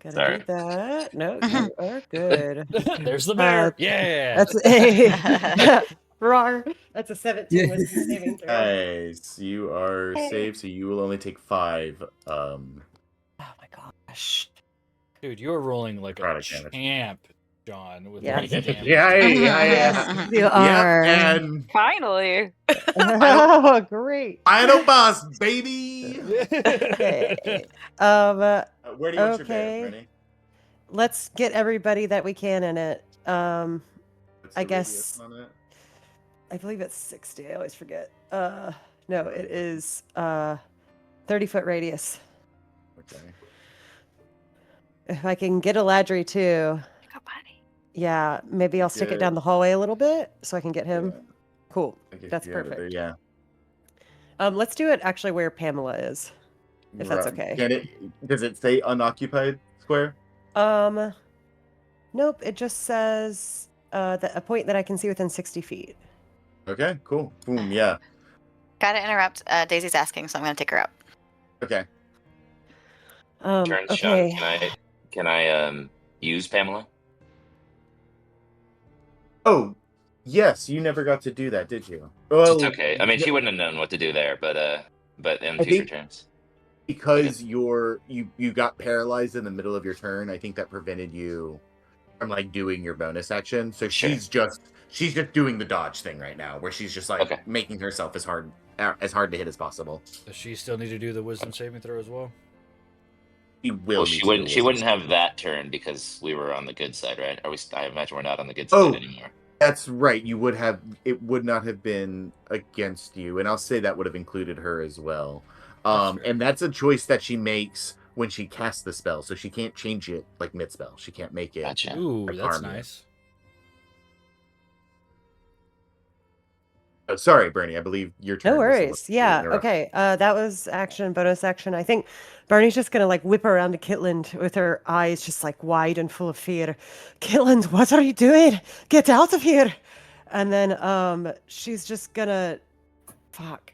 Gotta Sorry. do that. No, you are good. There's the bear. Yeah. That's a roar. That's a 17 wisdom saving throw. Nice. You are saved, so you will only take 5. Oh my gosh. Dude, you're rolling like a Product damage. champ, John. With Yeah. these damage. Yeah. You are. Yep, and Finally. Oh, great. final boss, baby. Okay. Where do you want your bear, Okay. Rennie? Let's get everybody that we can in it. What's I the guess- radius on it? I believe it's 60. I always forget. No, it is 30-foot radius. Okay. If I can get a Ladry too. Go, buddy. Yeah, maybe I'll stick it Good. down the hallway a little bit so I can get him. Yeah. Cool. I get That's you out of there, perfect. yeah. Let's do it actually where Pamela is. If that's okay. Get it? Does it say unoccupied square? Nope. It just says a point that I can see within 60 feet. Okay, cool. Boom, yeah. Gotta interrupt. Daisy's asking, so I'm gonna take her up. Okay. Turns, Okay. Sean. Can I use Pamela? Oh, yes, you never got to do that, did you? Well, It's okay. I mean, she wouldn't have known what to do there, but in I future think- turns. because you got paralyzed in the middle of your turn, I think that prevented you from like doing your bonus action. So Sure. she's just doing the dodge thing right now, where she's just like Okay. making herself as hard to hit as possible. Does she still need to do the wisdom saving throw as well? She will. Well, need she to do wouldn't. a She wisdom wouldn't saving have throw. that turn because we were on the good side, right? I imagine we're not on the good Oh. side anymore. That's right. It would not have been against you, and I'll say that would have included her as well. That's fair. And that's a choice that she makes when she casts the spell, so she can't change it like mid spell. She can't make it. Gotcha. Ooh, Like that's harm you. nice. Oh, sorry, Bernie. I believe your turn. No was the one worries. to Yeah. interrupt. Okay. That was action, bonus action. I think Bernie's just gonna like whip around to Kitland with her eyes just like wide and full of fear. Kitland, what are you doing? Get out of here! And then she's just gonna fuck.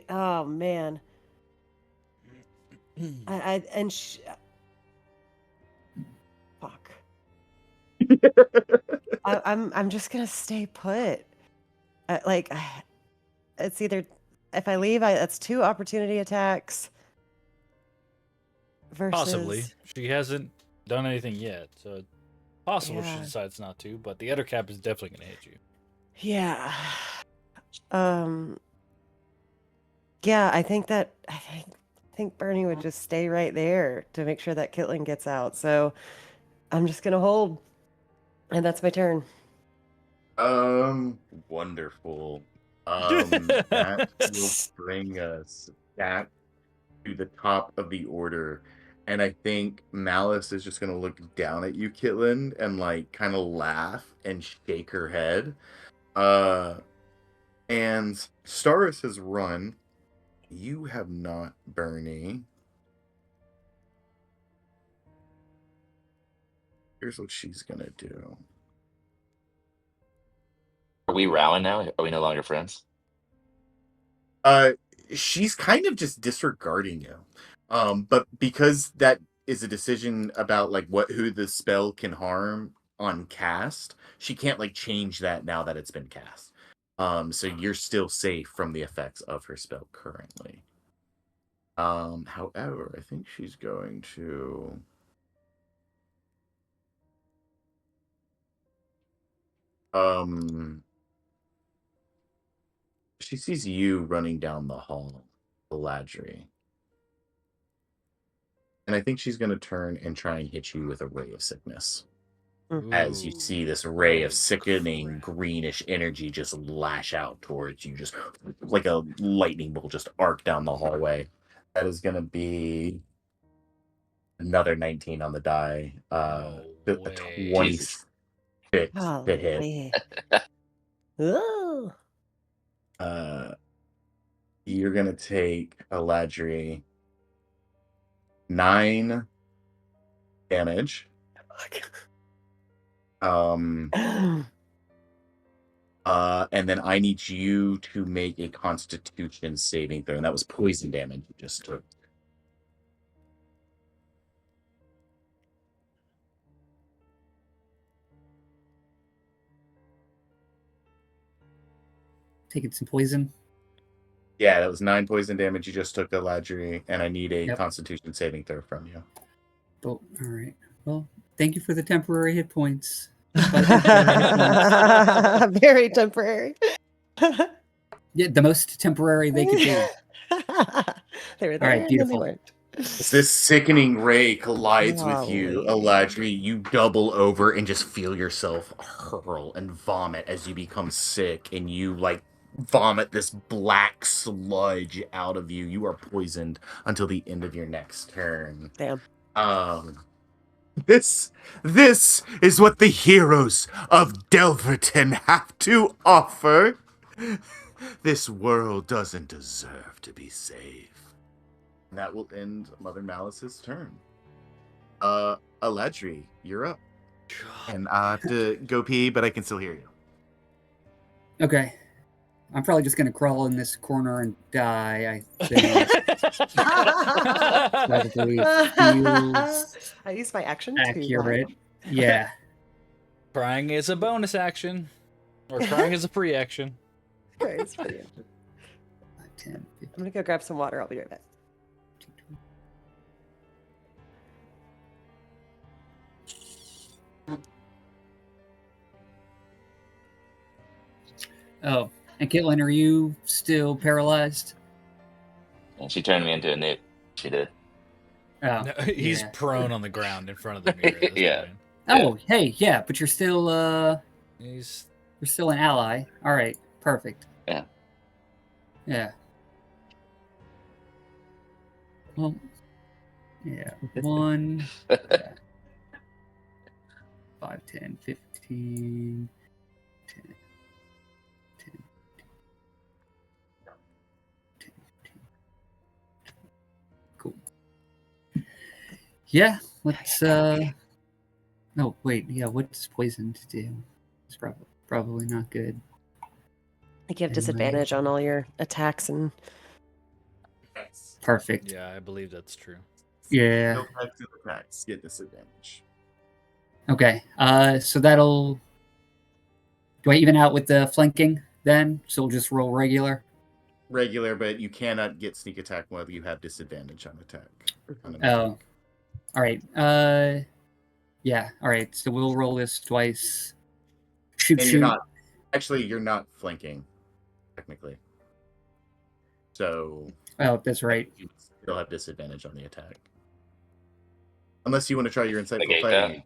Oh man. Fuck. I'm just gonna stay put. It's either if I leave, that's 2 opportunity attacks. Versus Possibly. She hasn't done anything yet, so it's possible she Yeah. decides not to. But the other cap is definitely gonna hit you. Yeah. Yeah, I think Bernie would just stay right there to make sure that Kitling gets out. So I'm just gonna hold. And that's my turn. Wonderful. That will bring us back to the top of the order. And I think Malice is just gonna look down at you, Kitlin, and like kind of laugh and shake her head. And Staris has run. You have not, Bernie. Here's what she's gonna do. Are we rowing now? Are we no longer friends? She's kind of just disregarding you. But because that is a decision about like who the spell can harm on cast, she can't like change that now that it's been cast. So you're still safe from the effects of her spell currently. However, I think she's going to she sees you running down the hall, Galadri. And I think she's going to turn and try and hit you with a ray of sickness. As you see this ray of sickening greenish energy just lash out towards you, just like a lightning bolt just arc down the hallway. That is going to be another 19 on the die. No A way. 26 to hit. Golly. Ooh. You're going to take Aladri 9 damage. And then I need you to make a Constitution saving throw, and that was poison damage you just took. Taking some poison. Yeah, that was 9 poison damage you just took, Aladri, and I need a Yep. Constitution saving throw from you. Oh, all right. Well, thank you for the temporary hit points. Very temporary. Yeah, the most temporary they could be. They were there All right, and then they beautiful. weren't. As this sickening ray collides with you, Golly. Aladri, you double over and just feel yourself hurl and vomit as you become sick, and you like vomit this black sludge out of you. You are poisoned until the end of your next turn. Damn. This is what the heroes of Delverton have to offer. This world doesn't deserve to be safe. And that will end Mother Malice's turn. Aladri, you're up. And I have to go pee, but I can still hear you. Okay. I'm probably just going to crawl in this corner and die, I think. Probably feels I use my action to accurate. Yeah. Crying is a bonus action, or crying is a free action. Okay, it's pretty good. 10, 15, I'm gonna go grab some water. I'll be right back. Oh, and Caitlin, are you still paralyzed? And she turned me into a newt. She did. Oh, No, he's yeah. prone on the ground in front of the mirror. At this Yeah. point. Oh, hey, yeah, but you're still He's you're still an ally. All right, perfect. Yeah. Yeah. Well, yeah, 1, yeah. 5, 10, 15, 10, 10, 10, 15. Cool. Yeah, let's no, wait, yeah, what's poison to do? It's probably not good. I give disadvantage on all your attacks and Perfect. yeah, I believe that's true. Yeah. Go back to the attacks. Get disadvantage. Okay. So that'll. Do I even out with the flanking then? So we'll just roll regular. Regular, but you cannot get sneak attack while you have disadvantage on attack. Oh. All right. Yeah. All right. So we'll roll this twice. Shoot, And shoot. you're not actually you're not flanking, technically. So Oh, that's right. you still have disadvantage on the attack. Unless you want to try your insightful Negate fighting.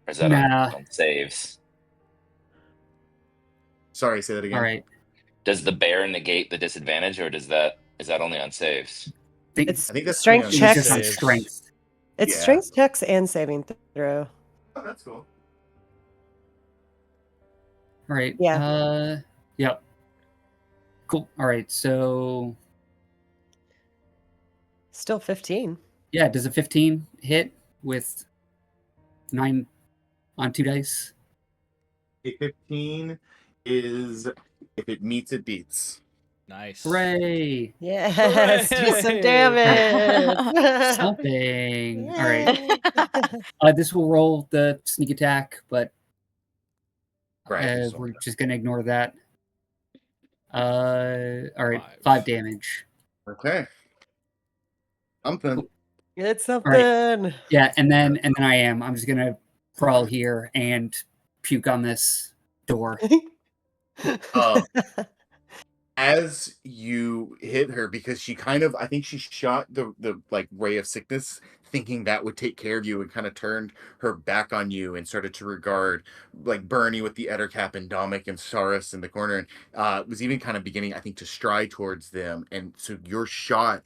Or is that Nah. on saves? Sorry, say that again. All right. Does the bear negate the disadvantage, or is that only on saves? It's I think that's strength only on It's checks. just on Saves. strength. It's Yeah. strength checks and saving throw. Oh, that's cool. All right. Yeah. Yep. Cool. All right. So Still 15. yeah, does a 15 hit with 9 on 2 dice? A 15 is if it meets, it beats. Nice. Hooray! Yes, do some Hooray! damage. Something. All right. Yay. This will roll the sneak attack, but Right. we're just gonna ignore that. All right, 5. 5 damage. Okay. Something. It's something. Yeah, and then I'm just gonna crawl here and puke on this door. As you hit her, because she kind of, I think she shot the like ray of sickness, thinking that would take care of you, and kind of turned her back on you and started to regard like Bernie with the Ettercap and Dominic and Saris in the corner, and was even kind of beginning, I think, to stride towards them. And so your shot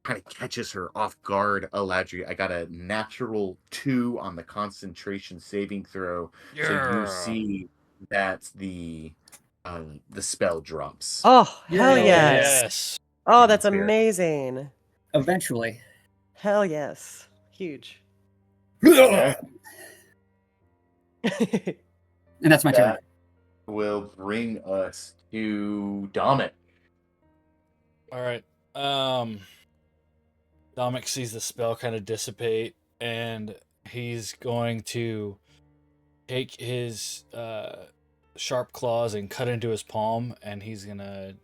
kind of catches her off guard, Aladri. I got a natural 2 on the concentration saving throw. So you see that the spell drops. Oh, hell Yay. yes. Yes. Oh, that's Spirit. amazing. Eventually. Hell yes. Huge. Yeah. And that's my turn. That will bring us to Dominic. All right. Dominic sees the spell kind of dissipate, and he's going to take his sharp claws and cut into his palm, and he's gonna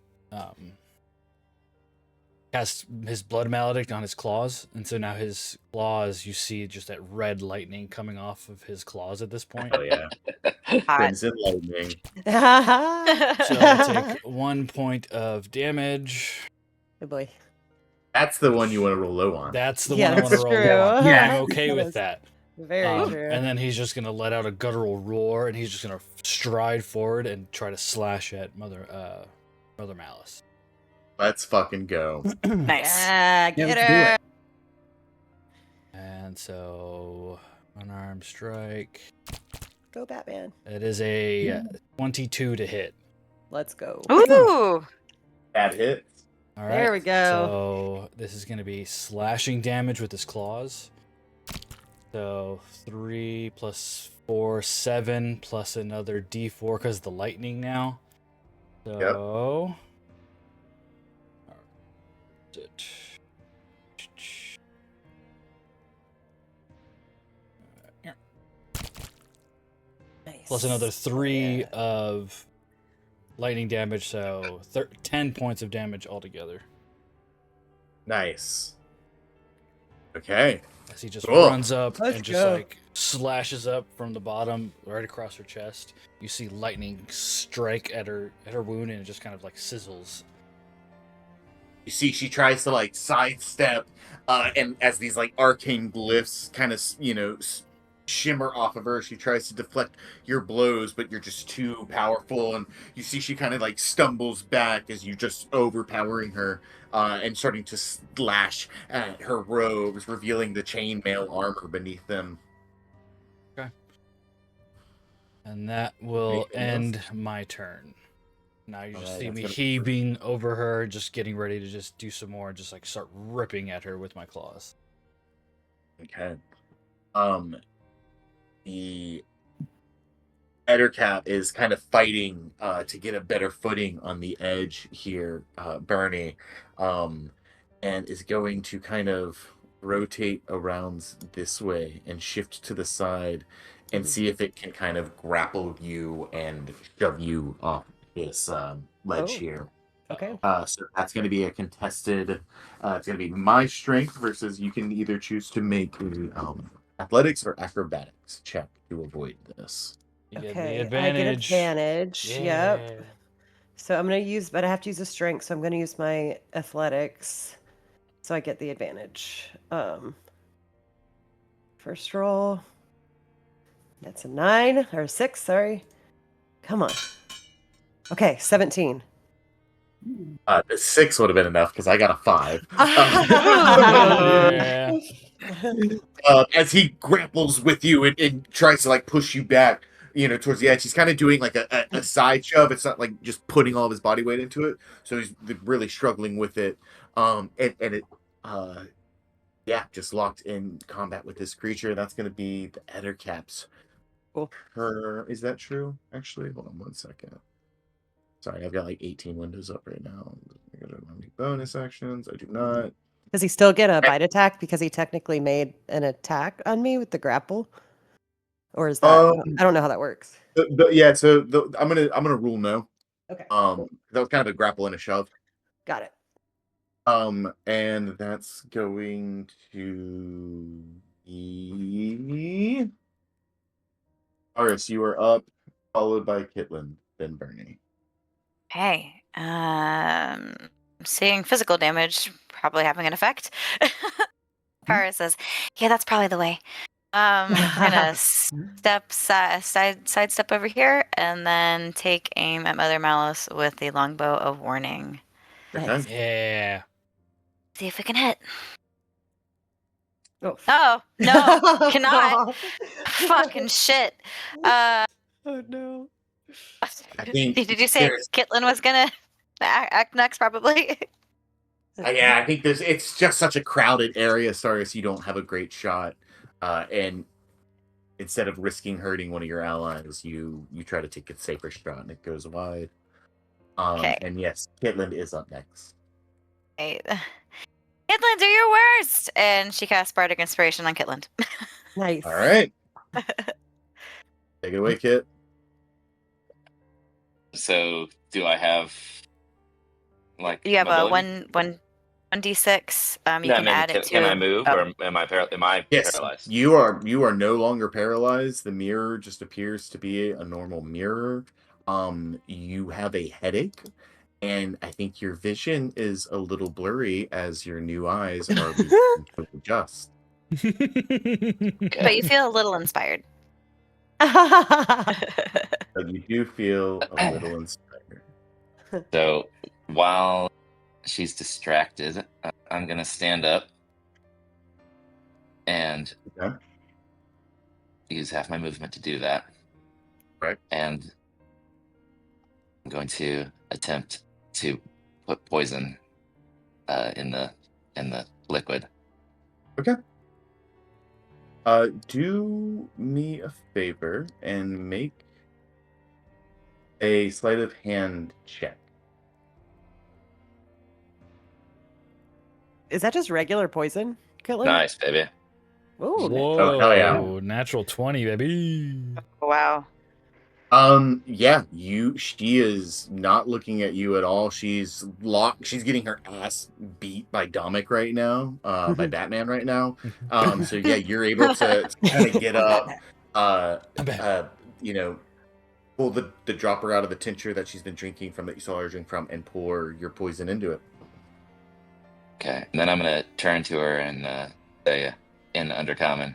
cast his blood maledict on his claws, and so now his claws, you see just that red lightning coming off of his claws at this point. Oh yeah. Hot. Crimson lightning. So I'll take 1 point of damage. Oh boy. That's the one you want to roll low on. That's the Yeah, one I want to that's roll true. low on. Yeah. I'm okay with that. Very true. And then he's just gonna let out a guttural roar, and he's just gonna stride forward and try to slash at Mother Malice. Let's fucking go. Nice. Yeah, get let's do her. it. And so, unarmed strike. Go Batman. It is a 22 to hit. Let's go. Ooh. That hits. All There we go. So this is gonna be slashing damage with his claws. So 3 plus 4, 7 plus another D4 because of the lightning now. So. Nice. Plus another 3 of lightning damage, so 10 points of damage altogether. Nice. Okay. As he just Cool. runs up Let's and just go. like slashes up from the bottom right across her chest. You see lightning strike at her wound, and it just kind of like sizzles. You see, she tries to like sidestep, and as these like arcane glyphs kind of, shimmer off of her, she tries to deflect your blows, but you're just too powerful. And you see, she kind of like stumbles back as you just overpowering her, and starting to slash at her robes, revealing the chainmail armor beneath them. And that will Anything else? end my turn. Now you just Alright, see that's me gonna- heaving over her, just getting ready to just do some more, just like start ripping at her with my claws. Okay. The Ettercap is kind of fighting to get a better footing on the edge here, Bernie, and is going to kind of rotate around this way and shift to the side and see if it can kind of grapple you and shove you off this ledge Oh. here. Okay. So that's going to be a contested. It's going to be my strength versus you can either choose to make a athletics or acrobatics check to avoid this. You get the Okay, I get advantage. advantage. Yeah. Yep. So I'm gonna use, but I have to use a strength, so I'm gonna use my athletics, so I get the advantage. First roll. That's a 9 or a 6. Sorry. Come on. Okay, 17. The 6 would have been enough because I got a 5. Yeah. As he grapples with you and tries to like push you back, towards the edge, he's kind of doing like a side shove. It's not like just putting all of his body weight into it, so he's really struggling with it. And it, just locked in combat with this creature. That's going to be the Ettercap's. Cool. Is that true? Actually, hold on 1 second. Sorry, I've got like 18 windows up right now. Bonus actions. I do not. Does he still get a bite attack because he technically made an attack on me with the grapple? Or is that I don't know how that works. I'm gonna rule no. Okay. That was kind of a grapple and a shove. Got it. And that's going to be Aris, you are up, followed by Kitlin, then Bernie. Hey, seeing physical damage probably having an effect. Kara says, "Yeah, that's probably the way." We're gonna sidestep over here, and then take aim at Mother Malice with the longbow of warning. Nice. Yeah. See if we can hit. Oh, Oh no, cannot. Fucking shit. Oh no. I think Did you say Kitlin was gonna act next? Probably. Yeah, I think it's just such a crowded area, Sarius, you don't have a great shot. And instead of risking hurting one of your allies, you try to take a safer shot and it goes wide. Okay. And yes, Kitlin is up next. Okay. Kitland, do your worst! And she casts Bardic Inspiration on Kitland. Nice. All right. Take it away, Kit. So, do I have like You have mobility? a 1d6. You No, I can mean, add it to. can I move, or am I Yes, paralyzed? you are no longer paralyzed. The mirror just appears to be a normal mirror. You have a headache, and I think your vision is a little blurry as your new eyes are beginning to adjust. But you feel a little inspired. But you do feel a little inspired. So, while she's distracted, I'm gonna stand up and Okay. use half my movement to do that. Right. And I'm going to attempt to put poison in the liquid. Okay. Do me a favor and make a sleight of hand check. Is that just regular poison, Kitlin? Nice, baby. Ooh, Whoa, Oh, hell yeah. natural 20, baby. Wow. Yeah, she is not looking at you at all. She's getting her ass beat by Dominic right now, by Batman right now. So yeah, you're able to kind of get up, pull the dropper out of the tincture that she's been drinking from, that you saw her drink from, and pour your poison into it. Okay, and then I'm gonna turn to her and say in Undercommon,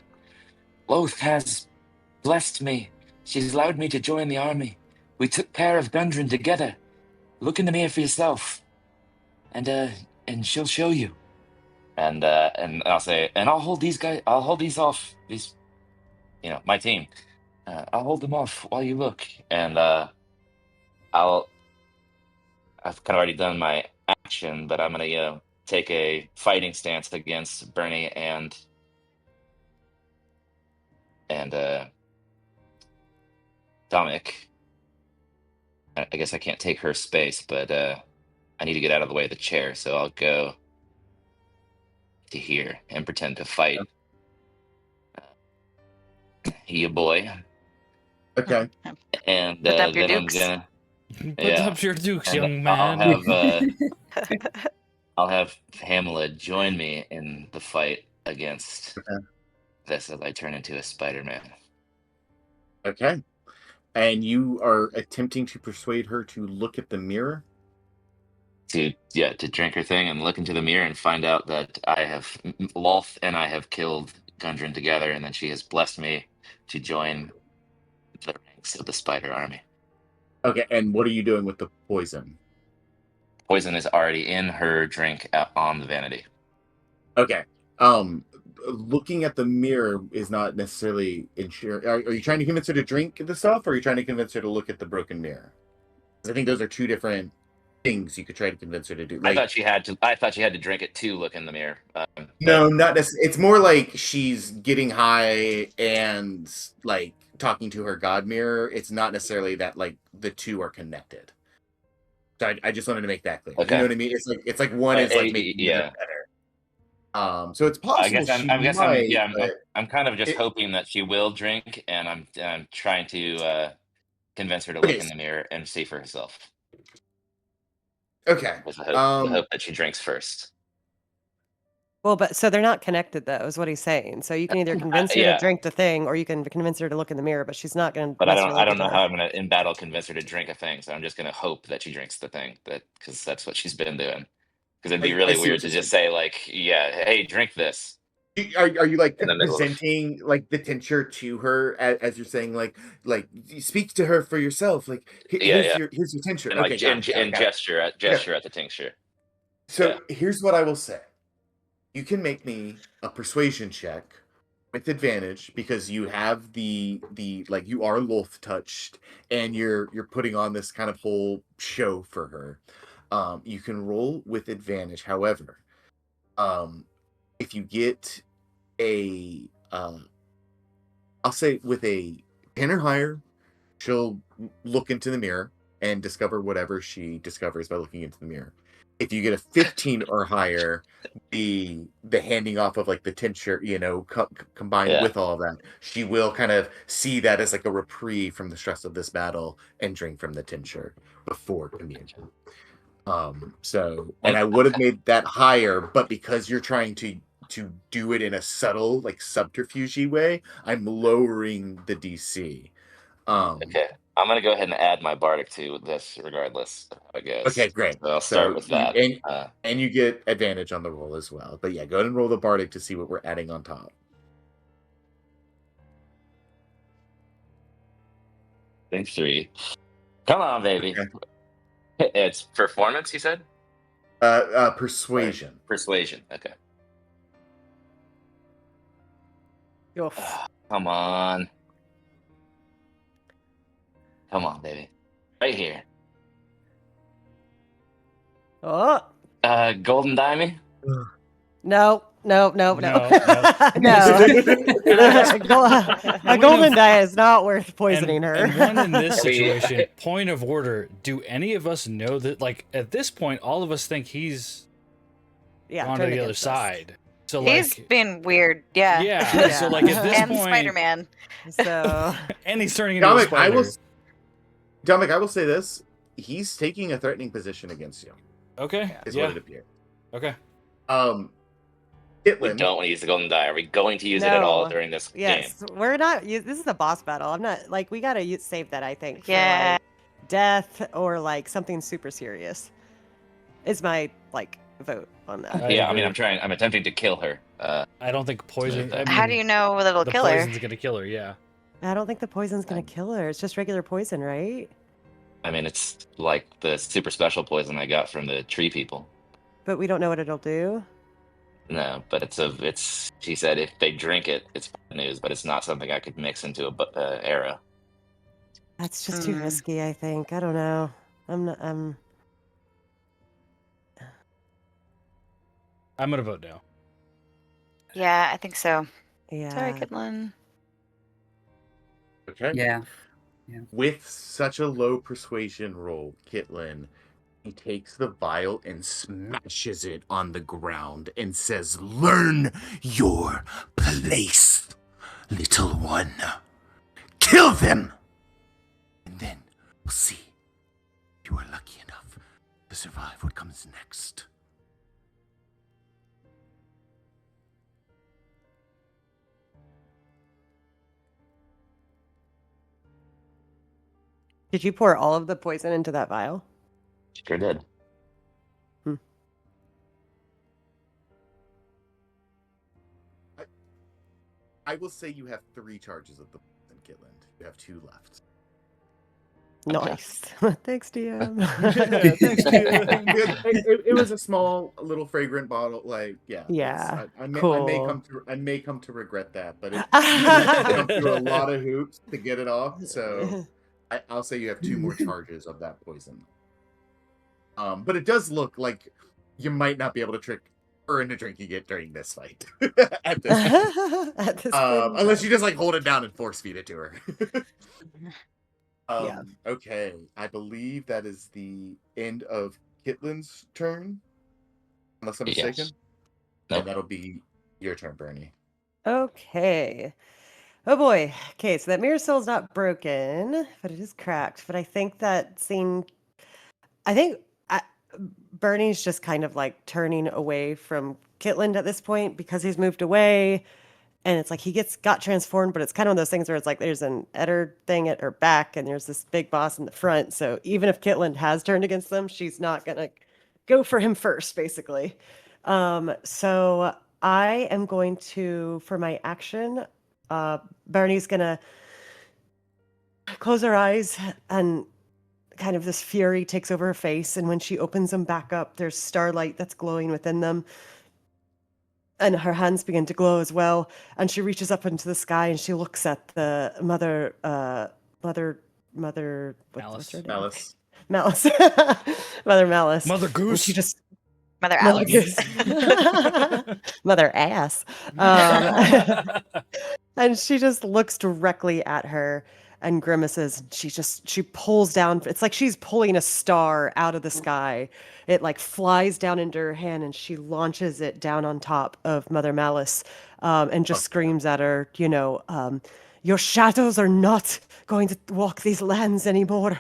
Loth has blessed me. She's allowed me to join the army. We took care of Gundren together. Look in the mirror for yourself, and she'll show you. And I'll say, and I'll hold these guys. I'll hold these off. These, my team. I'll hold them off while you look. And I've kind of already done my action, but I'm gonna take a fighting stance against Bernie and Dominic. I guess I can't take her space, but I need to get out of the way of the chair, so I'll go to here and pretend to fight. Yeah, boy. Okay. Put And up your then dukes. I'm gonna Put up your dukes, and young man. I'll have Hamlet join me in the fight against this as I turn into a Spider-Man. Okay. And you are attempting to persuade her to look at the mirror? To drink her thing and look into the mirror and find out that Lolth and I have killed Gundren together, and then she has blessed me to join the ranks of the Spider Army. Okay, and what are you doing with the poison? Poison is already in her drink on the vanity. Okay. Looking at the mirror is not necessarily ensure. Are you trying to convince her to drink the stuff, or are you trying to convince her to look at the broken mirror? 'Cause I think those are two different things you could try to convince her to do. I thought she had to drink it to look in the mirror. No, not necessarily. It's more like she's getting high and like talking to her god mirror. It's not necessarily that like the two are connected. So I just wanted to make that clear. Okay. You know what I mean? It's like one is like making the other better. So it's possible. I guess I'm kind of just It- hoping that she will drink, and I'm trying to convince her to look in the mirror and see for herself. Okay. With the hope that she drinks first. Well, but so they're not connected, though, is what he's saying. So you can either convince her to drink the thing, or you can convince her to look in the mirror. But she's not going to. But I don't know how I'm going to in battle convince her to drink a thing. So I'm just going to hope that she drinks the thing, because that's what she's been doing. Because it'd be really weird to just say like, hey, drink this. Are you like presenting like the tincture to her as you're saying like speak to her for yourself, like here's your tincture, and okay, and gesture at the tincture. So here's what I will say: you can make me a persuasion check with advantage because you have the like you are Lolth touched and you're putting on this kind of whole show for her. You can roll with advantage. However, if you get I'll say with a 10 or higher, she'll look into the mirror and discover whatever she discovers by looking into the mirror. If you get a 15 or higher, the handing off of like the tincture, combined with all of that, she will kind of see that as like a reprieve from the stress of this battle and drink from the tincture before communion. And I would have made that higher, but because you're trying to do it in a subtle, like subterfuge way, I'm lowering the DC. Okay, I'm gonna go ahead and add my bardic to this, regardless of how it goes. Okay, great. So I'll start with that, and you get advantage on the roll as well. But yeah, go ahead and roll the bardic to see what we're adding on top. Thanks, 3. Come on, baby. Okay. It's performance, you said? Persuasion. Persuasion. Okay. Come on. Come on, baby. Right here. Oh. Golden Diamond? No. No. A golden die is not worth poisoning her. And one in this situation, point of order, do any of us know that, like, at this point, all of us think he's on to the other side. So he's been weird, yeah. So like at this and point, Spider-Man. So and he's turning into a spider. Dominic, I will say this: he's taking a threatening position against you. Okay, is what it appears. Okay. Kitlin. We don't want to use the golden die. Are we going to use it at all during this game? We're not. This is a boss battle. I'm not like we gotta save that. I think. For, Yeah. like, death or like something super serious. Is my vote on that. I mean, I'm attempting to kill her. I don't think poison. How do you know that it'll kill her? The poison's gonna kill her. Yeah. I don't think the poison's gonna kill her. It's just regular poison, right? I mean, it's like the super special poison I got from the tree people. But we don't know what it'll do. No, but it's. She said if they drink it, it's bad news. But it's not something I could mix into a arrow. That's just too risky. I think. I don't know. I'm not. I'm gonna vote no. Yeah, I think so. Yeah. Sorry, Kitlin. Okay. Yeah. With such a low persuasion roll, Kitlin, he takes the vial and smashes it on the ground and says, "Learn your place, little one. Kill them! And then we'll see if you are lucky enough to survive what comes next." Did you pour all of the poison into that vial? Sure did. I will say you have 3 charges of the poison, Kitland. You have 2 left. Nice. Thanks, DM. Yeah, thanks, DM. It was a small, little fragrant bottle. Like, yeah. Yeah, I cool. may come to regret that, but you have to jump through a lot of hoops to get it off. So I'll say you have 2 more charges of that poison. But it does look like you might not be able to trick her into drinking it during this fight. At this point. At this point, Unless you just like hold it down and force feed it to her. Yeah. Okay, I believe that is the end of Kitlin's turn, unless I'm mistaken. Yes. And Nope. that'll be your turn, Bernie. Okay. Oh boy. Okay, so that mirror cell's not broken, but it is cracked. But I think that scene. I think Bernie's just kind of like turning away from Kitland at this point because he's moved away. And it's like he got transformed, but it's kind of one of those things where it's like there's an Etter thing at her back and there's this big boss in the front. So even if Kitland has turned against them, she's not going to go for him first, basically. So I am going to, for my action, Bernie's going to close her eyes and kind of this fury takes over her face. And when she opens them back up, there's starlight that's glowing within them. And her hands begin to glow as well. And she reaches up into the sky and she looks at the mother, what's her name? Malice. Malice. Mother Malice. Mother And Goose. she just, Mother Mother Alice. Goose. Mother ass. And she just looks directly at her and grimaces. She pulls down. It's like she's pulling a star out of the sky. It like flies down into her hand and she launches it down on top of Mother Malice and just screams at her, your shadows are not going to walk these lands anymore.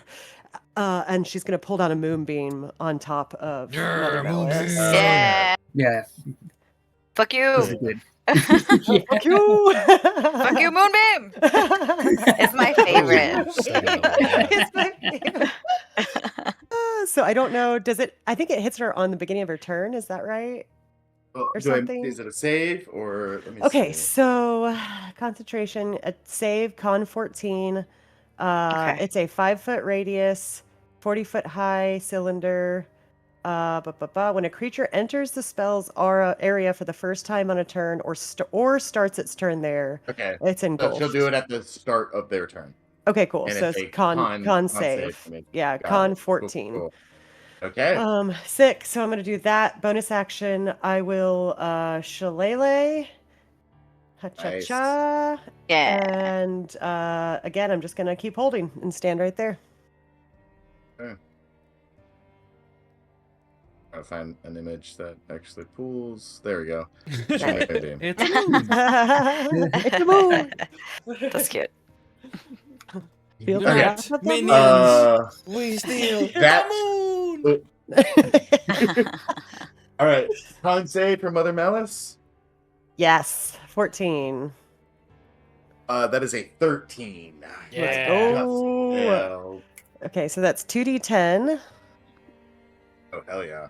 And she's going to pull down a moonbeam on top of Mother Malice. Yeah. Yeah. Fuck you. This is good. Fuck you! Fuck you, Moonbeam. It's my favorite. It's my favorite. So I don't know. I think it hits her on the beginning of her turn. Is that right? Well, Or something? is it a save or? Let me Okay, see. so concentration, a save, con 14. Okay. It's a 5-foot radius, 40-foot high cylinder. When a creature enters the spell's aura area for the first time on a turn or starts its turn there, Okay. it's So engulfed. she'll do it at the start of their turn. Okay, cool. And So it's it's a con con save. save. I mean, Yeah, got con it. Cool, 14. cool. Okay. Sick. So I'm gonna do that. Bonus action. I will shillelagh. Ha-cha-cha. Yeah. And again, I'm just gonna keep holding and stand right there. I'll find an image that actually pulls. There we go. It's It's a a moon. That's cute. Feel Okay. wrath of the Minions. We steal that- the moon. All right. Con save for Mother Malice. Yes, 14. That is a 13. Let's go. Yeah. Okay, so that's 2d10. Oh hell yeah.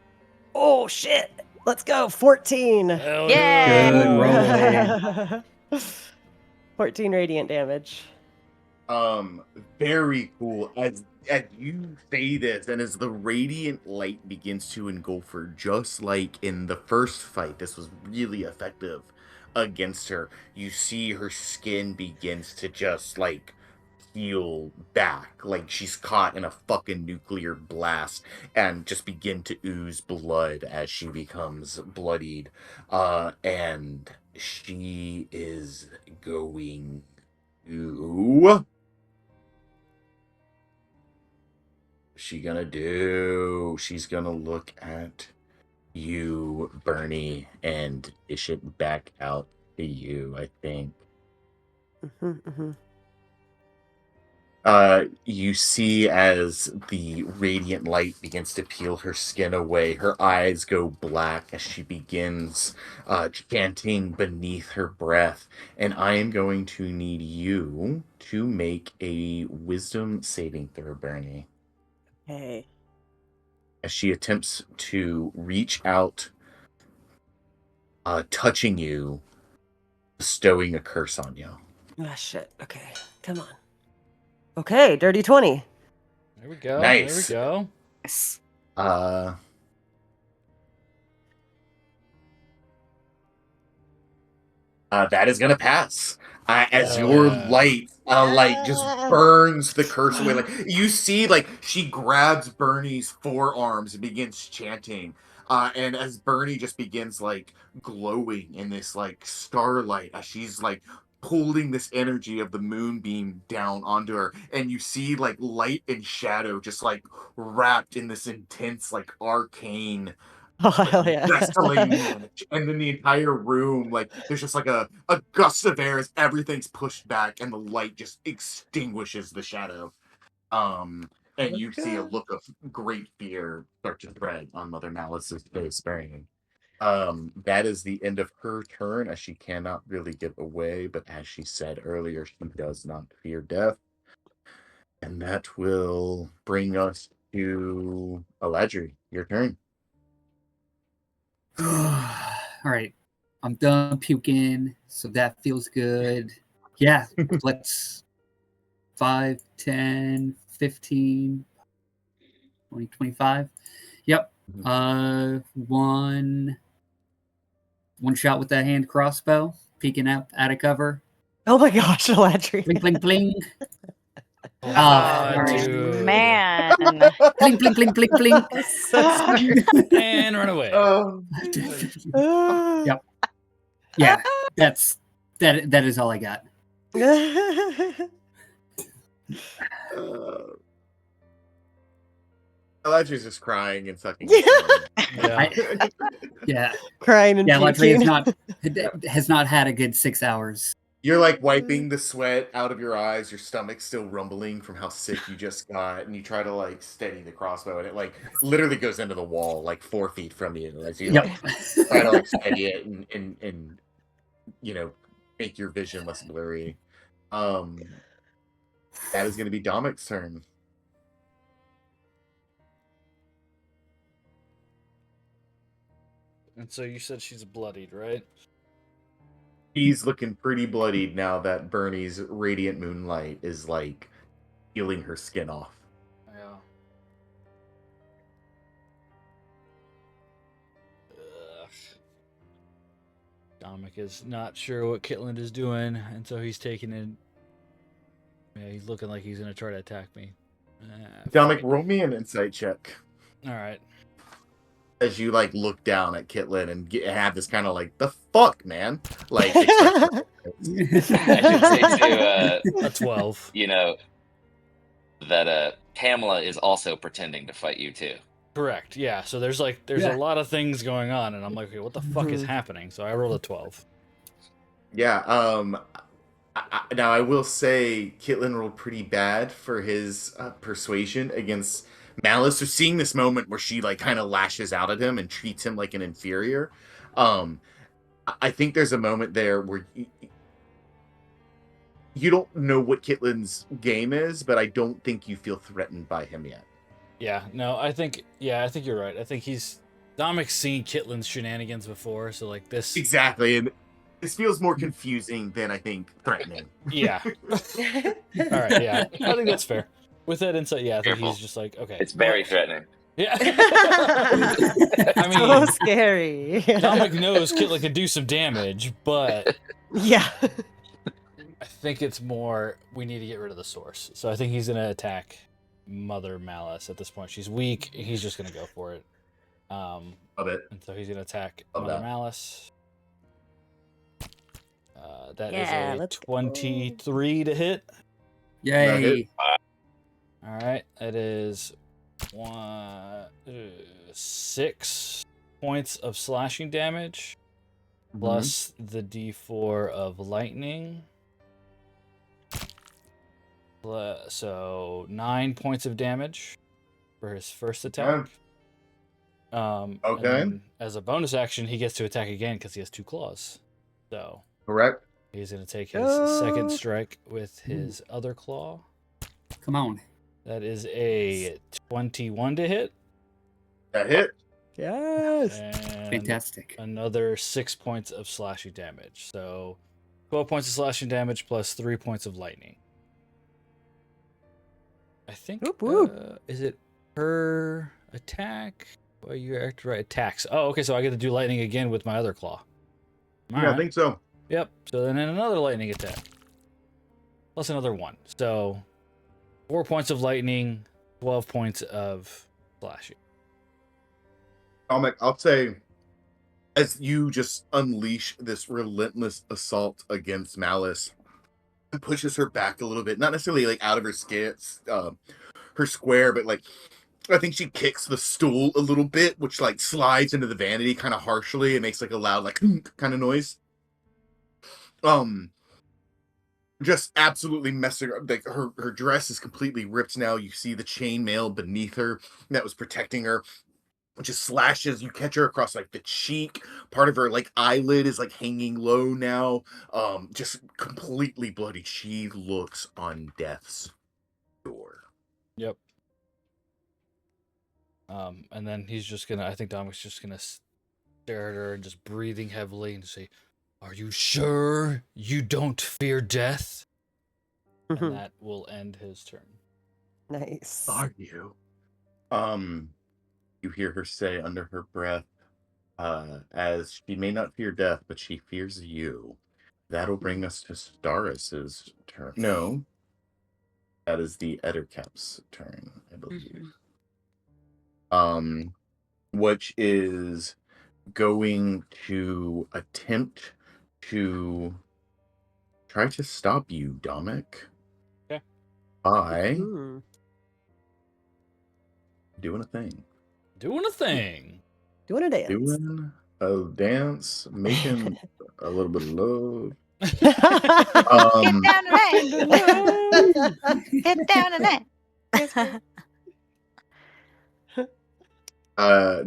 Oh shit! Let's go. 14. Hell Yeah. Good 14 radiant damage. Very cool. As you say this, and as the radiant light begins to engulf her, just like in the first fight, this was really effective against her. You see her skin begins to just like peel back, like she's caught in a fucking nuclear blast, and just begin to ooze blood as she becomes bloodied. And she is going to. She's gonna look at you, Bernie, and dish it back out to you, I think. You see as the radiant light begins to peel her skin away, her eyes go black as she begins chanting beneath her breath. And I am going to need you to make a wisdom saving throw, Bernie, Hey. as she attempts to reach out, touching you, bestowing a curse on you. Ah, shit. Okay. Come on. Okay, dirty 20. There we go. Nice. There we go. Yes. That is gonna pass. As your light, just burns the curse away. Like you see, like she grabs Bernie's forearms and begins chanting. And as Bernie just begins like glowing in this like starlight, as she's like pulling this energy of the moonbeam down onto her, and you see like light and shadow just like wrapped in this intense like arcane Oh, hell yeah. wrestling match. And then the entire room, like there's just like a gust of air as everything's pushed back and the light just extinguishes the shadow. And you see a look of great fear start to spread on Mother Malice's face, Bernie. That is the end of her turn, as she cannot really get away, but as she said earlier, she does not fear death. And that will bring us to Aladri. Your turn. All right. I'm done puking, so that feels good. Yeah, let's 5, 10, 15, 20, 25. Yep. One shot with that hand crossbow, peeking out of cover. Oh my gosh, Eladri. Bling, bling, bling. Ah, all right. dude. Man. Bling, bling, bling, bling, bling. So sorry. And run away. Yep. Yeah, that is all I got. Aladri's just crying and sucking. Yeah. Yeah. Crying and Yeah, Latry puking. has not had a good 6 hours. You're like wiping the sweat out of your eyes, your stomach's still rumbling from how sick you just got, and you try to like steady the crossbow, and it like literally goes into the wall like 4 feet from you as you like try to like steady it and you know, make your vision less blurry. That is gonna be Domic's turn. And so you said she's bloodied, right? He's looking pretty bloodied now that Bernie's radiant moonlight is like peeling her skin off. Yeah. Ugh. Domic is not sure what Kitland is doing, and so he's taking it. Yeah, he's looking like he's gonna try to attack me. Domic, roll me an insight check. All right. As you like look down at Kitlin and have this kind of like, the fuck, man, like I should say too, A 12. you know, that Pamela is also pretending to fight you too. Correct. Yeah. So there's a lot of things going on, and I'm like, okay, what the fuck is happening? So I rolled a 12. Yeah. Now I will say Kitlin rolled pretty bad for his persuasion against Malice. So seeing this moment where she like kind of lashes out at him and treats him like an inferior, I think there's a moment there where you don't know what Kitlin's game is, but I don't think you feel threatened by him yet. Yeah. No, I think you're right. I think Domic's seen Kitlin's shenanigans before, so like this. Exactly, and this feels more confusing than I think threatening. Yeah. All right. Yeah. I think that's fair. With that insight, yeah, I think he's just like, okay. It's very threatening. Yeah. I mean, so scary. Domic knows Kitlin can do some damage, but Yeah. I think it's more we need to get rid of the source. So I think he's gonna attack Mother Malice at this point. She's weak. He's just gonna go for it. Love it. And so he's gonna attack Love Mother that. Malice. That Yeah, is a let's go. 23 to hit. Yay. All right, that is 6 points of slashing damage, plus the D4 of lightning. So 9 points of damage for his first Yeah. attack. And Okay. then as a bonus action, he gets to attack again because he has 2 claws. So Correct. he's going to take his second strike with his other claw. Come on. That is a 21 to hit. That hit. Yes. And Fantastic. another 6 points of slashing damage. So 12 points of slashing damage plus 3 points of lightning. I think, Whoop, whoop. is it per attack? Well, you act right. Attacks. Oh, okay, so I get to do lightning again with my other claw. All Yeah, right. I think so. Yep, so then another lightning attack. Plus another 1. So 4 points of lightning, 12 points of slashing. Comic, I'll say, as you just unleash this relentless assault against Malice, it pushes her back a little bit, not necessarily like out of her her square, but like I think she kicks the stool a little bit, which like slides into the vanity kind of harshly. It makes like a loud like kind of noise. Just absolutely messing up. Like her dress is completely ripped now. You see the chainmail beneath her that was protecting her. Just slashes. You catch her across like the cheek. Part of her like eyelid is like hanging low now. Just completely bloody. She looks on death's door. Yep. And then he's just gonna, I think Dominic's just gonna stare at her and just breathing heavily and say, "Are you sure you don't fear death?" And that will end his turn. Nice. Are you? You hear her say under her breath, as she may not fear death, but she fears you. That'll bring us to Staris's turn. No, that is the Ettercap's turn, I believe. Which is going to attempt to try to stop you, Dominic. Okay. By Mhm. doing a thing. Doing a thing. Doing a dance. Doing a dance, making a little bit of love. Get down tonight. Get down tonight.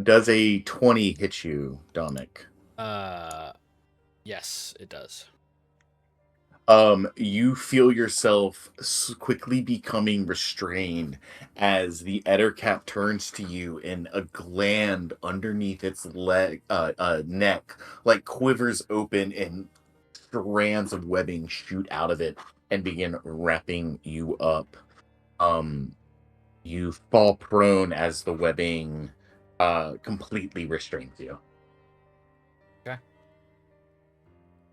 Does a 20 hit you, Dominic? Yes, it does. You feel yourself quickly becoming restrained as the Ettercap turns to you, and a gland underneath its neck like quivers open, and strands of webbing shoot out of it and begin wrapping you up. You fall prone as the webbing completely restrains you. Okay.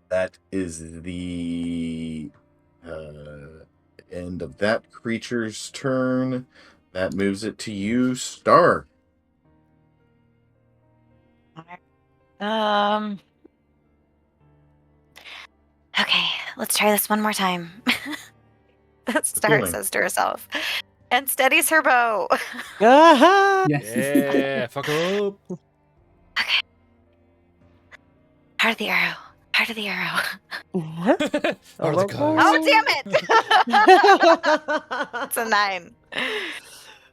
That is the end of that creature's turn. That moves it to you, Star. Okay, let's try this one more time. Star feeling? says to herself and steadies her bow. Ah-ha! Yeah, fuck up. Okay. Heart of the arrow. Heart of the arrow. Or the cards. Oh, damn it! It's a 9.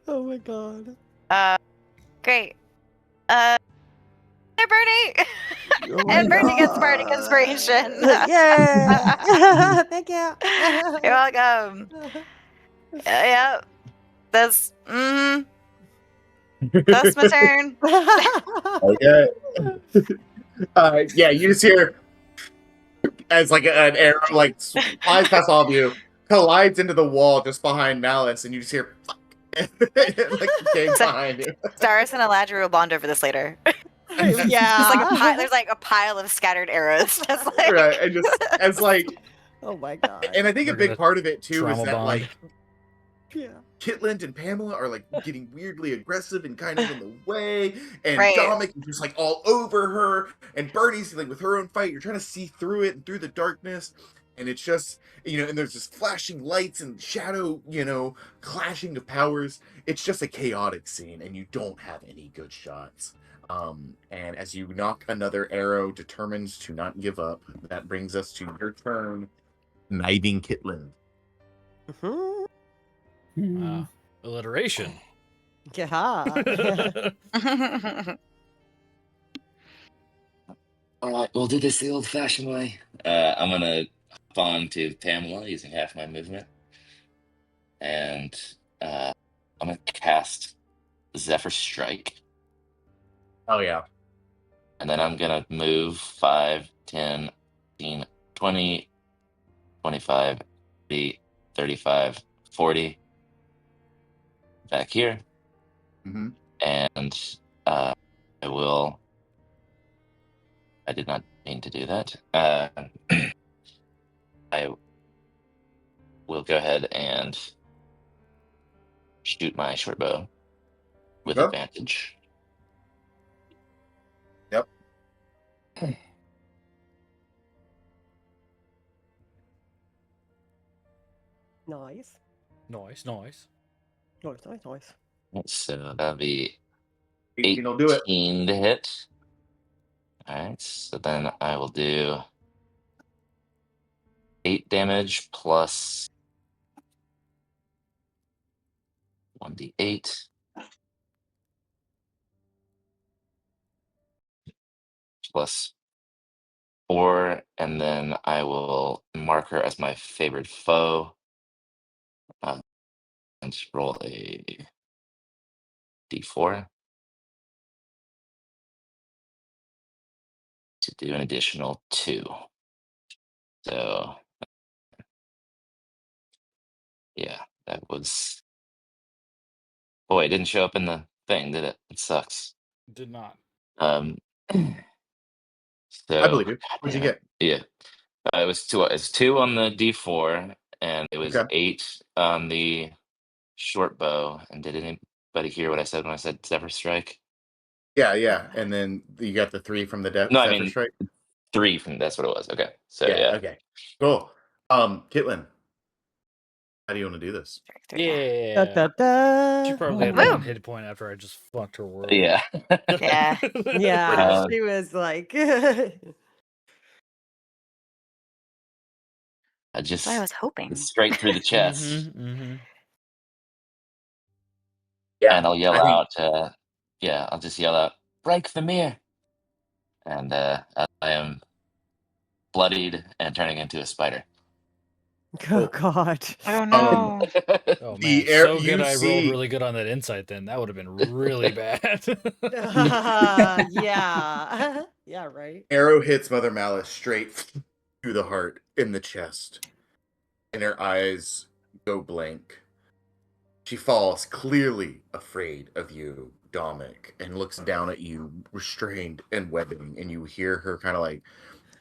Oh my god. Great. Hi, Bernie. Oh my And Bernie gets God. bardic inspiration. Yeah. Thank you. You're welcome. Yep. That's my turn. Okay. Yeah, you just hear as like an arrow like flies past all of you, collides into the wall just behind Malice, and you just hear fuck. Like came behind you. Staris and Eladri will bond over this later. Yeah. There's like a pile of scattered arrows. Just like, Right, and just as like, Oh my god. and I think a We're big gonna part of it too is trauma that bond. like Yeah. Kitland and Pamela are like getting weirdly aggressive and kind of in the way, and Right. Dominic is just like all over her, and Bernie's like with her own fight. You're trying to see through it and through the darkness, and it's just, you know, and there's just flashing lights and shadow, you know, clashing of powers. It's just a chaotic scene, and you don't have any good shots. And as you knock another arrow, determined to not give up, that brings us to your turn, kniving Kitland. Wow. Alliteration. Yeah. All right, we'll do this the old-fashioned way. I'm gonna hop on to Pamela using half my movement, and I'm gonna cast Zephyr Strike, Oh yeah. and then I'm gonna move 5, 10, 15, 20, 25, 30, 35, 40 back here, Mm-hmm. and I will. I did not mean to do that. I will go ahead and shoot my short bow with Okay. advantage. Yep. Nice. Nice. Nice, nice, nice. So that'll be 18 will do it. 18 to hit. All right, so then I will do 8 damage plus 1d8 plus 4, and then I will mark her as my favored foe and roll a d4 to do an additional 2. So yeah, that was. Boy, it didn't show up in the thing, did it? It sucks. Did not. Um, I so believe you. God What'd you damn it. get? Yeah, it was 2. It's 2 on the d4, and it was Okay. 8 on the short bow. And did anybody hear what I said when I said Zephyr Strike? Yeah. And then you got the 3 from the No, I Zephyr mean Strike? 3 from. That's what it was. Okay, so Yeah, yeah. okay. Cool. Kitlin, how do you want to do this? Da, Yeah. da, da. She probably had Woo. 1 hit point after I just fucked her world. Yeah. Yeah. Yeah, Uh, she was like, I That's what I just was hoping. straight through the chest, Mm-hmm. Yeah, and I'll yell I think out. Yeah, I'll just yell out, "Break the mirror!" And I am bloodied and turning into a spider. oh God. Oh no. Oh man, the air so good you I rolled see really good on that insight then. That would have been really bad. Yeah. Yeah, right. arrow hits Mother Malice straight through the heart in the chest, and her eyes go blank. She falls, clearly afraid of you, Dominic, and looks down at you, restrained and webbing, and you hear her kind of like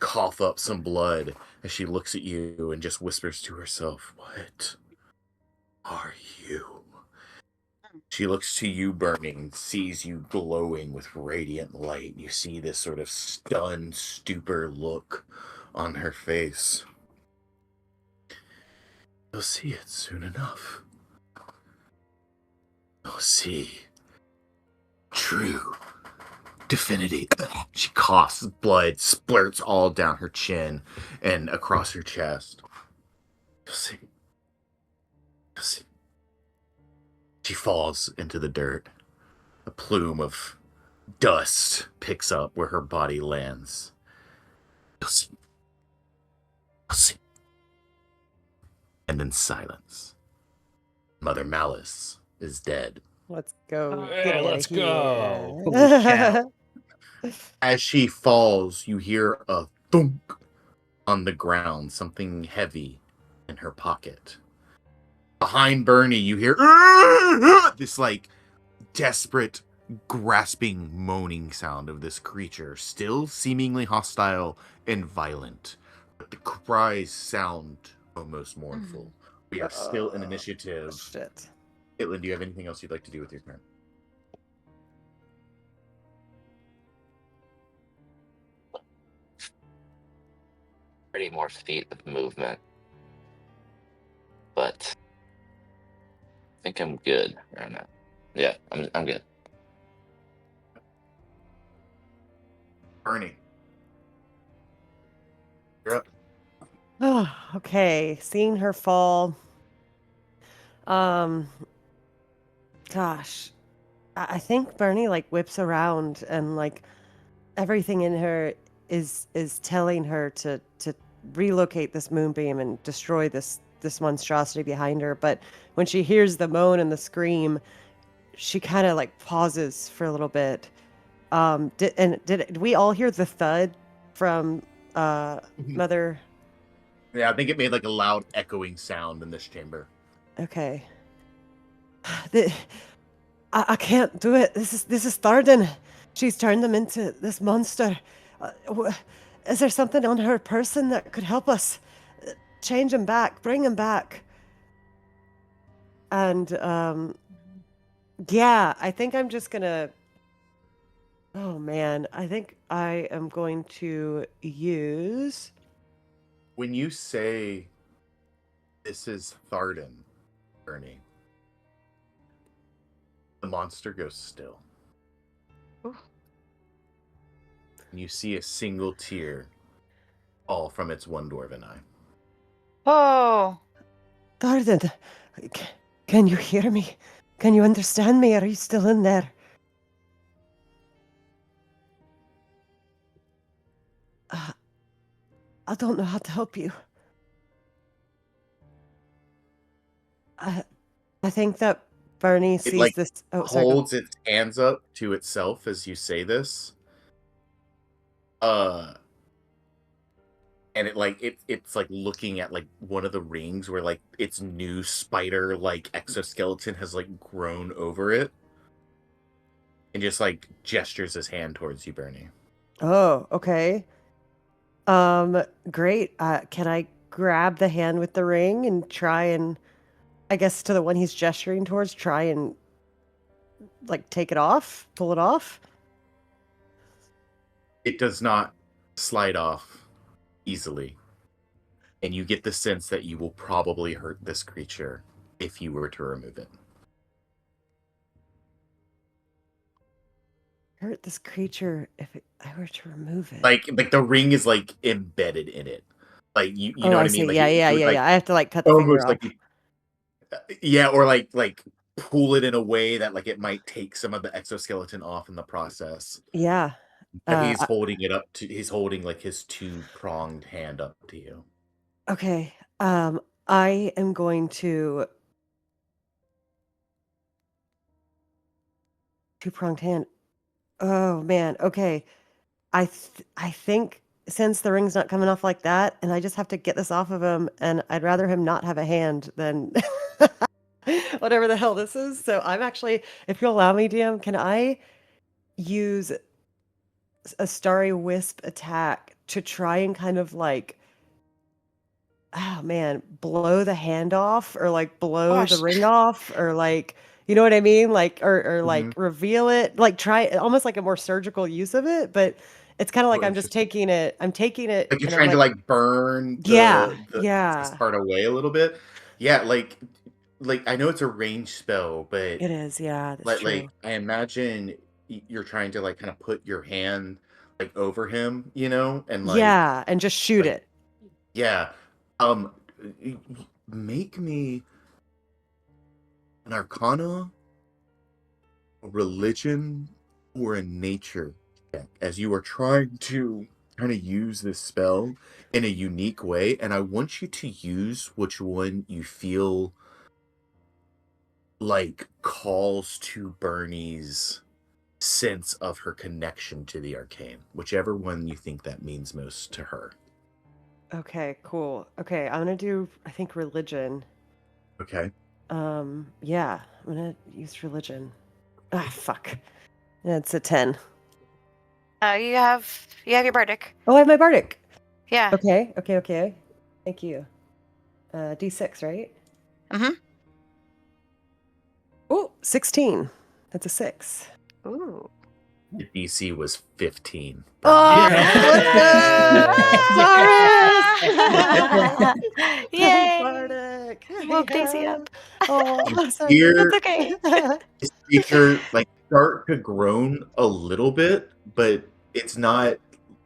cough up some blood as she looks at you and just whispers to herself, "What are you?" She looks to you burning, sees you glowing with radiant light. You see this sort of stunned stupor look on her face. You'll see it soon enough. You'll see true divinity. She coughs, blood splurts all down her chin and across her chest. You'll see. You'll see. She falls into the dirt. A plume of dust picks up where her body lands. You'll see. You'll see. And then silence. Mother Malice is dead. Let's go. Yeah, Get out let's of here. go. Holy cow. As she falls, you hear a thunk on the ground, something heavy in her pocket. Behind Bernie, you hear this like desperate, grasping, moaning sound of this creature, still seemingly hostile and violent. But the cries sound almost mournful. We are still in initiative. Shit. Caitlin, do you have anything else you'd like to do with your turn? Pretty more feet of movement, but I think I'm good right now. Yeah, I'm good. Bernie, you're up. Oh, okay. Seeing her fall. Um, gosh, I think Bernie like whips around and like everything in her is telling her to relocate this moonbeam and destroy this monstrosity behind her. But when she hears the moan and the scream, she kind of like pauses for a little bit. Did we all hear the thud from Mother? Yeah, I think it made like a loud echoing sound in this chamber. Okay. I can't do it. This is Tharden. She's turned them into this monster. Is there something on her person that could help us? Change him back. Bring him back. And yeah, I think I'm just gonna. Oh man, I think I am going to use. When you say this is Tharden, Bernie, the monster goes still. Ooh. And you see a single tear fall from its one dwarven eye. Oh. Tharden, can you hear me? Can you understand me? Are you still in there? I don't know how to help you. I think that Bernie sees like, this. Oh, sorry. Holds its hands up to itself as you say this. And it's like looking at like one of the rings where like its new spider like exoskeleton has like grown over it. And just like gestures his hand towards you, Bernie. Oh, okay. Great. Can I grab the hand with the ring and try and, I guess to the one he's gesturing towards, try and like take it off, pull it off? It does not slide off easily. And you get the sense that you will probably hurt this creature if you were to remove it. Hurt this creature if I were to remove it. Like the ring is like embedded in it. Like you know what I mean? See. Like Yeah. I have to like cut the finger off. Like yeah, or like pull it in a way that like it might take some of the exoskeleton off in the process. Yeah. But he's holding it up to. He's holding like his two-pronged hand up to you. Okay. I am going to two-pronged hand. Oh man. Okay. I think since the ring's not coming off like that, and I just have to get this off of him, and I'd rather him not have a hand than whatever the hell this is. So I'm actually, if you'll allow me, DM, can I use a Starry Wisp attack to try and kind of like, oh man, blow the hand off or like blow the Gosh. ring off or like, you know what I mean? Like, or like reveal it, like try almost like a more surgical use of it, but it's kind of like I'm just taking it. I'm taking it. Like you're and trying I'm to like burn yeah, this part away a little bit. Yeah, like I know it's a ranged spell, but it is. Yeah, that's true. Like I imagine you're trying to like kind of put your hand like over him, you know, and like yeah, and just shoot like, it. Yeah. Make me an Arcana, a religion, or a nature check as you are trying to kind of use this spell in a unique way, and I want you to use which one you feel like calls to Bernie's sense of her connection to the arcane, whichever one you think that means most to her. Okay, cool. Okay, I'm gonna do, I think, religion. Okay. Yeah, I'm gonna use religion. Ah, fuck. Yeah, it's a 10. You have your bardic. Oh, I have my bardic. Yeah. Okay. Thank you. D6, right? Mm-hmm. Oh, 16. That's a 6. Ooh. The DC was 15. Oh, Yay! Bardic. Move Daisy up. Oh, sorry. Here, That's okay. this creature like start to groan a little bit, but it's not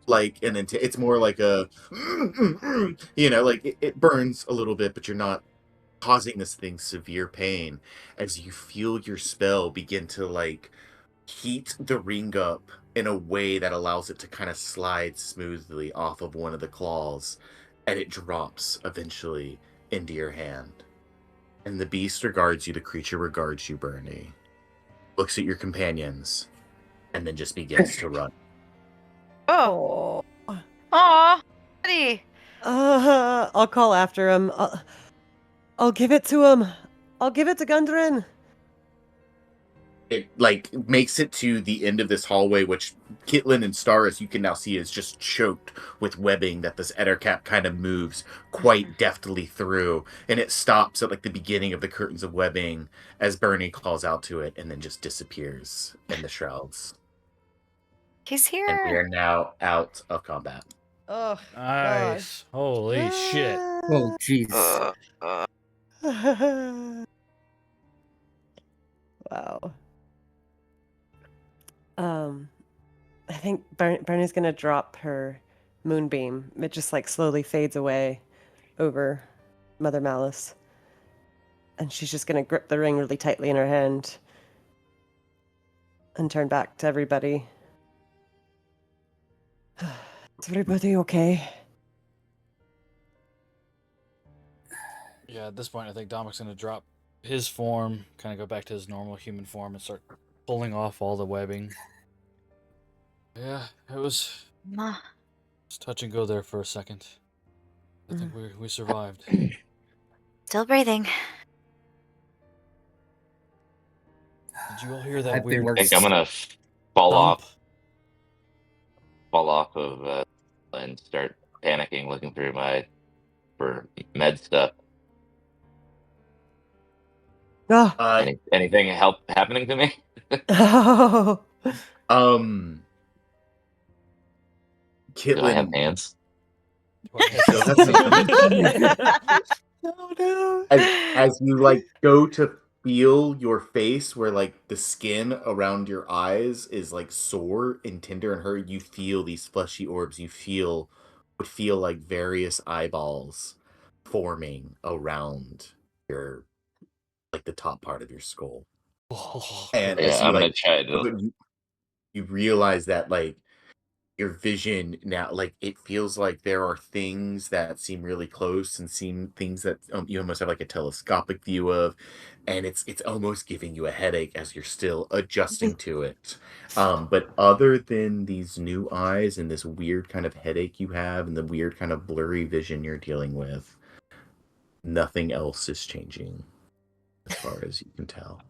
like it's more like a you know, like it burns a little bit, but you're not causing this thing severe pain as you feel your spell begin to like heat the ring up in a way that allows it to kind of slide smoothly off of one of the claws, and it drops eventually into your hand. And the beast regards you, the creature regards you, Bernie, looks at your companions, and then just begins to run. Oh, Oh. aw, buddy. I'll call after him. I'll give it to him. I'll give it to Gundren. It like makes it to the end of this hallway, which Kitlin and Staris you can now see is just choked with webbing that this Ettercap kind of moves quite deftly through, and it stops at like the beginning of the curtains of webbing as Bernie calls out to it, and then just disappears in the shrouds. He's And we here. are now out of combat. Oh, Nice. Holy shit. Oh, jeez. gosh. Wow. I think Bernie's gonna drop her moonbeam. It just like slowly fades away over Mother Malice. And she's just gonna grip the ring really tightly in her hand and turn back to everybody. Is everybody okay? Yeah, at this point, I think Dominic's going to drop his form, kind of go back to his normal human form, and start pulling off all the webbing. Yeah, it was Ma. touch and go there for a second. I think we survived. Still breathing. Did you all hear that I've been weird I think I'm gonna fall thump? off of and start panicking, looking through for med stuff. Oh. Anything happening to me? Oh. Do I have Kitlin, hands? still has some- Oh no. as you like go to feel your face where like the skin around your eyes is like sore and tender and hurt, you feel these fleshy orbs. Would feel like various eyeballs forming around your like the top part of your skull. Oh, And Yeah, as you I'm gonna like try to. you realize that like your vision now, like it feels like there are things that seem really close and seem things that you almost have like a telescopic view of, and it's almost giving you a headache as you're still adjusting to it. But other than these new eyes and this weird kind of headache you have and the weird kind of blurry vision you're dealing with, nothing else is changing as far as you can tell.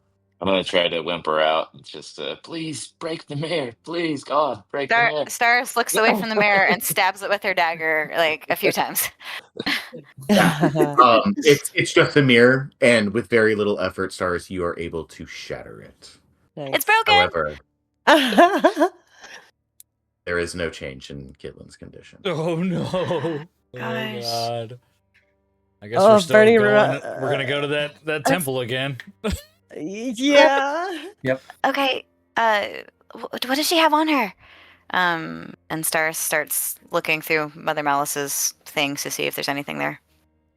I'm gonna try to whimper out, just please break the mirror, please God, break the mirror. Stars looks away from the mirror and stabs it with her dagger like a few times. It's just a mirror, and with very little effort, Stars, you are able to shatter it. It's broken. However, there is no change in Kitlin's condition. Oh no! Oh Gosh. god! I guess Oh, we're still Bernie, going. We're gonna go to that temple again. Yeah. Okay. What does she have on her? And Stars starts looking through Mother Malice's things to see if there's anything there.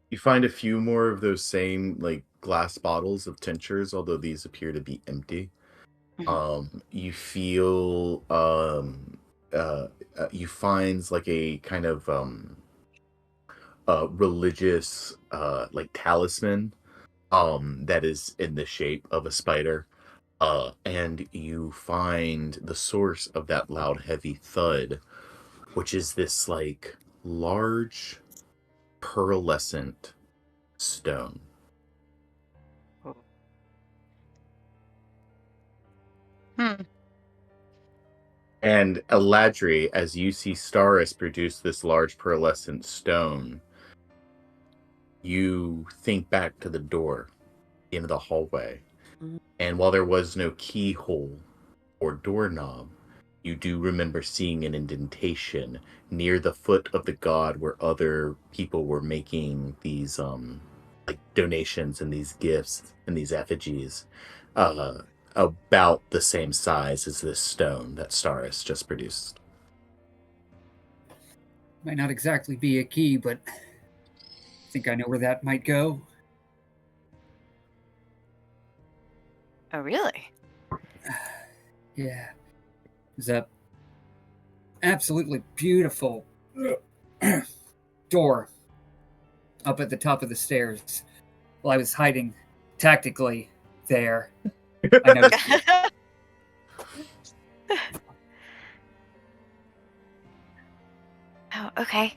You find a few more of those same like glass bottles of tinctures, although these appear to be empty. You feel you find like a kind of religious like talisman that is in the shape of a spider. And you find the source of that loud, heavy thud, which is this like large pearlescent stone. And Eladri, as you see Staris produce this large pearlescent stone, you think back to the door into the hallway. And while there was no keyhole or doorknob, you do remember seeing an indentation near the foot of the god where other people were making these like donations and these gifts and these effigies about the same size as this stone that Staris just produced. Might not exactly be a key, but I think I know where that might go. Oh, really? Yeah. There's a absolutely beautiful door up at the top of the stairs. While I was hiding tactically there, I noticed it. Oh, okay.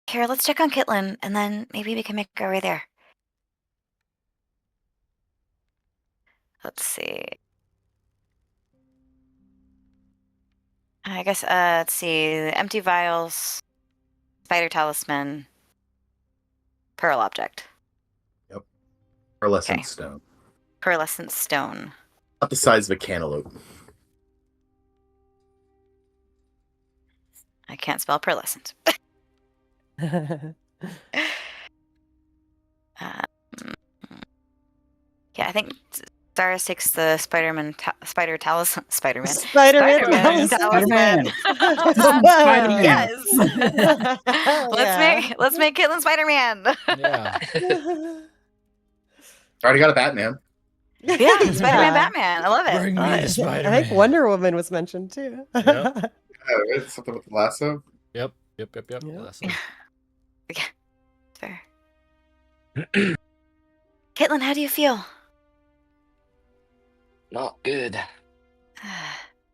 Here, let's check on Kitlin, and then maybe we can make our way there. Let's see. I guess, let's see. Empty vials, spider talisman, pearl object. Pearlescent Okay. stone. Pearlescent stone. About the size of a cantaloupe. I can't spell pearlescent. Yeah, I think Cyrus takes the Spider-Man talisman. Spider-Man. Spider-Man Spider-Man. talisman. Yes. Yeah. Let's make Kitlin Spider-Man. Yeah. Already got a Batman. Yeah, Spider-Man, Batman. I love it. Bring I love me the it. Spider-Man. I think Wonder Woman was mentioned too. Yep. Yeah, right? Something with the lasso. Yep. Yeah. That's it. Fair. Kitlin, how do you feel? Not good.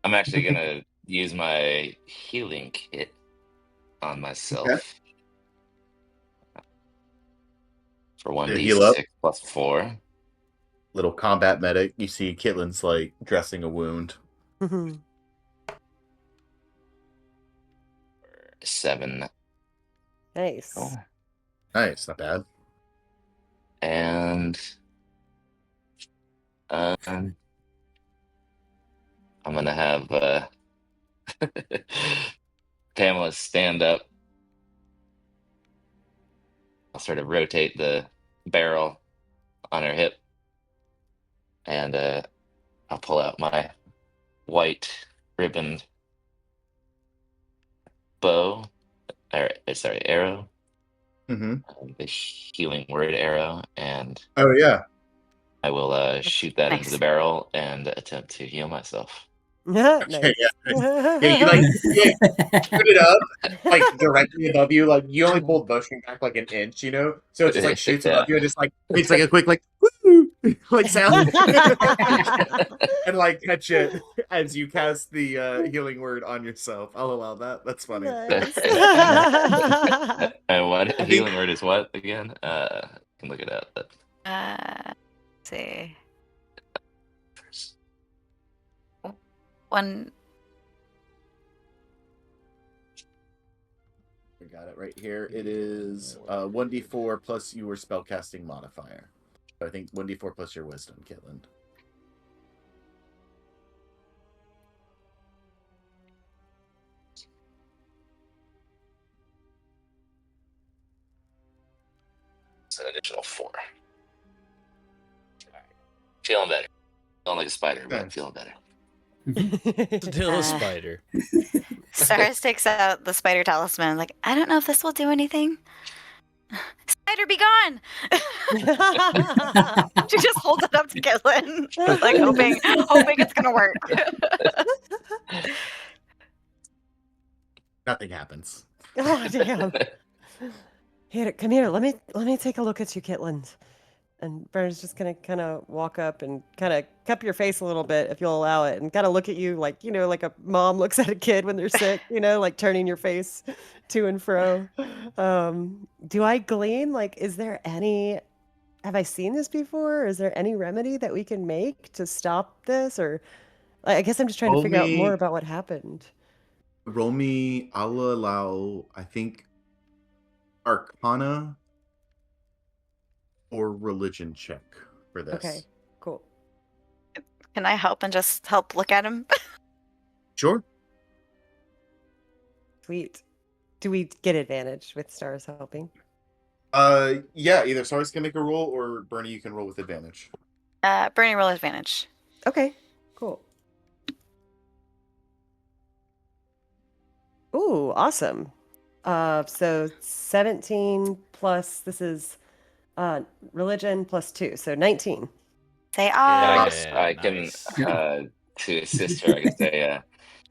I'm actually gonna use my healing kit on myself. Okay. For To heal up? 1d6 plus 4. Little combat medic. You see Kitlin's like dressing a wound. 7. Nice. Oh. Nice, not bad. And I'm gonna have Pamela stand up. I'll sort of rotate the barrel on her hip, and I'll pull out my white ribboned bow, or sorry, arrow, Mm-hmm. the healing word arrow, and Oh yeah. I will shoot that into Nice. the barrel and attempt to heal myself. Nice. Yeah, you like put it up like directly above you. Like you only pulled bowstring back like an inch, you know. So it just like shoots Yeah. above you and just like it's like a quick like woo like sound and like catch it as you cast the healing word on yourself. I'll allow that. That's funny. Nice. And what I think- healing word is what again? I can look it up. But Let's see. One. We got it right here. It is 1d4 plus your spellcasting modifier. So I think 1d4 plus your wisdom, Kitlin. it's an additional 4. Feeling better. Feeling like a spider, but Good. feeling better. Still a spider. Cyrus takes out the spider talisman. Like, I don't know if this will do anything. Spider, be gone! She just holds it up to Kitlin, like hoping it's gonna work. Nothing happens. Oh damn. Here, come here. Let me take a look at you, Kitlin. And Bernard's just gonna kind of walk up and kind of cup your face a little bit, if you'll allow it, and kind of look at you like, you know, like a mom looks at a kid when they're sick, you know, like turning your face to and fro. Do I glean, like, have I seen this before? Is there any remedy that we can make to stop this? Or I guess I'm just trying to figure out more about what happened. Roll me, I'll allow, I think, Arcana or religion check for this. Okay, cool. Can I help and just help look at him? Sure. Sweet. Do we get advantage with stars helping? Yeah, either Cyrus can make a roll or Bernie, you can roll with advantage. Bernie, roll advantage. Okay, cool. Ooh, awesome. So 17 plus, this is religion plus 2, so 19. Say, And ah. I guess I can, to assist her, I can say,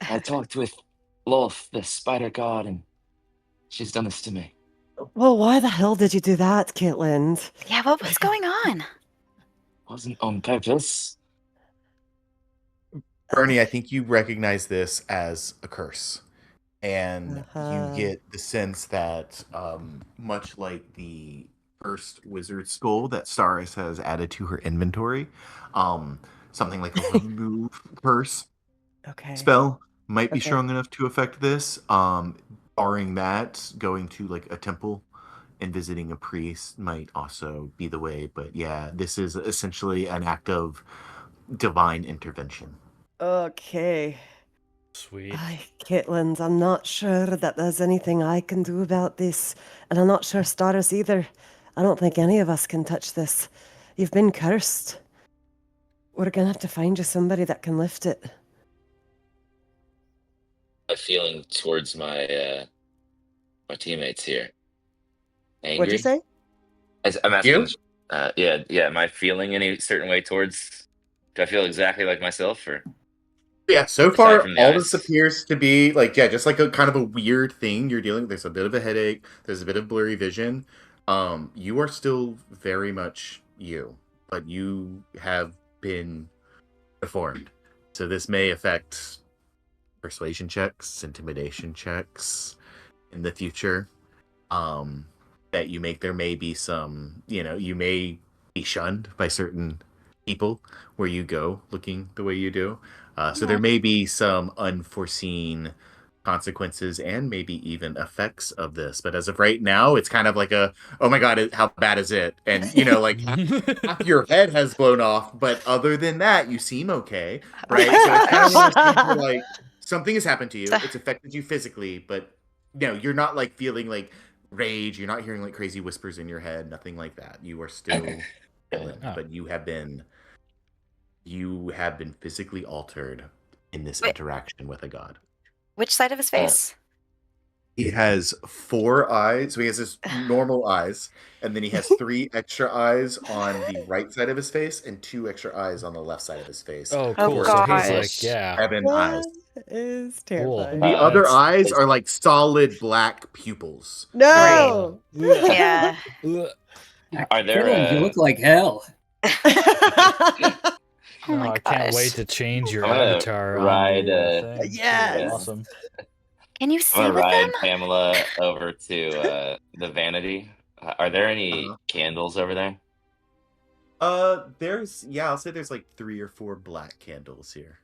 I talked with Lolth, the spider god, and she's done this to me. Well, why the hell did you do that, Caitlin? Yeah, what was going on? Wasn't on purpose. Bernie, I think you recognize this as a curse. And you get the sense that, much like the first wizard skull that Staris has added to her inventory, something like a remove curse spell might be strong enough to affect this. Barring that, going to like a temple and visiting a priest might also be the way. But yeah, this is essentially an act of divine intervention. Okay. Sweet. Caitlin, I'm not sure that there's anything I can do about this. And I'm not sure Staris either. I don't think any of us can touch this. You've been cursed. We're gonna have to find you somebody that can lift it. A feeling towards my my teammates here. Angry? What'd you say? I'm asking. You? Yeah. Am I feeling any certain way towards? Do I feel exactly like myself, or? Yeah, so Aside far, from the all ice. this appears to be like, yeah, just like a kind of a weird thing you're dealing with. There's a bit of a headache. There's a bit of blurry vision. You are still very much you, but you have been deformed. So this may affect persuasion checks, intimidation checks in the future. That you make. There may be some, you may be shunned by certain people where you go looking the way you do. So there may be some unforeseen consequences and maybe even effects of this. But as of right now, it's kind of like oh my God, how bad is it? And, like half your head has blown off. But other than that, you seem okay, right? So it's kind of one of those things where, like, something has happened to you. It's affected you physically, but, you're not like feeling like rage. You're not hearing like crazy whispers in your head. Nothing like that. You are still villain, but you have been physically altered in this interaction with a god. Which side of his face? He has 4 eyes. So he has his normal eyes, and then he has 3 extra eyes on the right side of his face and 2 extra eyes on the left side of his face. Oh, cool. God. So he's like, yeah. 7 eyes. Is terrifying. The other eyes are like solid black pupils. No! Yeah. Are there? Caitlin, you look like hell. Oh my I can't gosh. wait to change your I'm gonna avatar. ride, on the thing. Yes. Awesome. Can you I'm see gonna with ride them? Pamela over to the vanity. Are there any candles over there? I'll say there's like 3 or 4 black candles here.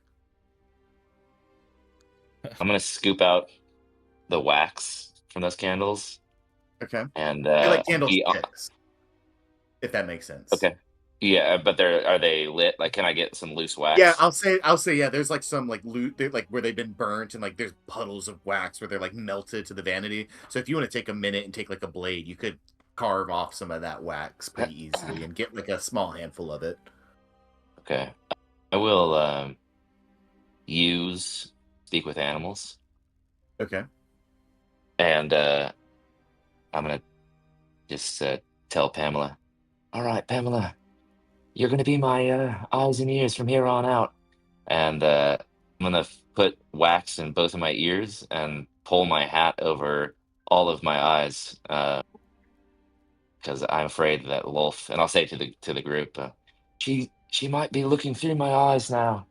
I'm gonna scoop out the wax from those candles. Okay. And They're like candlesticks, if that makes sense. Okay. Yeah, but are they lit? Like, can I get some loose wax? Yeah, I'll say yeah. There's like some like loot, like where they've been burnt, and like there's puddles of wax where they're like melted to the vanity. So if you want to take a minute and take like a blade, you could carve off some of that wax pretty easily and get like a small handful of it. Okay. I will use speak with animals. Okay. And I'm gonna just tell Pamela. All right, Pamela, you're gonna be my eyes and ears from here on out. And I'm gonna put wax in both of my ears and pull my hat over all of my eyes, because I'm afraid that Wolf. And I'll say to the group, she might be looking through my eyes now,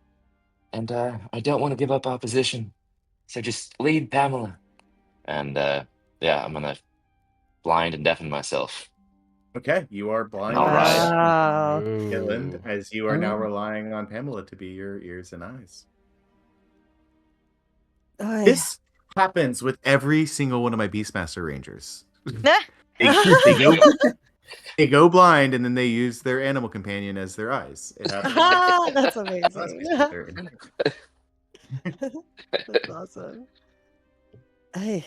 and I don't want to give up our position. So just lead Pamela. And yeah, I'm gonna blind and deafen myself. Okay, you are blind. All right. Wow. Caitlin, as you are now relying on Pamela to be your ears and eyes. This happens with every single one of my Beastmaster Rangers. They go blind, and then they use their animal companion as their eyes. It happens. That's amazing. That's awesome. Hey,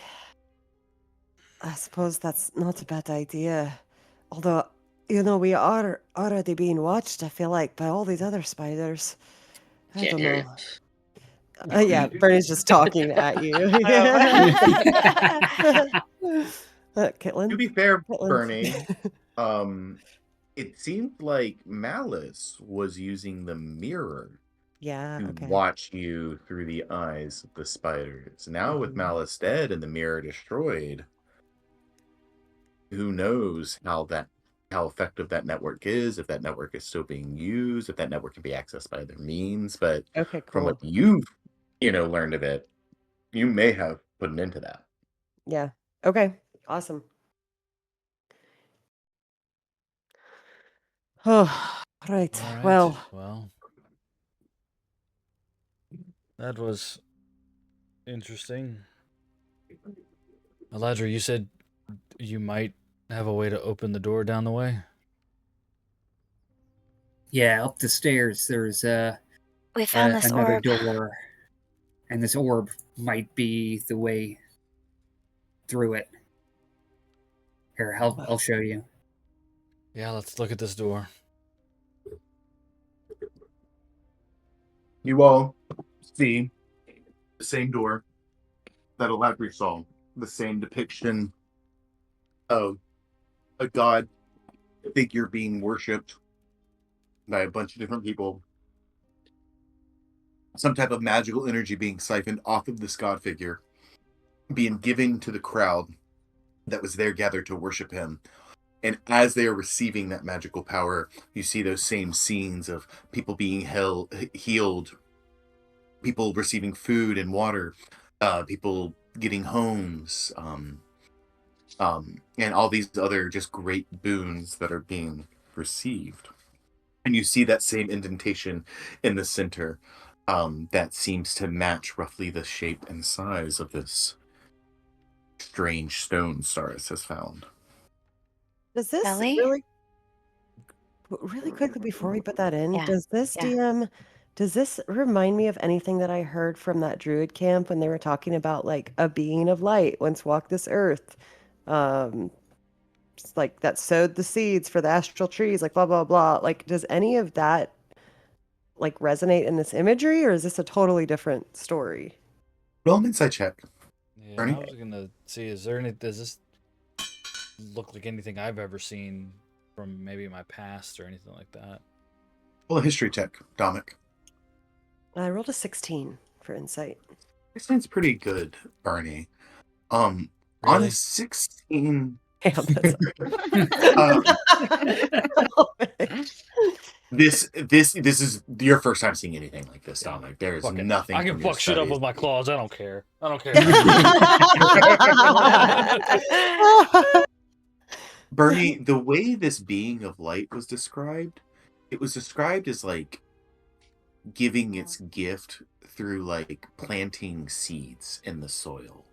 I suppose that's not a bad idea. Although, we are already being watched, I feel like, by all these other spiders. I don't know. Yeah, Bernie's just talking at you. Caitlin? To be fair, Bernie, It seemed like Malice was using the mirror Yeah, to okay. watch you through the eyes of the spiders. Now with Malice dead and the mirror destroyed, who knows how effective that network is, if that network is still being used, if that network can be accessed by other means. But Okay, from what cool. you've, learned of it, you may have put an end to that. Yeah. Okay. Awesome. Oh, right. All right. Well, Well, that was interesting. Eladra, you said you might have a way to open the door down the way? Yeah, up the stairs, there's We found this another orb. door, and this orb might be the way through it. Here, I'll show you. Yeah, let's look at this door. You all see the same door that Eladri saw, the same depiction of a god figure being worshipped by a bunch of different people. Some type of magical energy being siphoned off of this god figure, being given to the crowd that was there gathered to worship him. And as they are receiving that magical power, you see those same scenes of people being healed, people receiving food and water, people getting homes, and all these other just great boons that are being received. And you see that same indentation in the center that seems to match roughly the shape and size of this strange stone Staris has found. does this Ellie? really quickly before we put that in, Yeah, does this yeah. DM, does this remind me of anything that I heard from that druid camp when they were talking about like a being of light once walked this earth? Just like that sowed the seeds for the astral trees, like blah blah blah. Like, does any of that like resonate in this imagery, or is this a totally different story? Roll an insight check. Yeah, Ernie? I was gonna see, does this look like anything I've ever seen from maybe my past or anything like that? Roll a history check, Dominic. I rolled a 16 for insight. This sounds pretty good, Bernie. On a Really? 16, Damn, that's this is your first time seeing anything like this, Dominic. There's Fuck it. nothing. I can from your fuck shit up studies. with my claws. I don't care. I don't care. Bernie, the way this being of light was described, it was described as like giving its gift through like planting seeds in the soil.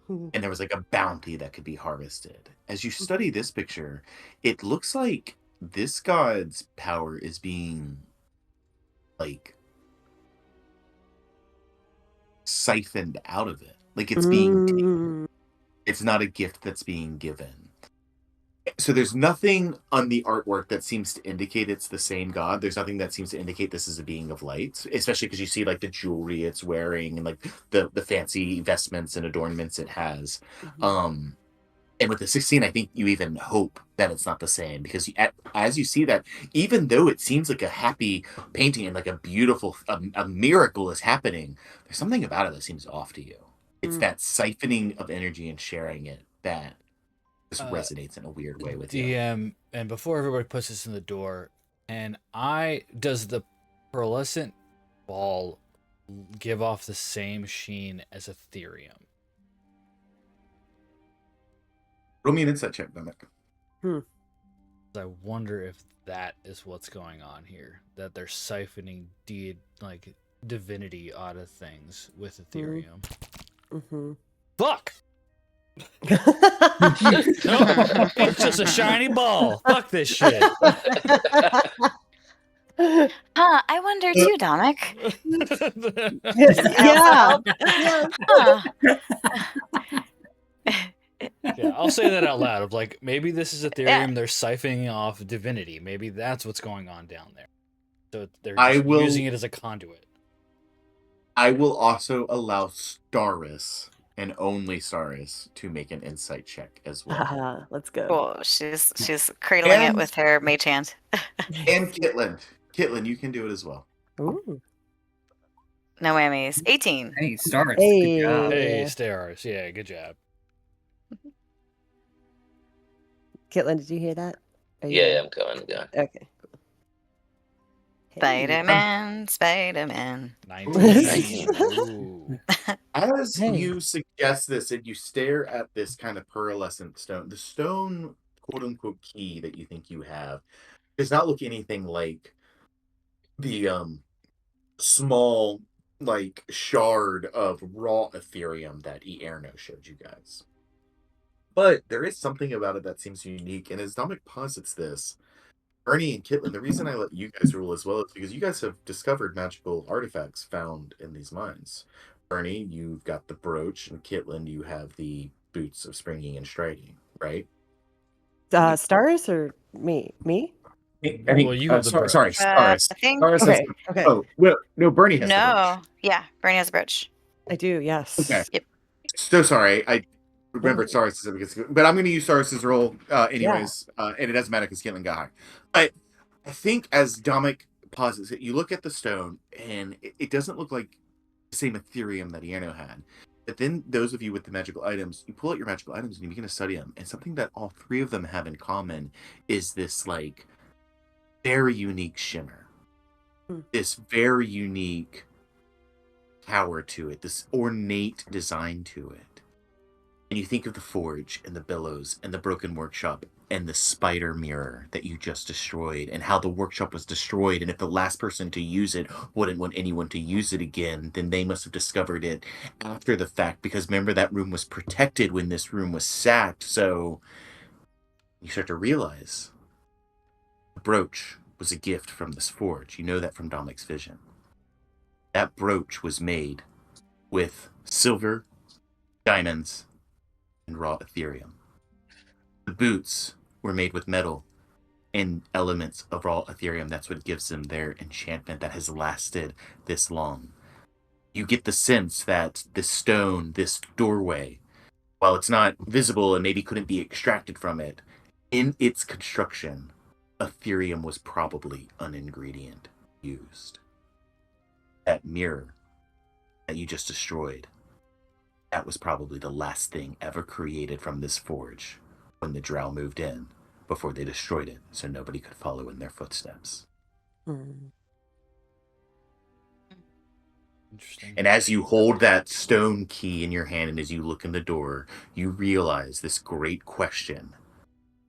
And there was like a bounty that could be harvested. As you study this picture, it looks like this god's power is being like siphoned out of it. Like it's being taken. It's not a gift that's being given. So there's nothing on the artwork that seems to indicate it's the same god. There's nothing that seems to indicate this is a being of light, especially because you see like the jewelry it's wearing and like the fancy vestments and adornments it has. And with the 16, I think you even hope that it's not the same, because as you see that, even though it seems like a happy painting and like a beautiful, a miracle is happening, there's something about it that seems off to you. It's that siphoning of energy and sharing it that just resonates in a weird way with you. DM, and before everybody puts this in the door, does the pearlescent ball give off the same sheen as Ethereum? Roll me an insight check, Dominic. I wonder if that is what's going on here. That they're siphoning divinity out of things with Ethereum. Fuck! No, it's just a shiny ball. Fuck this shit. Huh, I wonder too, Dominic. Yeah. Huh. Yeah, I'll say that out loud. Of like, maybe this is Ethereum. They're siphoning off divinity. Maybe that's what's going on down there. So they're just using it as a conduit. I will also allow Staris and only Saris to make an insight check as well. Let's go. Cool. She's cradling it And- with her mage hand. And Kitlin, you can do it as well. Ooh. No whammies. 18. Hey, Stars. Hey. Good job. Hey, Yeah. Stars. Yeah, good job. Kitlin, did you hear that? Are you Yeah, there? I'm going. Okay. Hey. Spider-Man, Spider-Man. 19. Ooh. As Hey. you suggest this and you stare at this kind of pearlescent stone, the stone quote unquote key that you think you have does not look anything like the small like shard of raw Ethereum that Ierno showed you guys. But there is something about it that seems unique, and as Dominic posits this, Ernie and Kitlin, the reason I let you guys rule as well is because you guys have discovered magical artifacts found in these mines. Ernie, you've got the brooch, and Kitlin, you have the boots of springing and striding, right? Stars or me? Me? I Well, think, you have the sorry, brooch. Staris. I think. Staris has Okay. Okay. Oh, well, no, Bernie has the brooch. No. Yeah, Bernie has a brooch. I do. Yes. Okay. Yep. So sorry, I remembered Saris, but I'm going to use Saris's role anyways, and it doesn't matter because Kitlin got high. But I think as Dominic pauses it, you look at the stone, and it doesn't look like the same Ethereum that Ierno had. But then those of you with the magical items, you pull out your magical items and you begin to study them. And something that all three of them have in common is this like very unique shimmer. This very unique power to it, this ornate design to it. And you think of the forge and the billows and the broken workshop and the spider mirror that you just destroyed and how the workshop was destroyed. And if the last person to use it wouldn't want anyone to use it again, then they must have discovered it after the fact, because remember that room was protected when this room was sacked. So you start to realize the brooch was a gift from this forge. You know that from Dominic's vision. That brooch was made with silver, diamonds, and raw Ethereum. The boots were made with metal and elements of raw Ethereum. That's what gives them their enchantment that has lasted this long. You get the sense that this stone, this doorway, while it's not visible and maybe couldn't be extracted from it, in its construction, Ethereum was probably an ingredient used. That mirror that you just destroyed, that was probably the last thing ever created from this forge when the Drow moved in, before they destroyed it so nobody could follow in their footsteps. Interesting. And as you hold that stone key in your hand and as you look in the door, you realize this great question,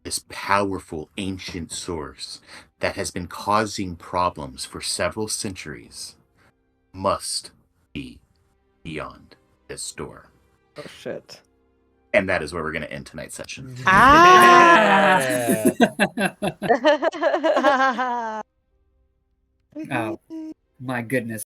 this powerful ancient source that has been causing problems for several centuries, must be beyond this door. Oh shit. And that is where we're going to end tonight's session. Yeah. Oh, my goodness.